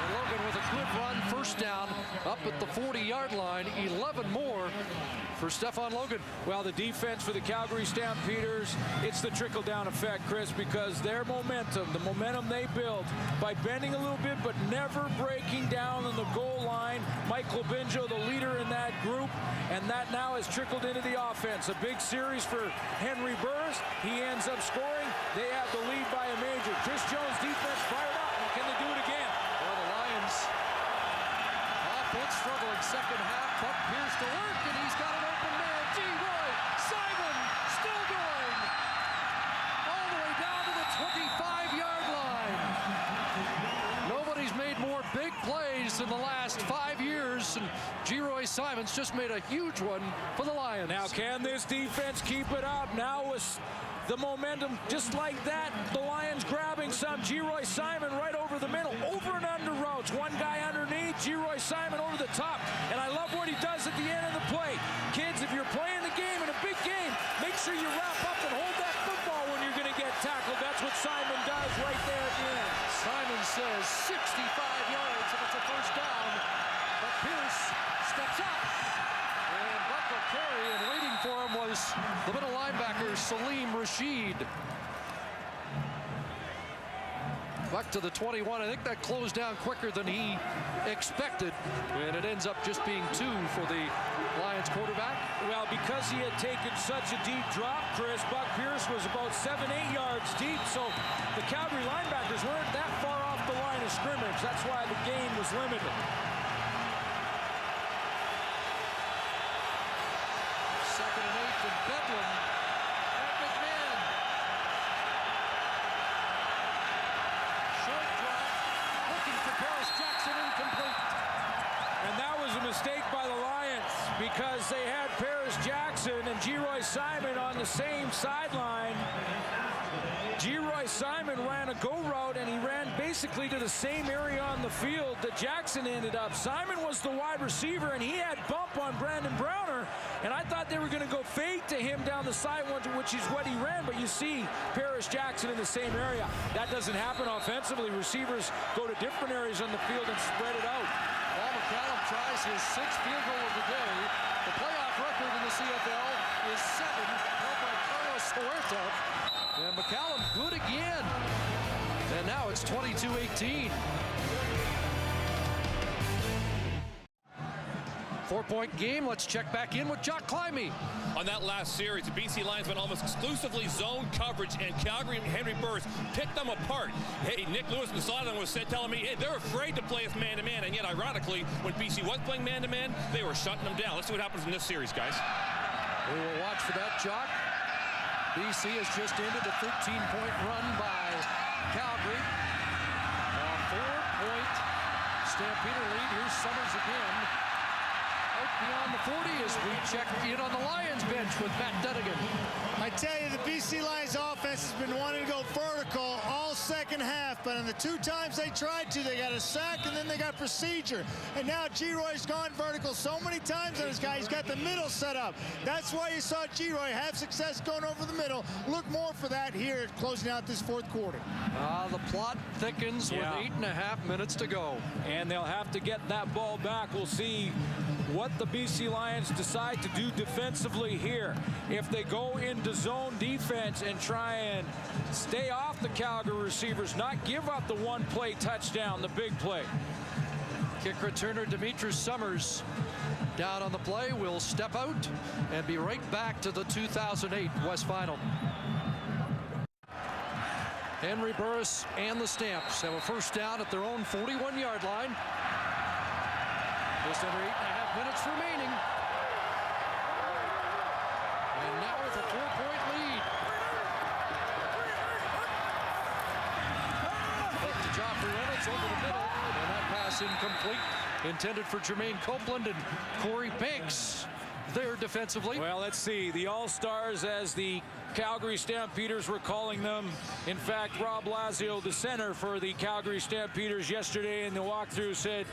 And Logan with a good run, first down, up at the 40-yard line. 11 more for Stephon Logan. Well, the defense for the Calgary Stampeders, it's the trickle-down effect, Chris, because their momentum, the momentum they build by bending a little bit but never breaking down on the goal line. Mike Lobinjo, the leader in that group, and that now has trickled into the offense. A big series for Henry Burris. He ends up scoring. They have the lead by a major. Chris Jones' defense fired up. Can they do it again? Well, the Lions offense struggling second half, but Pierce to work, and he's got an open man. G-Roy Simon still going all the way down to the 25-yard line. Nobody's made more big plays in the last 5 years, and G-Roy Simon's just made a huge one for the Lions. Now, can this defense keep it up? Now with the momentum just like that, the Lions grabbing some. G-Roy Simon right over the middle, over and under routes. One guy underneath, G-Roy Simon over the top. And I love what he does at the end of the play. Kids, if you're playing the game in a big game, make sure you wrap up and hold that football when you're going to get tackled. That's what Simon does right there at the end. says 65 yards if it's a first down. But Pierce steps up. And Buck will carry, and waiting for him was the middle linebacker, Salim Rashid. Buck to the 21. I think that closed down quicker than he expected. And it ends up just being 2 for the Lions quarterback. Well, because he had taken such a deep drop, Chris, Buck Pierce was about 7-8 yards deep. So the Calgary linebackers weren't that far off the line of scrimmage. That's why the gain was limited. Second and 8 in Bedlam. And McMahon. Short drop. Looking for Paris Jackson, incomplete. And that was a mistake by the Lions because they had Paris Jackson and Geroy Simon on the same sideline. Geroy Simon ran a go route, and he ran basically to the same area on the field that Jackson ended up. Simon was the wide receiver, and he had bump on Brandon Browner, and I thought they were going to go fade to him down the side, which is what he ran, but you see Paris Jackson in the same area. That doesn't happen offensively. Receivers go to different areas on the field and spread it out. Paul McCallum tries his 6th field goal of the day. The playoff record in the CFL is 7, held by Carlos Huerta. And McCallum good again. And now it's 22-18. 4-point game. Let's check back in with Jock Climby. On that last series, the BC Lions went almost exclusively zone coverage, and Calgary and Henry Burris picked them apart. Hey, Nick Lewis on the sideline was telling me, hey, they're afraid to play us man-to-man, and yet, ironically, when BC was playing man-to-man, they were shutting them down. Let's see what happens in this series, guys. We will watch for that, Jock. BC has just ended a 13-point run by Calgary. A 4-point Stampeder lead. Here's Summers again. Out beyond the 40 as we check in on the Lions bench with Matt Dunigan. I tell you, the BC Lions offense has been wanting to go vertical all second half, but in the 2 times they tried to, they got a sack and then they got procedure. And now Geroy's gone vertical so many times on this guy. He's got the middle set up. That's why you saw Geroy have success going over the middle. Look more for that here closing out this 4th quarter. The plot thickens with 8.5 minutes to go. And they'll have to get that ball back. We'll see what the BC Lions decide to do defensively here. If they go into zone defense and try and stay off the Calgary receivers, not give up the 1-play touchdown, the big play. Kick returner Demetrius Summers down on the play will step out and be right back to the 2008 West Final. Henry Burris and the Stamps have a first down at their own 41-yard line. Just under 8.5 minutes remaining. And now with a 4-point lead. Up to Joffrey Reynolds over the middle. And that pass incomplete. Intended for Jermaine Copeland and Corey Banks there defensively. Well, let's see. The All-Stars, as the Calgary Stampeders were calling them. In fact, Rob Lazio, the center for the Calgary Stampeders yesterday in the walkthrough, said,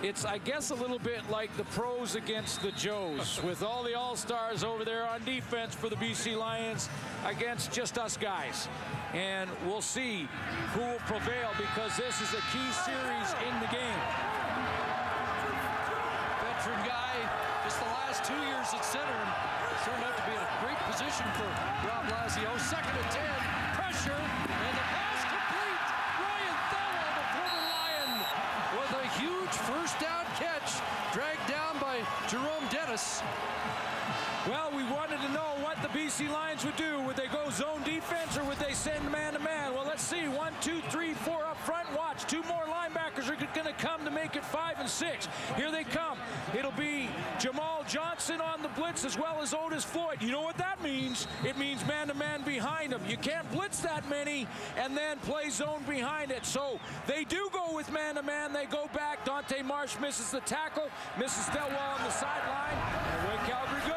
it's, I guess, a little bit like the pros against the Joes, with all the All-Stars over there on defense for the BC Lions against just us guys. And we'll see who will prevail, because this is a key series in the game. Veteran guy, just the last 2 years at center, and it's turned out to be in a great position for Rob Lazio. 2nd and 10, pressure, and the pass complete. Ryan Thowell, the former Lion, with a huge first down catch, dragged down by Jerome Dennis. Well, we wanted to know what the BC Lions would do. Would they go zone defense, or would they send man-to-man? Well, let's see. 1, 2, 3, 4 up front. Watch. 2 more linebackers are going to come to make it 5 and 6. Here they come. It'll be Jamal Johnson on the blitz, as well as Otis Floyd. You know what that means? It means man-to-man behind them. You can't blitz that many and then play zone behind it. So they do go with man-to-man. They go back. Dante Marsh misses the tackle, misses Thelwell on the sideline. And away Calgary goes.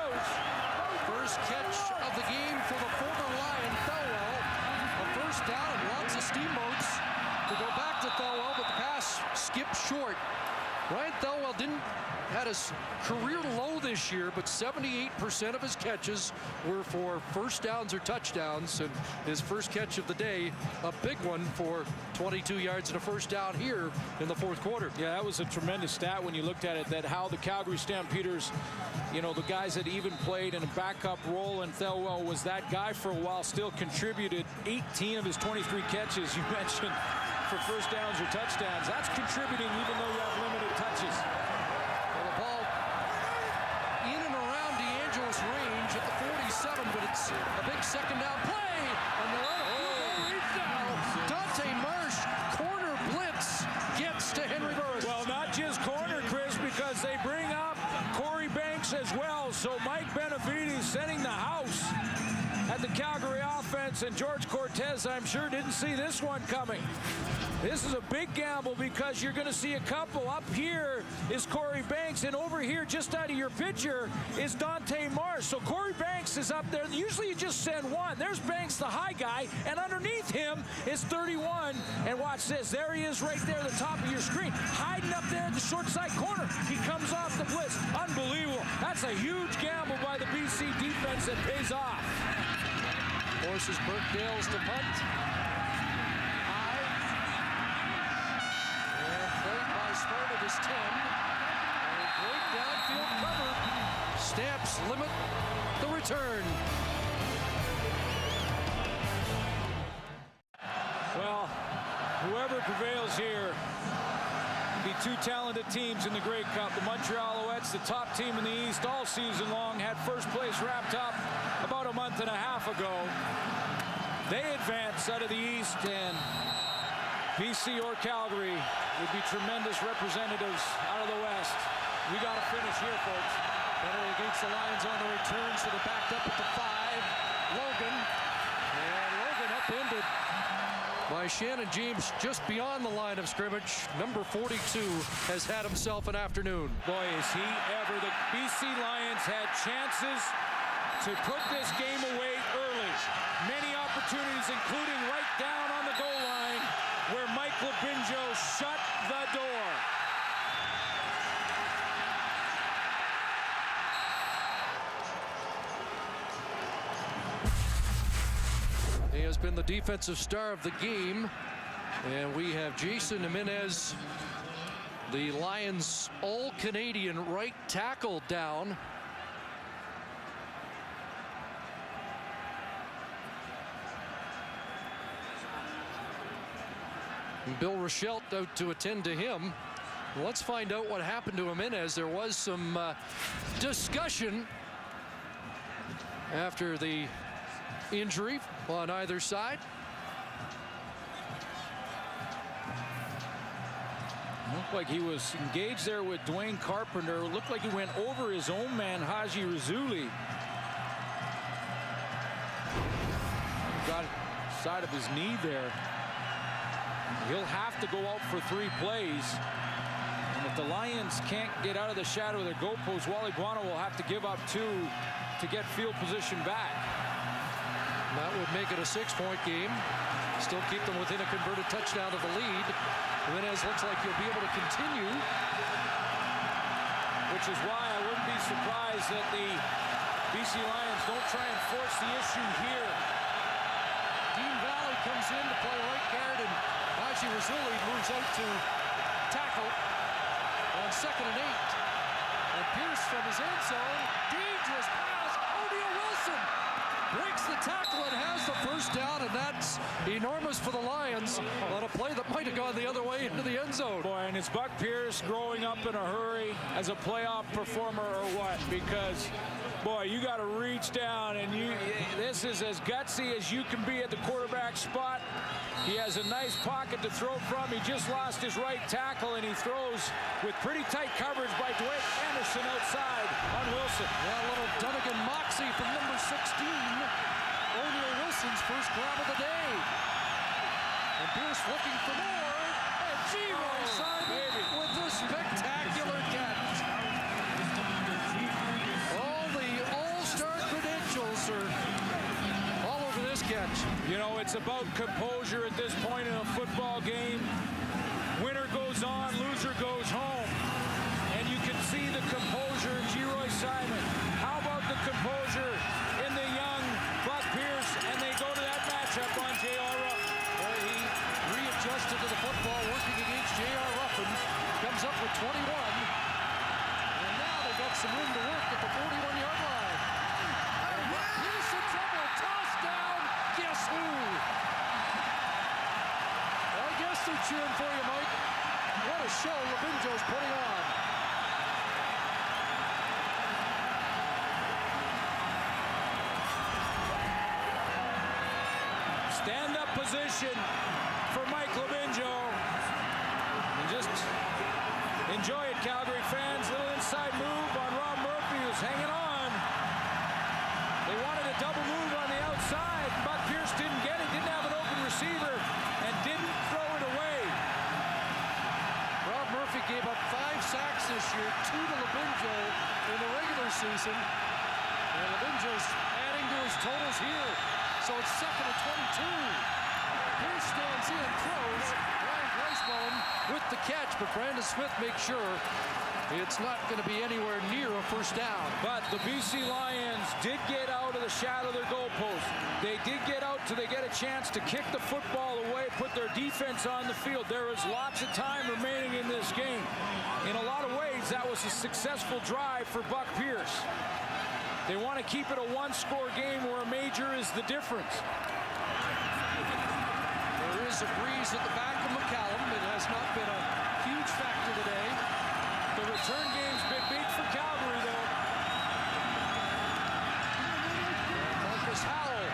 First catch of the game for the former Lion, Thelwell. A first down and lots of steamboats to go back to Thelwell, but the pass skipped short. Ryan Thelwell had his career low this year, but 78% of his catches were for first downs or touchdowns, and his first catch of the day, a big one for 22 yards and a first down here in the fourth quarter. Yeah, that was a tremendous stat when you looked at it, that how the Calgary Stampeders, you know, the guys that even played in a backup role, and Thelwell was that guy for a while, still contributed 18 of his 23 catches, you mentioned, for first downs or touchdowns. That's contributing even though you have limited touches. Well, the ball in and around D'Angelo's range at the 47, but it's a big second down play. And the Dante Marsh, corner blitz, gets to Henry Burris. Well, not just corner, Chris, because they bring up Corey Banks as well. So Mike Benefides setting the house at the Calgary offense, and George Cortez, I'm sure, didn't see this one coming. This is a big gamble because you're going to see a couple. Up here is Corey Banks, and over here, just out of your picture, is Dante Marsh. So Corey Banks is up there. Usually you just send one. There's Banks, the high guy, and underneath him is 31. And watch this. There he is right there at the top of your screen, hiding up there at the short side corner. He comes off the blitz. Unbelievable. That's a huge gamble by the BC defense that pays off. Forces Burkdale's to punt. High. And played by Smart at his 10. And a great downfield cover. Stamps limit the return. Well, whoever prevails here, be two talented teams in the Grey Cup. The Montreal Alouettes, the top team in the East all season long, had first place wrapped up about a month and a half ago. They advance out of the East, and BC or Calgary would be tremendous representatives out of the West. We got to finish here, folks. Penalty against the Lions on the return, so they're backed up at the 5. Logan. And Logan upended by Shannon James just beyond the line of scrimmage. Number 42 has had himself an afternoon. Boy, is he ever. The BC Lions had chances to put this game away early. Many opportunities, including right down on the goal line, where Mike Labinjo shut the door. He has been the defensive star of the game. And we have Jason Jimenez, the Lions all-Canadian right tackle, down. Bill Rochelle out to attend to him. Let's find out what happened to Jimenez. There was some discussion after the injury on either side. Looked like he was engaged there with Dwayne Carpenter. Looked like he went over his own man, Haji Razuli. Got side of his knee there. He'll have to go out for 3 plays. And if the Lions can't get out of the shadow of their goalpost, Wally Guano will have to give up 2 to get field position back. That would make it a 6-point game. Still keep them within a converted touchdown of the lead. Jimenez looks like he'll be able to continue. Which is why I wouldn't be surprised that the BC Lions don't try and force the issue here. Dean Valley comes in to play right guard, and Haji Razuli moves out to tackle on 2nd and 8. And Pierce from his end zone. Dangerous pass. O'Neal Wilson breaks the tackle and has the first down, and that's enormous for the Lions on a play that might have gone the other way into the end zone. Boy, and is Buck Pierce growing up in a hurry as a playoff performer or what? Because, boy, you got to reach down, and this is as gutsy as you can be at the quarterback spot. He has a nice pocket to throw from. He just lost his right tackle, and he throws with pretty tight coverage by Dwight Anderson outside on Wilson. Yeah, a little Dunnigan moxie from number 16. O'Neal Wilson's first grab of the day. And Pierce looking for more. And Giro Simon with the spectacular catch. All the all-star credentials are all over this catch. You know, it's about composure at this point in a football game. Winner goes on, loser goes home. And you can see the composure some room to work at the 41-yard line. He's in trouble. Tossed down. Guess who? I guess they're cheering for you, Mike. What a show Labinjo's putting on. Stand-up position for Mike Labinjo. And just enjoy it, Calgary fans. Little inside move on Rob Murphy, who's hanging on. They wanted a double move on the outside. Buck Pierce didn't get it, didn't have an open receiver, and didn't throw it away. Rob Murphy gave up 5 sacks this year, 2 to Labinjo in the regular season. And Labinjo's adding to his totals here. So it's 2nd and 22. Pierce stands in, throws. Ryan Greisbaum with the catch, but Brandon Smith makes sure it's not going to be anywhere near a first down. But the BC Lions did get out of the shadow of their goalpost. They did get out till they get a chance to kick the football away, put their defense on the field. There is lots of time remaining in this game. In a lot of ways, that was a successful drive for Buck Pierce. They want to keep it a one-score game where a major is the difference. There is a breeze at the back of McCallum. It has not been a huge factor today. The return game's been big for Calgary, though. And Marcus Howell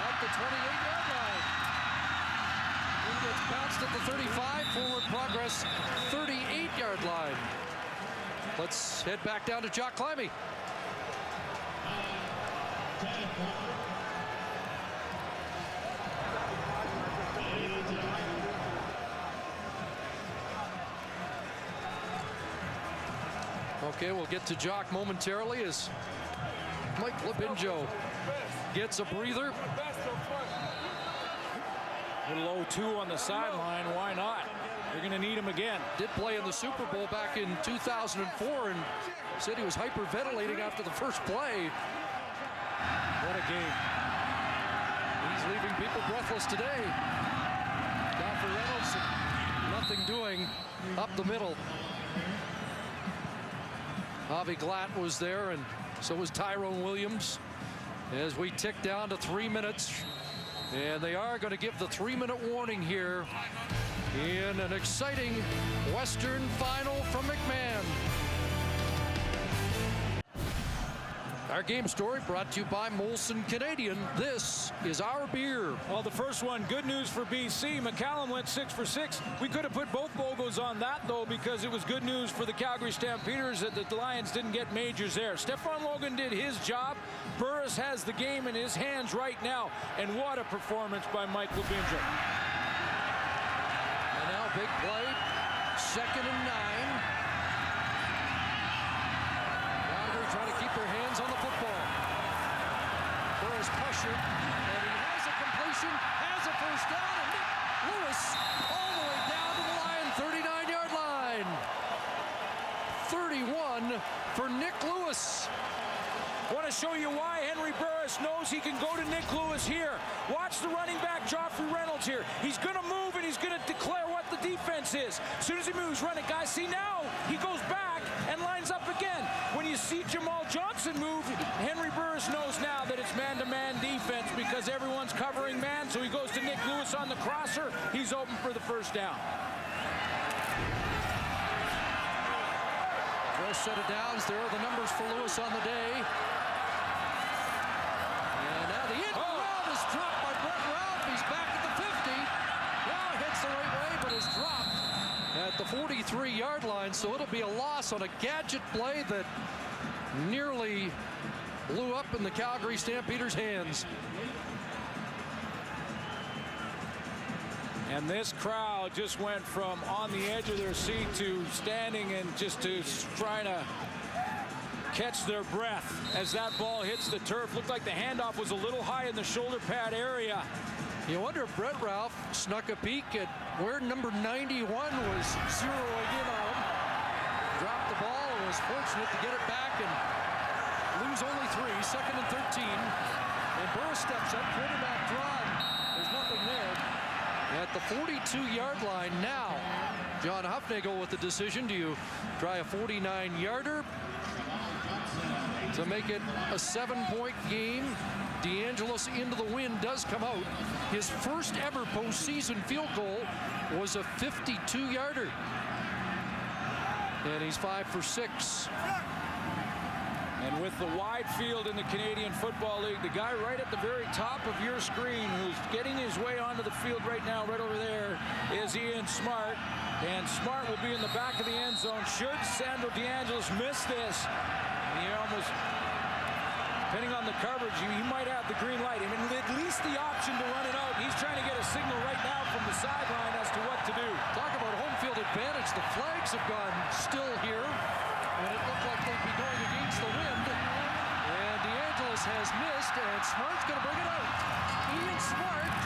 at the 28-yard line. He gets bounced at the 35, forward progress, 38-yard line. Let's head back down to Jock Climby. Okay, we'll get to Jock momentarily as Mike Labinjo gets a breather. Little 0-2 on the sideline. Why not? They're going to need him again. Did play in the Super Bowl back in 2004 and said he was hyperventilating after the first play. What a game. He's leaving people breathless today. Godfrey Reynolds, nothing doing up the middle. Avi Glatt was there, and so was Tyrone Williams. As we tick down to 3 minutes, and they are going to give the 3-minute warning here in an exciting Western final from McMahon. Our game story brought to you by Molson Canadian. This is our beer. Well, the first one, good news for BC. McCallum went 6 for 6. We could have put both logos on that, though, because it was good news for the Calgary Stampeders that the Lions didn't get majors there. Stephon Logan did his job. Burris has the game in his hands right now. And what a performance by Mike Labinjo. And now big play, 2nd and 9. Trying to keep their hands on the football. Burris pressured, and he has a completion, has a first down, and Nick Lewis all the way down to the line, 39-yard line. 31 for Nick Lewis. Want to show you why Henry Burris knows he can go to Nick Lewis here. Watch the running back, Joffrey Reynolds here. He's going to move, and he's going to declare what the defense is. As soon as he moves, run it, guys. See, now he goes back and lines up again. When you see Jamal Johnson move, Henry Burris knows now that it's man-to-man defense because everyone's covering man, so he goes to Nick Lewis on the crosser. He's open for the first down. First set of downs. There are the numbers for Lewis on the day. And now the end round is dropped by Brett Ralph. He's back at the 50. Now hits the right way, but is dropped at the 43-yard line. So it'll be a loss on a gadget play that nearly blew up in the Calgary Stampeders' hands. And this crowd just went from on the edge of their seat to standing and just to trying to catch their breath as that ball hits the turf. Looked like the handoff was a little high in the shoulder pad area. You wonder if Brett Ralph snuck a peek at where number 91 was zeroing in on him. Dropped the ball and was fortunate to get it back and lose only 3, 2nd and 13. And Burris steps up, quarterback drawn. There's nothing there. At the 42-yard line now, John Huffnagel with the decision. Do you try a 49-yarder to make it a 7-point game? DeAngelis into the wind does come out. His first ever postseason field goal was a 52-yarder. And he's 5 for 6. And with the wide field in the Canadian Football League, the guy right at the very top of your screen who's getting his way onto the field right now, right over there, is Ian Smart. And Smart will be in the back of the end zone. Should Sandro DeAngelis miss this, he almost, depending on the coverage, he might have the green light. I mean, at least the option to run it out. He's trying to get a signal right now from the sideline as to what to do. Talk about home field advantage. The flags have gone still here, and it looked like they'd be going against the wind. And DeAngelis has missed, and Smart's going to bring it out. Ian Smart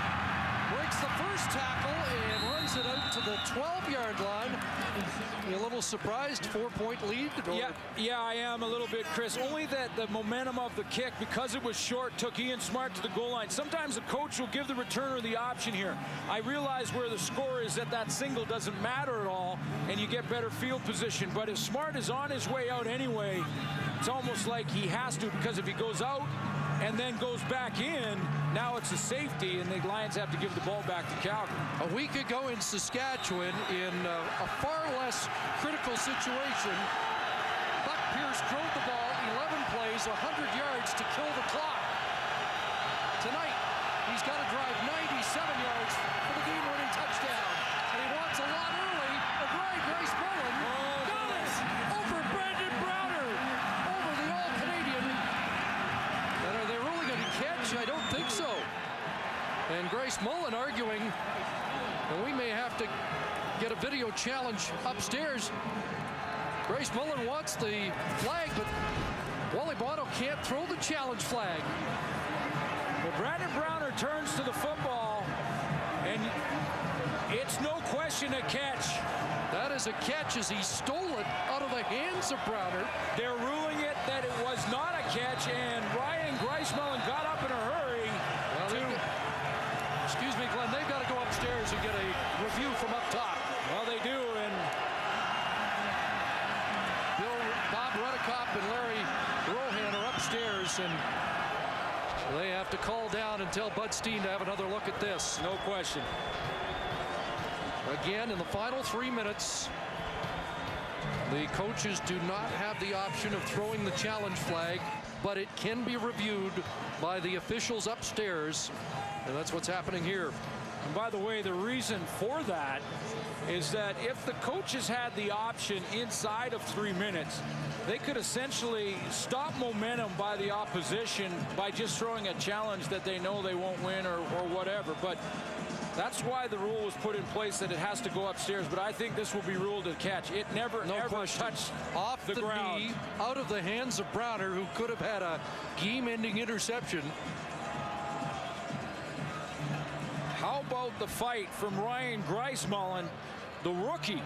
breaks the first tackle and runs it out to the 12-yard line. You a little surprised, 4-point lead? Yeah, I am a little bit, Chris. Only that the momentum of the kick, because it was short, took Ian Smart to the goal line. Sometimes the coach will give the returner the option here. I realize where the score is, that single doesn't matter at all, and you get better field position. But if Smart is on his way out anyway, it's almost like he has to, because if he goes out and then goes back in, now it's a safety, and the Lions have to give the ball back to Calgary. A week ago in Saskatchewan, in a far less critical situation, Buck Pierce drove the ball 11 plays, 100 yards to kill the clock. Tonight, he's got to drive 97 yards for the game-winning touchdown. And he wants a lot early. A drive, Grace Mullen got it over Brandon Browner, over the All-Canadian. And are they really going to catch? I don't think so. And Grace Mullen arguing, and we may have to get a video challenge upstairs. Grace Mullen wants the flag, but Wally Bono can't throw the challenge flag. Well, Brandon Browner turns to the football, and it's no question a catch. That is a catch as he stole it out of the hands of Browner. They're ruling it that it was not a catch, and Ryan Grice-Mullen got up in a hurry. Excuse me, Glenn, they've got to go upstairs and get a review from up top. Well, they do, and Bob Redekop and Larry Rohan are upstairs, and they have to call down and tell Bud Steen to have another look at this. No question. Again, in the final 3 minutes, the coaches do not have the option of throwing the challenge flag, but it can be reviewed by the officials upstairs, and that's what's happening here. And by the way, the reason for that is that if the coaches had the option inside of 3 minutes, they could essentially stop momentum by the opposition by just throwing a challenge that they know they won't win or whatever. But that's why the rule was put in place, that it has to go upstairs. But I think this will be ruled a catch. It never, ever touched off the ground. Knee, out of the hands of Browner, who could have had a game-ending interception. How about the fight from Ryan Grice-Mullen, the rookie,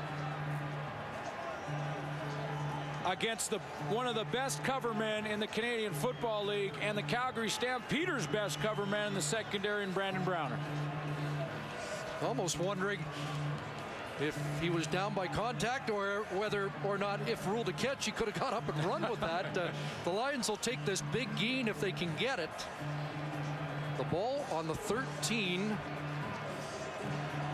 against one of the best cover men in the Canadian Football League and the Calgary Stampeders' best cover man in the secondary, in Brandon Browner. Almost wondering if he was down by contact, or whether or not, if ruled a catch, he could have got up and run with that. The Lions will take this big gain if they can get it. The ball on the 13.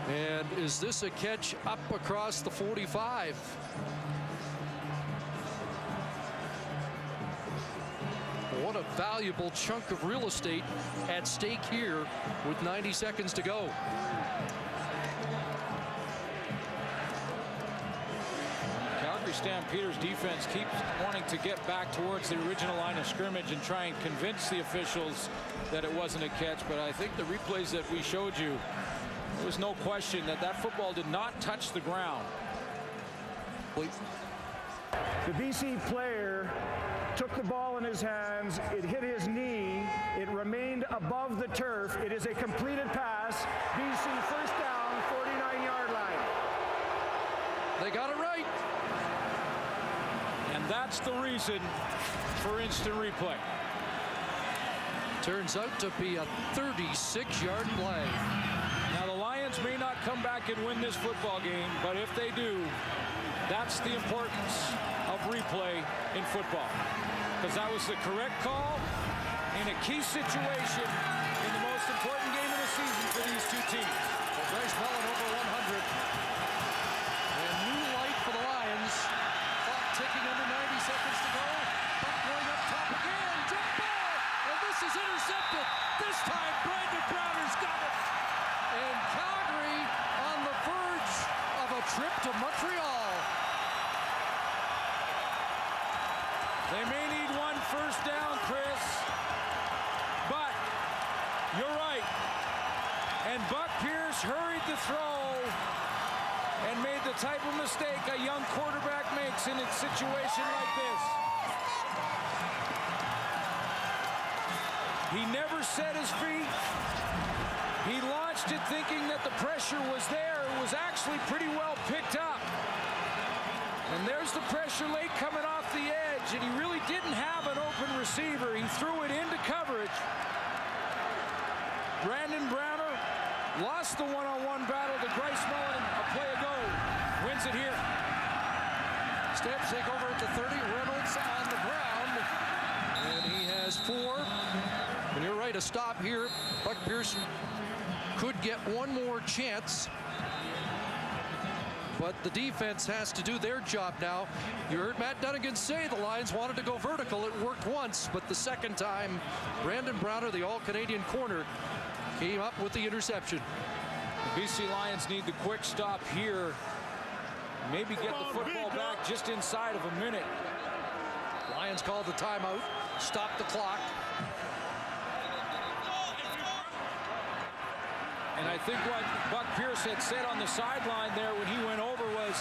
And is this a catch up across the 45? What a valuable chunk of real estate at stake here with 90 seconds to go. Calgary Stampeders defense keeps wanting to get back towards the original line of scrimmage and try and convince the officials that it wasn't a catch. But I think the replays that we showed you, there was no question that football did not touch the ground. The BC player took the ball in his hands. It hit his knee. It remained above the turf. It is a completed pass. BC first down, 49-yard line. They got it right. And that's the reason for instant replay. Turns out to be a 36-yard play. Now the Lions Lions may not come back and win this football game, but if they do, that's the importance of replay in football. Because that was the correct call in a key situation in the most important game of the season for these two teams. Well, Bryce Mellon over 100. And new light for the Lions. Clock ticking under 90 seconds to go. Buck going up top again. Jump ball. And this is intercepted. This time Brandon Browner's got it. And Calgary on the verge of a trip to Montreal. They may need one first down, Chris. But you're right. And Buck Pierce hurried the throw and made the type of mistake a young quarterback makes in a situation like this. He never set his feet. He launched it thinking that the pressure was there. It was actually pretty well picked up. And there's the pressure late coming off the edge, and he really didn't have an open receiver. He threw it into coverage. Brandon Browner lost the one-on-one battle to Bryce Mellon. A play ago. Wins it here. Stamps take over at the 30. Reynolds on the ground. And he has 4. And you're right, a stop here. Buck Pierce could get one more chance. But the defense has to do their job now. You heard Matt Dunnigan say the Lions wanted to go vertical. It worked once, but the second time, Brandon Browner, the all-Canadian corner, came up with the interception. The BC Lions need the quick stop here. Maybe get the football back just inside of a minute. Lions called the timeout, stop the clock. And I think what Buck Pierce had said on the sideline there when he went over was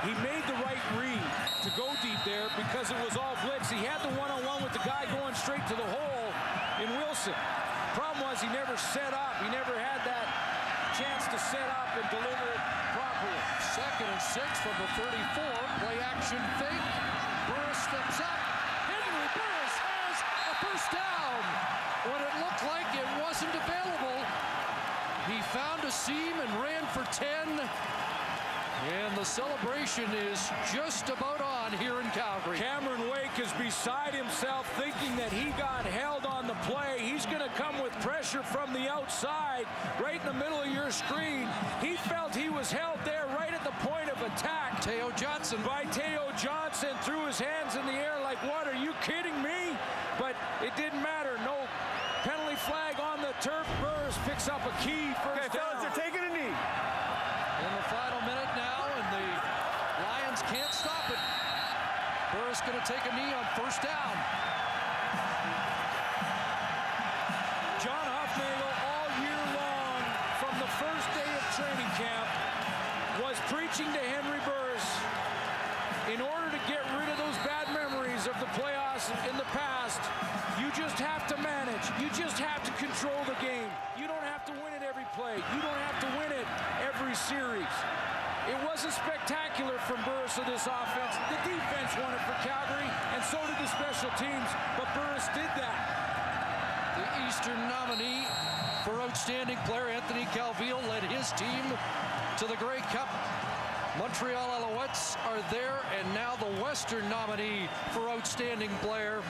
he made the right read to go deep there because it was all blitz. He had the one-on-one with the guy going straight to the hole in Wilson. Problem was he never set up. He never had that chance to set up and deliver it properly. 2nd and 6 from the 34. Play action fake. Burris steps up. Henry Burris has a first down. When it looked like it wasn't available, he found a seam and ran for 10. And the celebration is just about on here in Calgary. Cameron Wake is beside himself thinking that he got held on the play. He's going to come with pressure from the outside right in the middle of your screen. He felt he was held there right at the point of attack. Teo Johnson. By Teo Johnson, threw his hands in the air like, what, are you kidding me? But it didn't matter. No penalty flag on the turf. Burris picks up a key first down. Fellas, they're taking a knee. In the final minute now, and the Lions can't stop it. Burris going to take a knee on first down. John Hufnagel all year long from the first day of training camp was preaching to Henry Burris in order to get rid of those bad memories of the playoffs in the past. You just have to manage. You just have to control the game. You don't have to win it every play. You don't have to win it every series. It wasn't spectacular from Burris of this offense. The defense won it for Calgary, and so did the special teams, but Burris did that. The Eastern nominee for outstanding player, Anthony Calvillo, led his team to the Grey Cup. Montreal Alouettes are there, and now the Western nominee for outstanding player.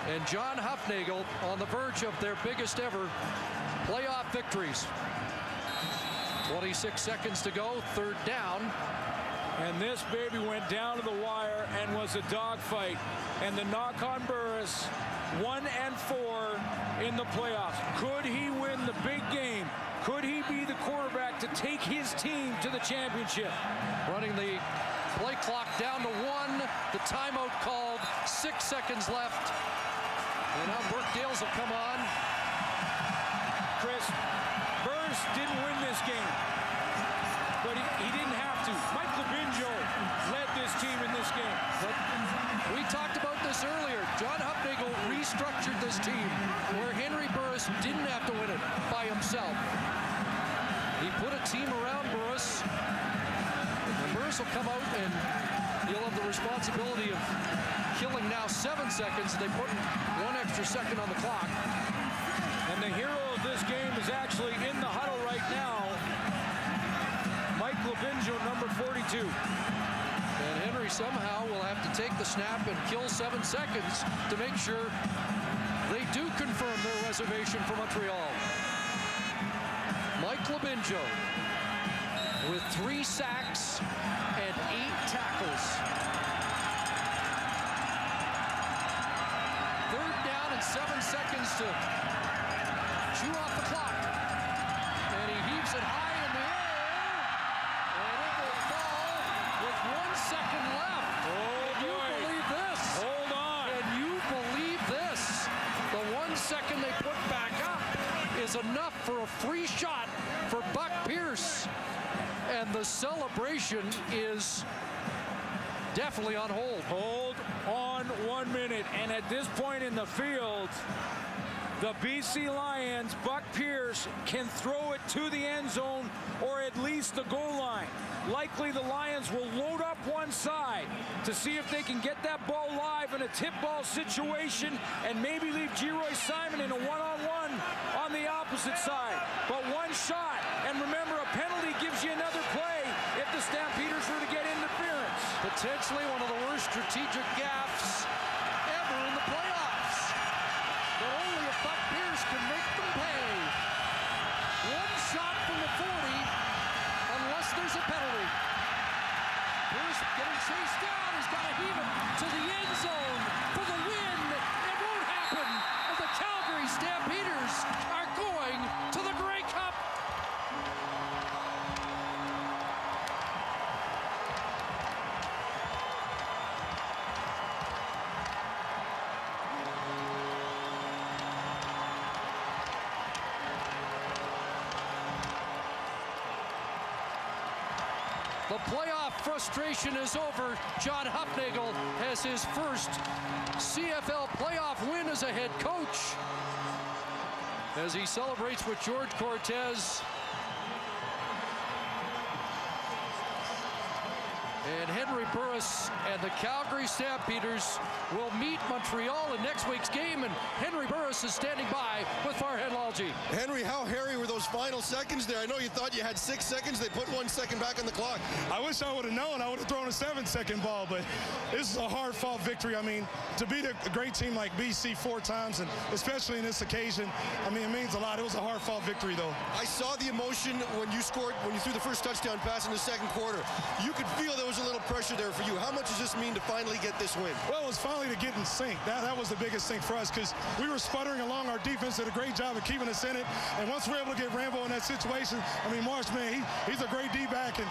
And John Hufnagel on the verge of their biggest ever playoff victories. 26 seconds to go, 3rd down. And this baby went down to the wire and was a dogfight. And the knock on Burris, 1 and 4 in the playoffs. Could he win the big game? Could he be the quarterback to take his team to the championship? Running the play clock down to 1. The timeout called, 6 seconds left. And now Burke Dales will come on. Chris, Burris didn't win this game, but he didn't have to. Mike Labinjo led this team in this game. But we talked about this earlier. John Hufnagel restructured this team where Henry Burris didn't have to win it by himself. He put a team around Burris, and Burris will come out and he'll have the responsibility of killing now 7 seconds. They put 1 extra second on the clock. And the hero of this game is actually in the huddle right now. Lobinjo, number 42. And Henry somehow will have to take the snap and kill 7 seconds to make sure they do confirm their reservation for Montreal. Mike Lobinjo with 3 sacks and 8 tackles. 3rd down and 7 seconds to chew off the clock. And he heaves it high in the air. And it will fall with 1 second left. Oh, Can you boy. believe this? Hold on. Can you believe this? The 1 second they put back up is enough for a free shot for Buck Pierce. And the celebration is definitely on hold. Hold on 1 minute. And at this point in the field, the BC Lions, Buck Pierce, can throw it to the end zone or at least the goal line. Likely the Lions will load up one side to see if they can get that ball live in a tip ball situation and maybe leave Geroy Simon in a one-on-one on the opposite side. But one shot, and remember, a penalty gives you another play if the Stampeders were to get interference. Potentially one of the worst strategic gaffes ever in the playoffs. But only if Buck Pierce can make them pay. One shot from the 40, unless there's a penalty. Pierce getting chased down. He's got to heave it to the end zone for the win. It won't happen. And the Calgary Stampeders are going to the Grey Cup. The playoff frustration is over. John Hufnagel has his first CFL playoff win as a head coach. As he celebrates with George Cortez. And Henry Burris and the Calgary Stampeders will meet Montreal in next week's game, and Henry Burris is standing by with Farhan Lalji. Henry, how hairy were those final seconds there? I know you thought you had 6 seconds. They put 1 second back on the clock. I wish I would have known. I would have thrown a 7-second ball, but this is a hard-fought victory. I mean, to beat a great team like BC 4 times, and especially in this occasion, I mean, it means a lot. It was a hard-fought victory, though. I saw the emotion when you threw the first touchdown pass in the second quarter. You could feel there was a little pressure there for you. How much does this mean to finally get this win? Well, it was finally to get in sync. That was the biggest thing for us, because we were sputtering along. Our defense did a great job of keeping us in it. And once we're able to get Rambo in that situation, I mean, Marsh, man, he's a great D-back, and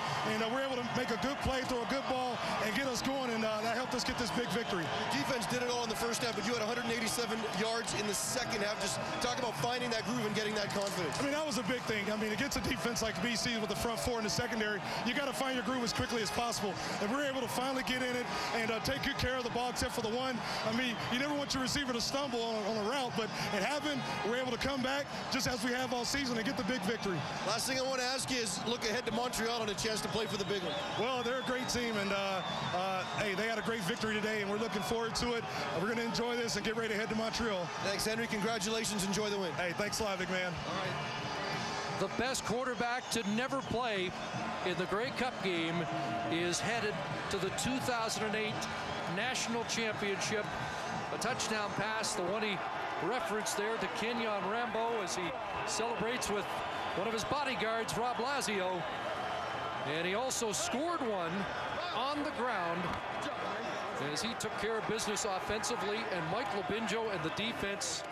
we're able to make a good play, throw a good ball, and get us going, and that helped us get this big victory. Defense did it all in the first half, but you had 187 yards in the second half. Just talk about finding that groove and getting that confidence. I mean, that was a big thing. I mean, against a defense like BC with the front 4 in the secondary, you got to find your groove as quickly as possible. And we're able to finally get in it and take good care of the ball, except for the one. I mean, you never want your receiver to stumble on a route, but it happened. We're able to come back just as we have all season and get the big victory. Last thing I want to ask you is look ahead to Montreal and a chance to play for the big one. Well, they're a great team, and hey, they had a great victory today, and we're looking forward to it. We're going to enjoy this and get ready to head to Montreal. Thanks, Henry. Congratulations. Enjoy the win. Hey, thanks a lot, big man. All right. The best quarterback to never play in the Grey Cup game is headed to the 2008 National Championship. A touchdown pass, the one he referenced there to Kenyon Rambo as he celebrates with one of his bodyguards, Rob Lazio. And he also scored one on the ground as he took care of business offensively, and Mike Lobinjo and the defense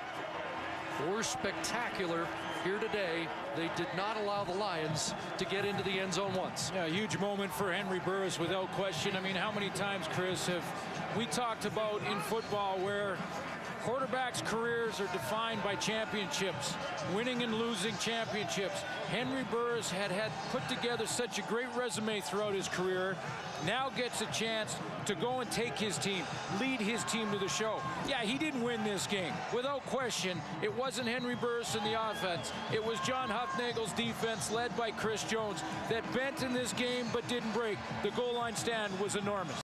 were spectacular here today. They did not allow the Lions to get into the end zone once. Yeah, a huge moment for Henry Burris without question. I mean, how many times, Chris, have we talked about in football where quarterbacks' careers are defined by championships, winning and losing championships. Henry Burris had put together such a great resume throughout his career, now gets a chance to go and take his team, lead his team to the show. Yeah, he didn't win this game. Without question, it wasn't Henry Burris in the offense. It was John Hufnagel's defense, led by Chris Jones, that bent in this game but didn't break. The goal line stand was enormous.